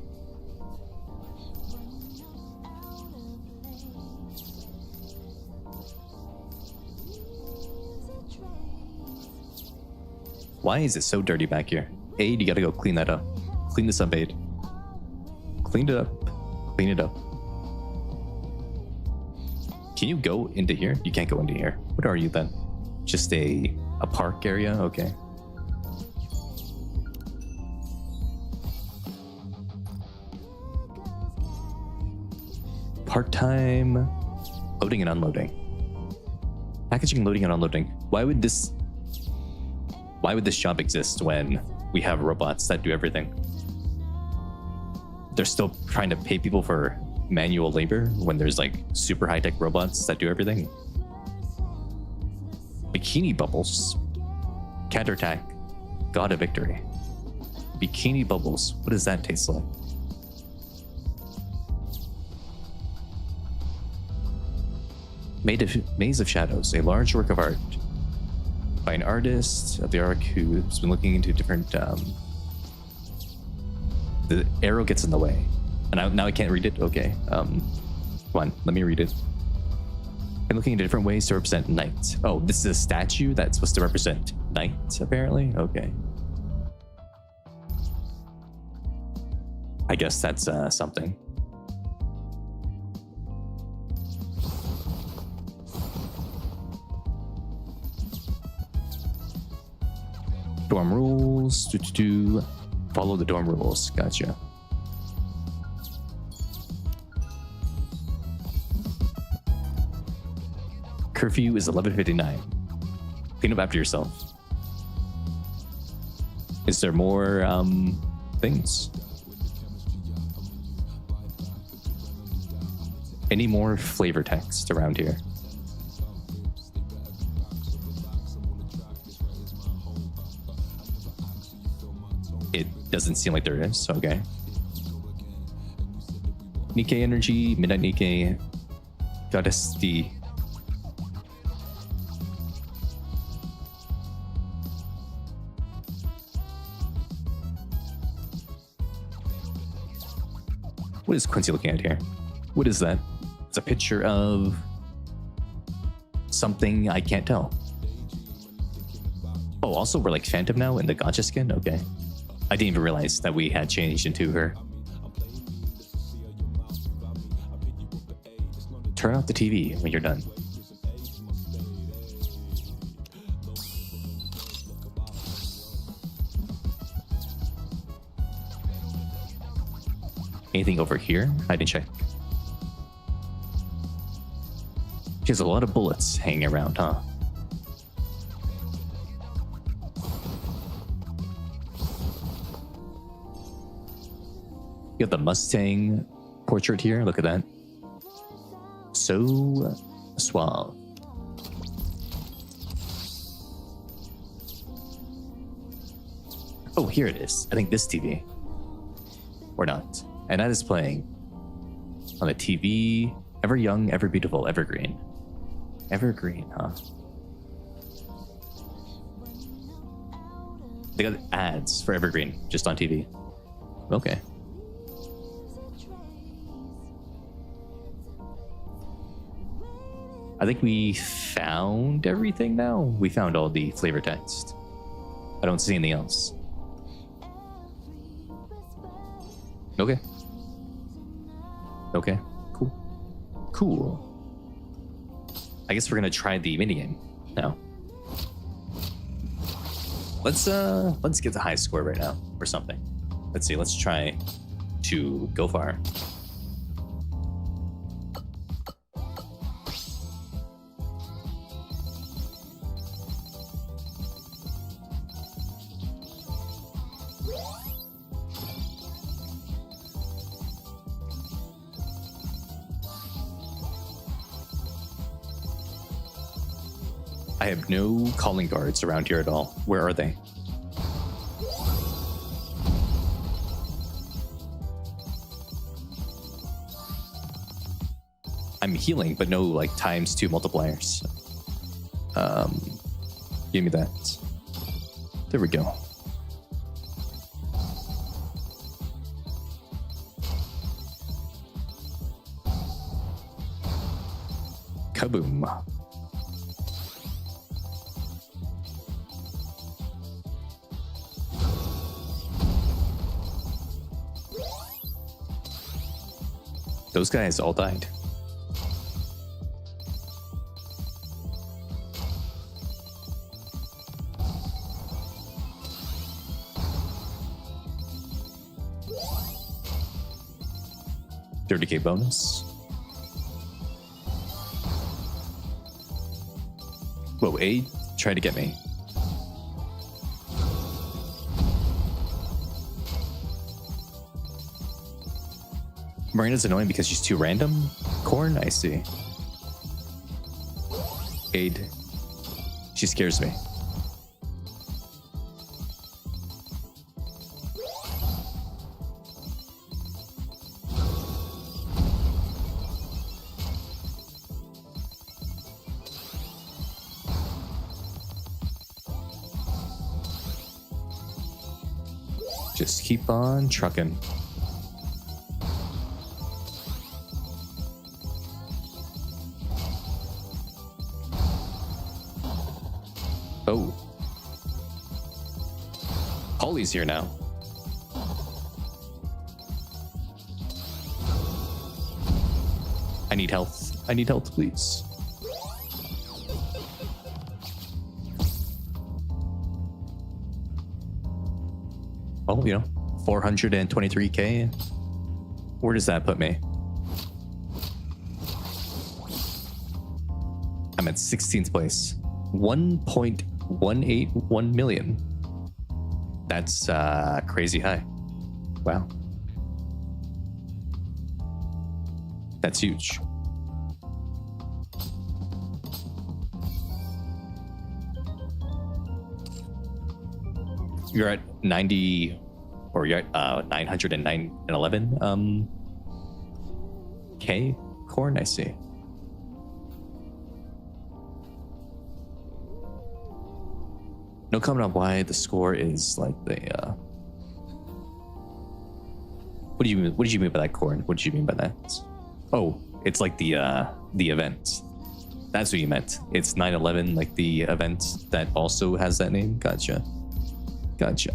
Why is it so dirty back here? Aid, you gotta go clean that up. Clean this up, Aid. Clean it up. Clean it up. Can you go into here? You can't go into here. What are you then? Just a park area? Okay. Part-time loading and unloading. Packaging, loading, and unloading. Why would this job exist when we have robots that do everything? They're still trying to pay people for manual labor when there's like super high-tech robots that do everything. Bikini bubbles. Counterattack. God of victory. Bikini bubbles. What does that taste like? Maze of Shadows. A large work of art. by an artist of the arc who's been looking into different. The arrow gets in the way, and now I can't read it. Okay, come on, let me read it. Been looking into different ways to represent night. Oh, this is a statue that's supposed to represent night, apparently. Okay. I guess that's something. Dorm rules. Follow the dorm rules. Gotcha. Curfew is 11:59. Clean up after yourself. Is there more things? Any more flavor text around here? It doesn't seem like there is. Okay. Nikke energy, midnight Nikke, goddess D. What is Quincy looking at here? What is that? It's a picture of something I can't tell. Oh, also we're like Phantom now in the gotcha skin? Okay. I didn't even realize that we had changed into her. Turn off the TV when you're done. Anything over here? I didn't check. She has a lot of bullets hanging around, huh? You got the Mustang portrait here. Look at that. So suave. Oh, here it is. I think this TV. Or not. And that is playing on the TV. Ever young, ever beautiful, evergreen. Evergreen, huh? They got ads for Evergreen just on TV. Okay. I think we found everything now. We found all the flavor text. I don't see anything else. Okay. Okay. Cool. Cool. I guess we're gonna try the minigame now. Let's get the high score right now or something. Let's see. Let's try to go far. I have no calling guards around here at all. Where are they? I'm healing, but no like ×2 multipliers. Give me that. There we go. Kaboom. Those guys all died. $30K bonus. Whoa, A tried to get me. Marina's annoying because she's too random? Corn? I see. Aid. She scares me. Just keep on trucking. Oh. Holly's here now. I need health. I need health, please. Oh, 423k. Where does that put me? I'm at 16th place. 1.181 million. That's crazy high. Wow. That's huge. You're at 90, or you're at 911 K corn, I see. No comment on why the score is like the what do you mean by that, corn? What did you mean by that? Oh, it's like the event. That's what you meant. It's 9/11, like the event that also has that name. Gotcha. Gotcha.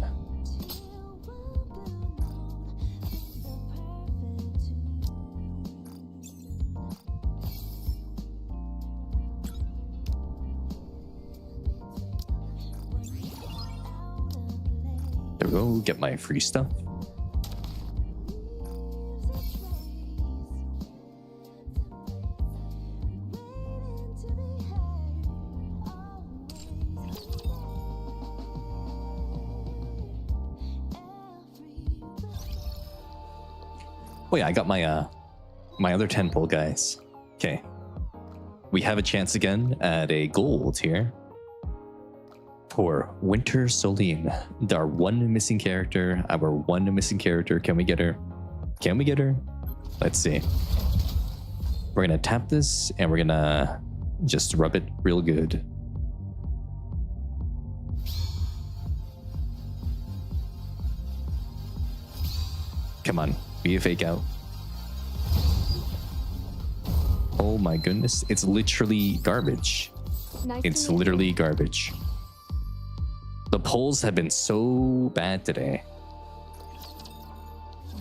There we go. Get my free stuff. Oh yeah, I got my my other 10 pull, guys. Okay. We have a chance again at a gold here for Winter Soline. Our one missing character. Can we get her? Can we get her? Let's see. We're gonna tap this and we're gonna just rub it real good. Come on. Be a fake out. Oh my goodness. It's literally garbage. It's literally garbage. The polls have been so bad today.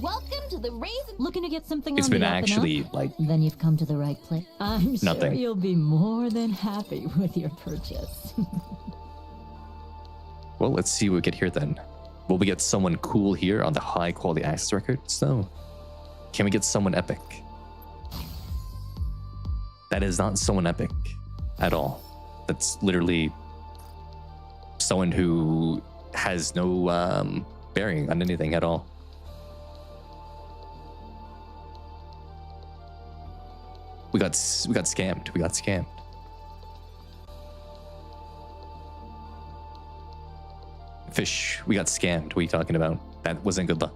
Welcome to the Raisin. Looking to get something It's on been the up and actually up? like Then you've come to the right place. I'm sure nothing. you'll be more than happy with your purchase. Well, let's see what we get here then. Will we get someone cool here on the high quality access records? No. Can we get someone epic? That is not someone epic at all. That's literally someone who has no bearing on anything at all. We got scammed. We got scammed. Fish, we got scammed. What are you talking about? That wasn't good luck.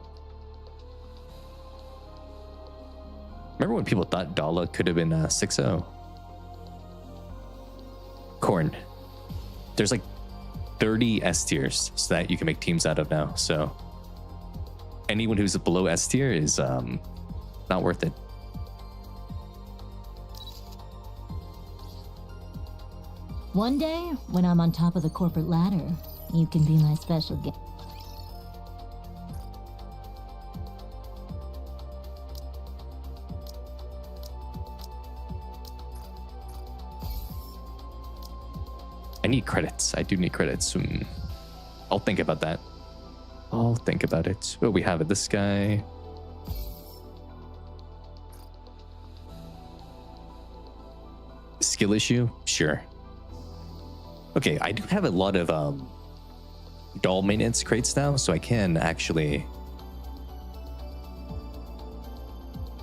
Remember when people thought Dala could have been 6-0? Corn. There's like 30 S tiers so that you can make teams out of now. So anyone who's below S tier is not worth it. One day, when I'm on top of the corporate ladder, you can be my special guest. I need credits. I do need credits. I'll think about that. I'll think about it. Oh, we have it. This guy. Skill issue? Sure. Okay, I do have a lot of doll maintenance crates now, so I can actually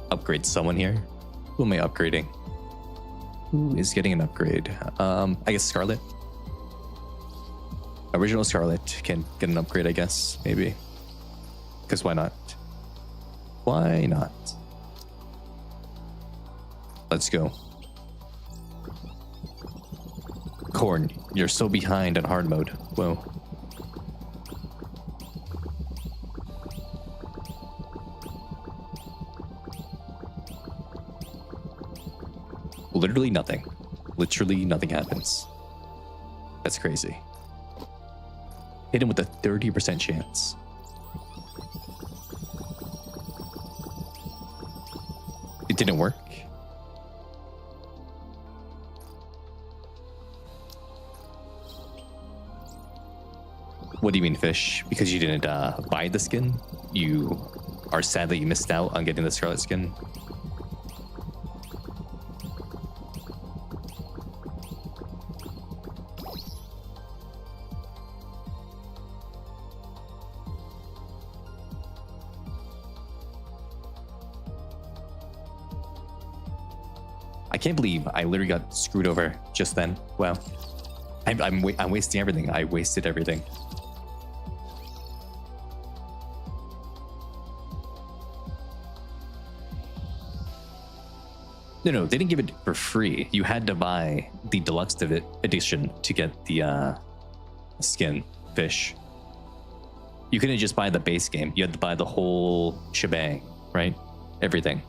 upgrade someone here. Who am I upgrading? Who is getting an upgrade? I guess Scarlet. Original Scarlet can get an upgrade, I guess, maybe. Because why not? Why not? Let's go. Corn, you're so behind on hard mode. Whoa. Literally nothing. Literally nothing happens. That's crazy. Hit him with a 30% chance. It didn't work. What do you mean, fish? Because you didn't buy the skin? You are sad that you missed out on getting the scarlet skin? I can't believe I literally got screwed over just then. Wow. I'm wasting everything. I wasted everything. No, they didn't give it for free. You had to buy the deluxe edition to get the skin fish. You couldn't just buy the base game. You had to buy the whole shebang, right? Everything.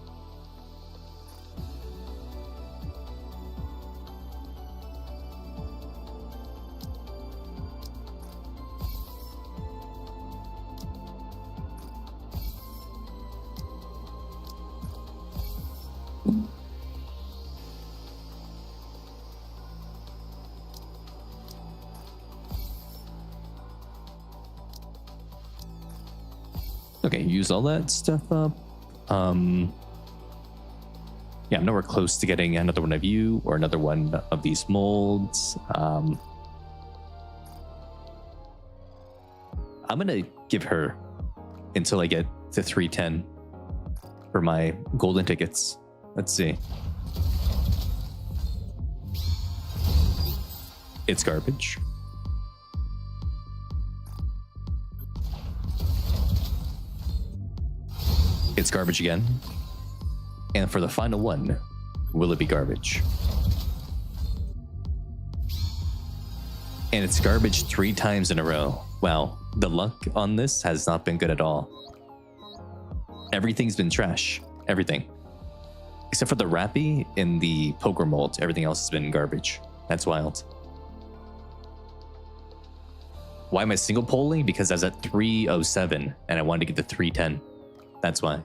Okay, use all that stuff up. Yeah, I'm nowhere close to getting another one of you or another one of these molds. I'm gonna give her until I get to 310 for my golden tickets. Let's see. It's garbage. It's garbage again. And for the final one, will it be garbage? And it's garbage 3 times in a row. Wow, the luck on this has not been good at all. Everything's been trash. Everything. Except for the Rappy in the poker mold, everything else has been garbage. That's wild. Why am I single polling? Because I was at 307 and I wanted to get to 310. That's why.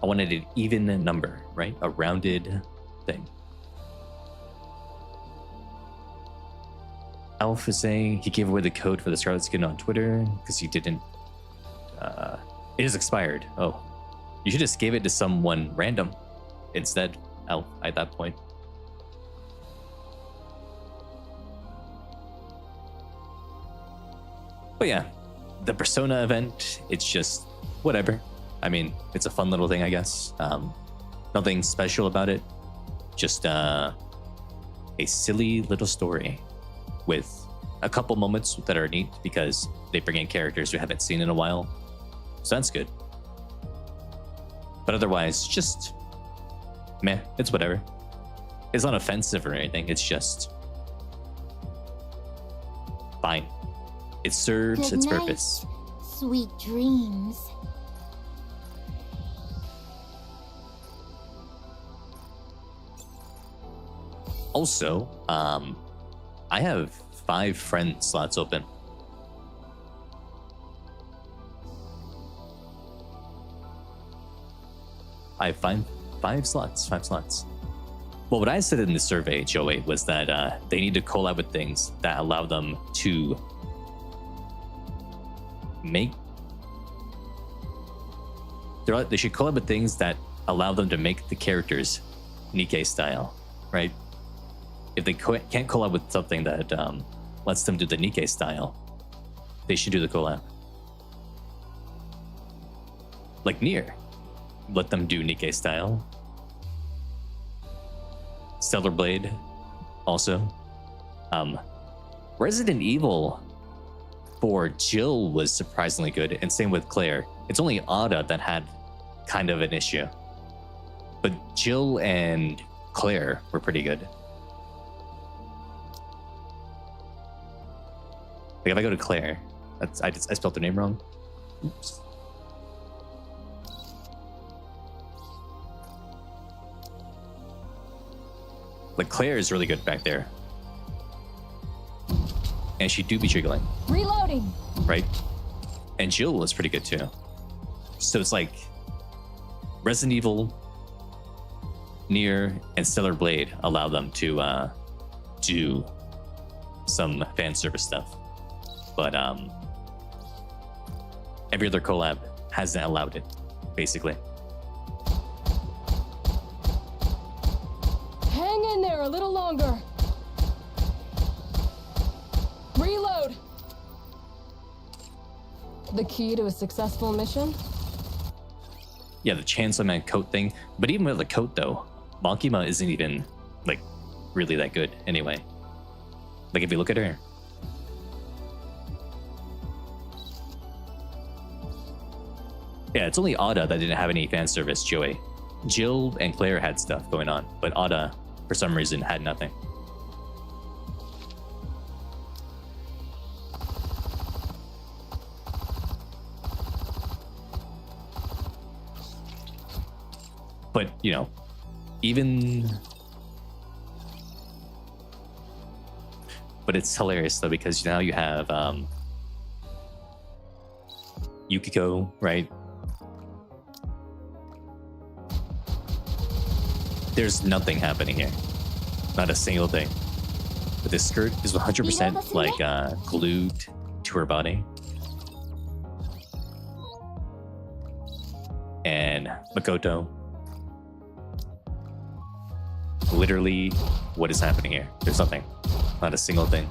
I wanted an even number, right? A rounded thing. Alf is saying he gave away the code for the Scarlet Skin on Twitter because he didn't. It is expired. Oh, you should just gave it to someone random instead, Alf, at that point. But yeah, the Persona event, it's just whatever. I mean, it's a fun little thing, I guess. Nothing special about it. Just a silly little story with a couple moments that are neat because they bring in characters we haven't seen in a while. So that's good. But otherwise, just meh, it's whatever. It's not offensive or anything. It's just fine. It serves its purpose. Sweet dreams. Also, I have 5 friend slots open. I have 5 slots. Well, what I said in the survey, Joey, was that they need to collab with things that allow them to make. They should collab with things that allow them to make the characters Nikke style, right? If they can't collab with something that lets them do the Nikke style, they should do the collab. Like Nier, let them do Nikke style. Stellar Blade, also. Resident Evil for Jill was surprisingly good, and same with Claire. It's only Ada that had kind of an issue, but Jill and Claire were pretty good. Like if I go to Claire, I spelled her name wrong. Oops. Like Claire is really good back there. And she do be jiggling. Reloading. Right? And Jill was pretty good too. So it's like Resident Evil, Nier, and Stellar Blade allow them to do some fan service stuff. But every other collab hasn't allowed it, basically. Hang in there a little longer. Reload. The key to a successful mission? Yeah, the Chancellor Man coat thing. But even with the coat though, Makima isn't even like really that good anyway. Like if you look at her. Yeah, it's only Ada that didn't have any fan service, Joey. Jill and Claire had stuff going on, but Ada, for some reason, had nothing. But, you know, even... But it's hilarious, though, because now you have Yukiko, right? There's nothing happening here. Not a single thing. But this skirt is 100% like glued to her body. And Makoto. Literally, what is happening here? There's nothing. Not a single thing.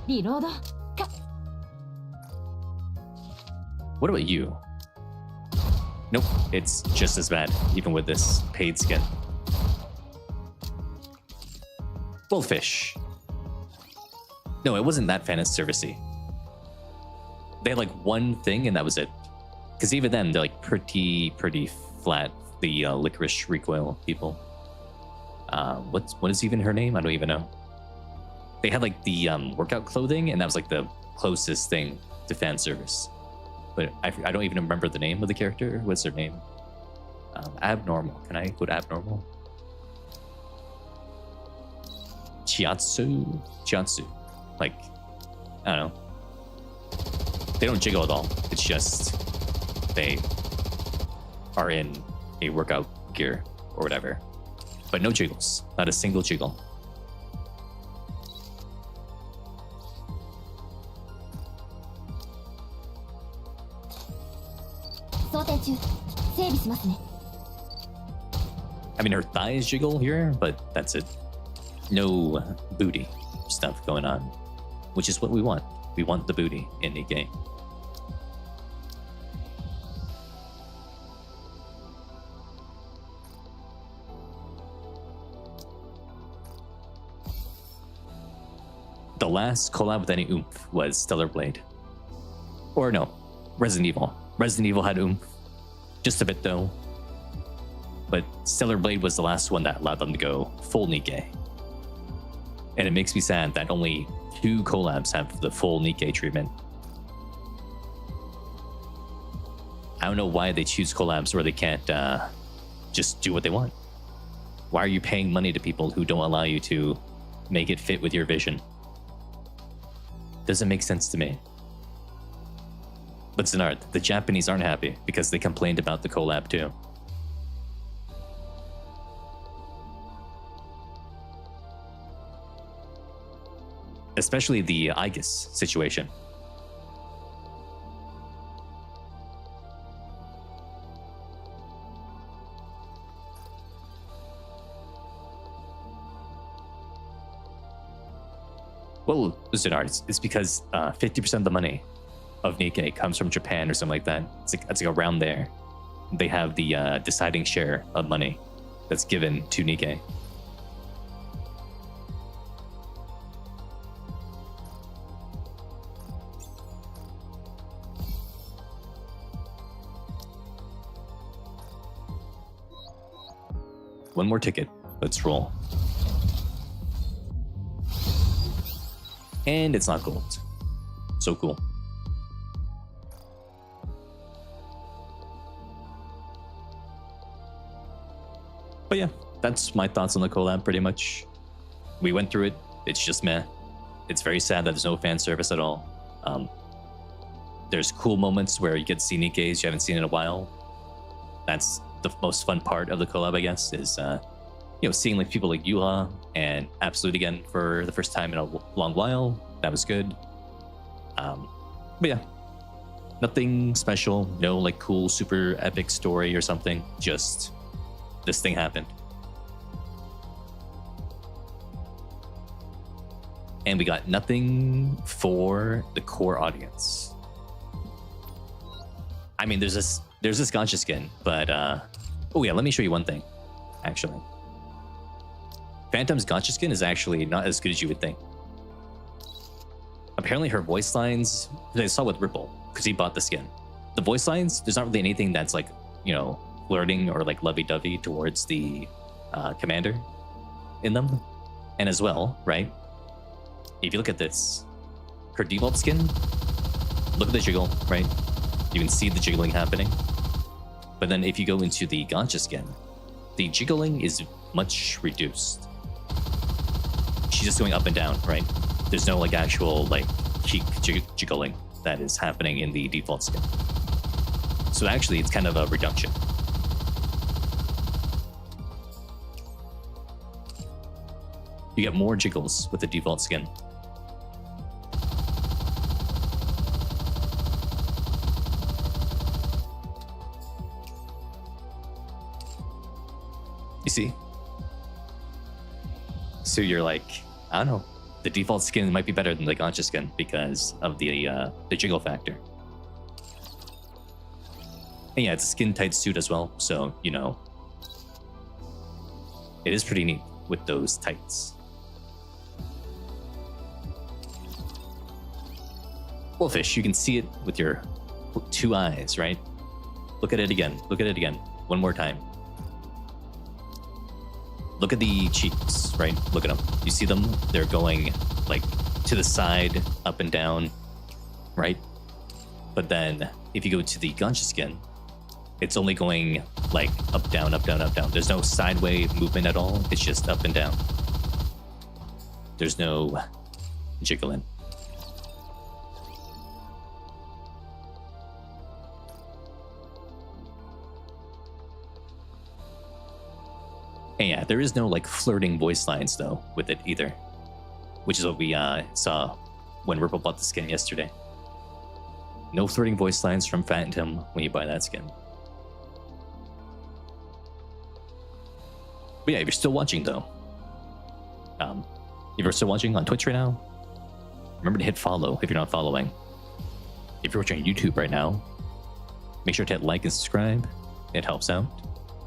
What about you? Nope, it's just as bad, even with this paid skin. Bullfish. No, it wasn't that fan servicey. They had like one thing and that was it. Because even then, they're like pretty flat. The licorice recoil people. What is even her name? I don't even know. They had like the workout clothing, and that was like the closest thing to fan service. But I don't even remember the name of the character. What's their name? Abnormal. Can I go to Abnormal? Chiatsu. Like, I don't know. They don't jiggle at all. It's just they are in a workout gear or whatever. But no jiggles. Not a single jiggle. I mean, her thighs jiggle here, but that's it. No booty stuff going on, which is what we want. We want the booty in the game. The last collab with any oomph was Stellar Blade. Or no, Resident Evil. Resident Evil had oomph. Just a bit though. But Stellar Blade was the last one that allowed them to go full Nikke. And it makes me sad that only 2 collabs have the full Nikke treatment. I don't know why they choose collabs where they can't just do what they want. Why are you paying money to people who don't allow you to make it fit with your vision? Doesn't make sense to me. But Zenard, the Japanese aren't happy because they complained about the collab too. Especially the Aegis situation. Well, Zenard, it's because 50% of the money of Nikke comes from Japan or something like that. It's like around there. They have the deciding share of money that's given to Nikke. One more ticket. Let's roll. And it's not gold. So cool. But yeah, that's my thoughts on the collab pretty much. We went through it. It's just meh. It's very sad that there's no fan service at all. There's cool moments where you get to see Nikke's you haven't seen in a while. That's the most fun part of the collab, I guess, is seeing like people like Yuha and Absolute again for the first time in a long while. That was good. But yeah, nothing special. No like cool, super epic story or something. Just this thing happened. And we got nothing for the core audience. I mean, there's this gacha skin, but oh yeah, let me show you one thing. Actually, Phantom's gacha skin is actually not as good as you would think. Apparently, her voice lines, I saw with Ripple because he bought the skin. The voice lines, there's not really anything that's like flirting or like lovey-dovey towards the commander in them, and as well, right? If you look at this, her default skin, look at the jiggle, right? You can see the jiggling happening. But then if you go into the gacha skin, the jiggling is much reduced. She's just going up and down, right? There's no like actual like cheek jiggling that is happening in the default skin. So actually it's kind of a reduction. You get more jiggles with the default skin. You see? So you're like, I don't know, the default skin might be better than the gacha skin because of the jiggle factor. And yeah, it's a skin tight suit as well, so it is pretty neat with those tights. Wolfish, you can see it with your 2 eyes, right? Look at it again. Look at it again. One more time. Look at the cheeks, right? Look at them. You see them? They're going like to the side, up and down, right? But then if you go to the gacha skin, it's only going like up, down, up, down, up, down. There's no sideways movement at all. It's just up and down. There's no jiggling. And yeah, there is no like flirting voice lines though with it either, which is what we saw when Ripple bought the skin yesterday. No flirting voice lines from Phantom when you buy that skin. But yeah, if you're still watching though, if you're still watching on Twitch right now, remember to hit follow if you're not following. If you're watching on YouTube right now, make sure to hit like and subscribe. It helps out.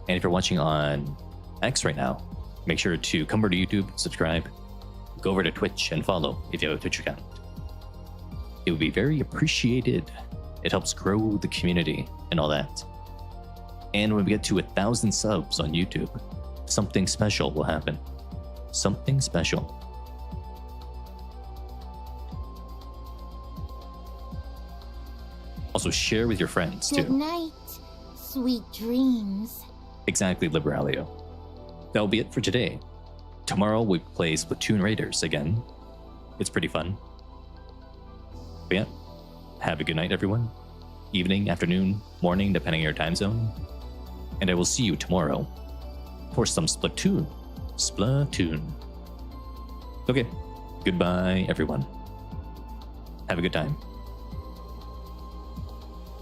And if you're watching on X right now, make sure to come over to YouTube, subscribe, go over to Twitch and follow if you have a Twitch account. It would be very appreciated. It helps grow the community and all that. And when we get to 1,000 subs on YouTube, something special will happen. Something special. Also share with your friends too. Good night, sweet dreams. Exactly, Liberalio. That'll be it for today. Tomorrow we play Splatoon Raiders again. It's pretty fun. But yeah, have a good night, everyone. Evening, afternoon, morning, depending on your time zone. And I will see you tomorrow for some Splatoon. Okay, goodbye, everyone. Have a good time.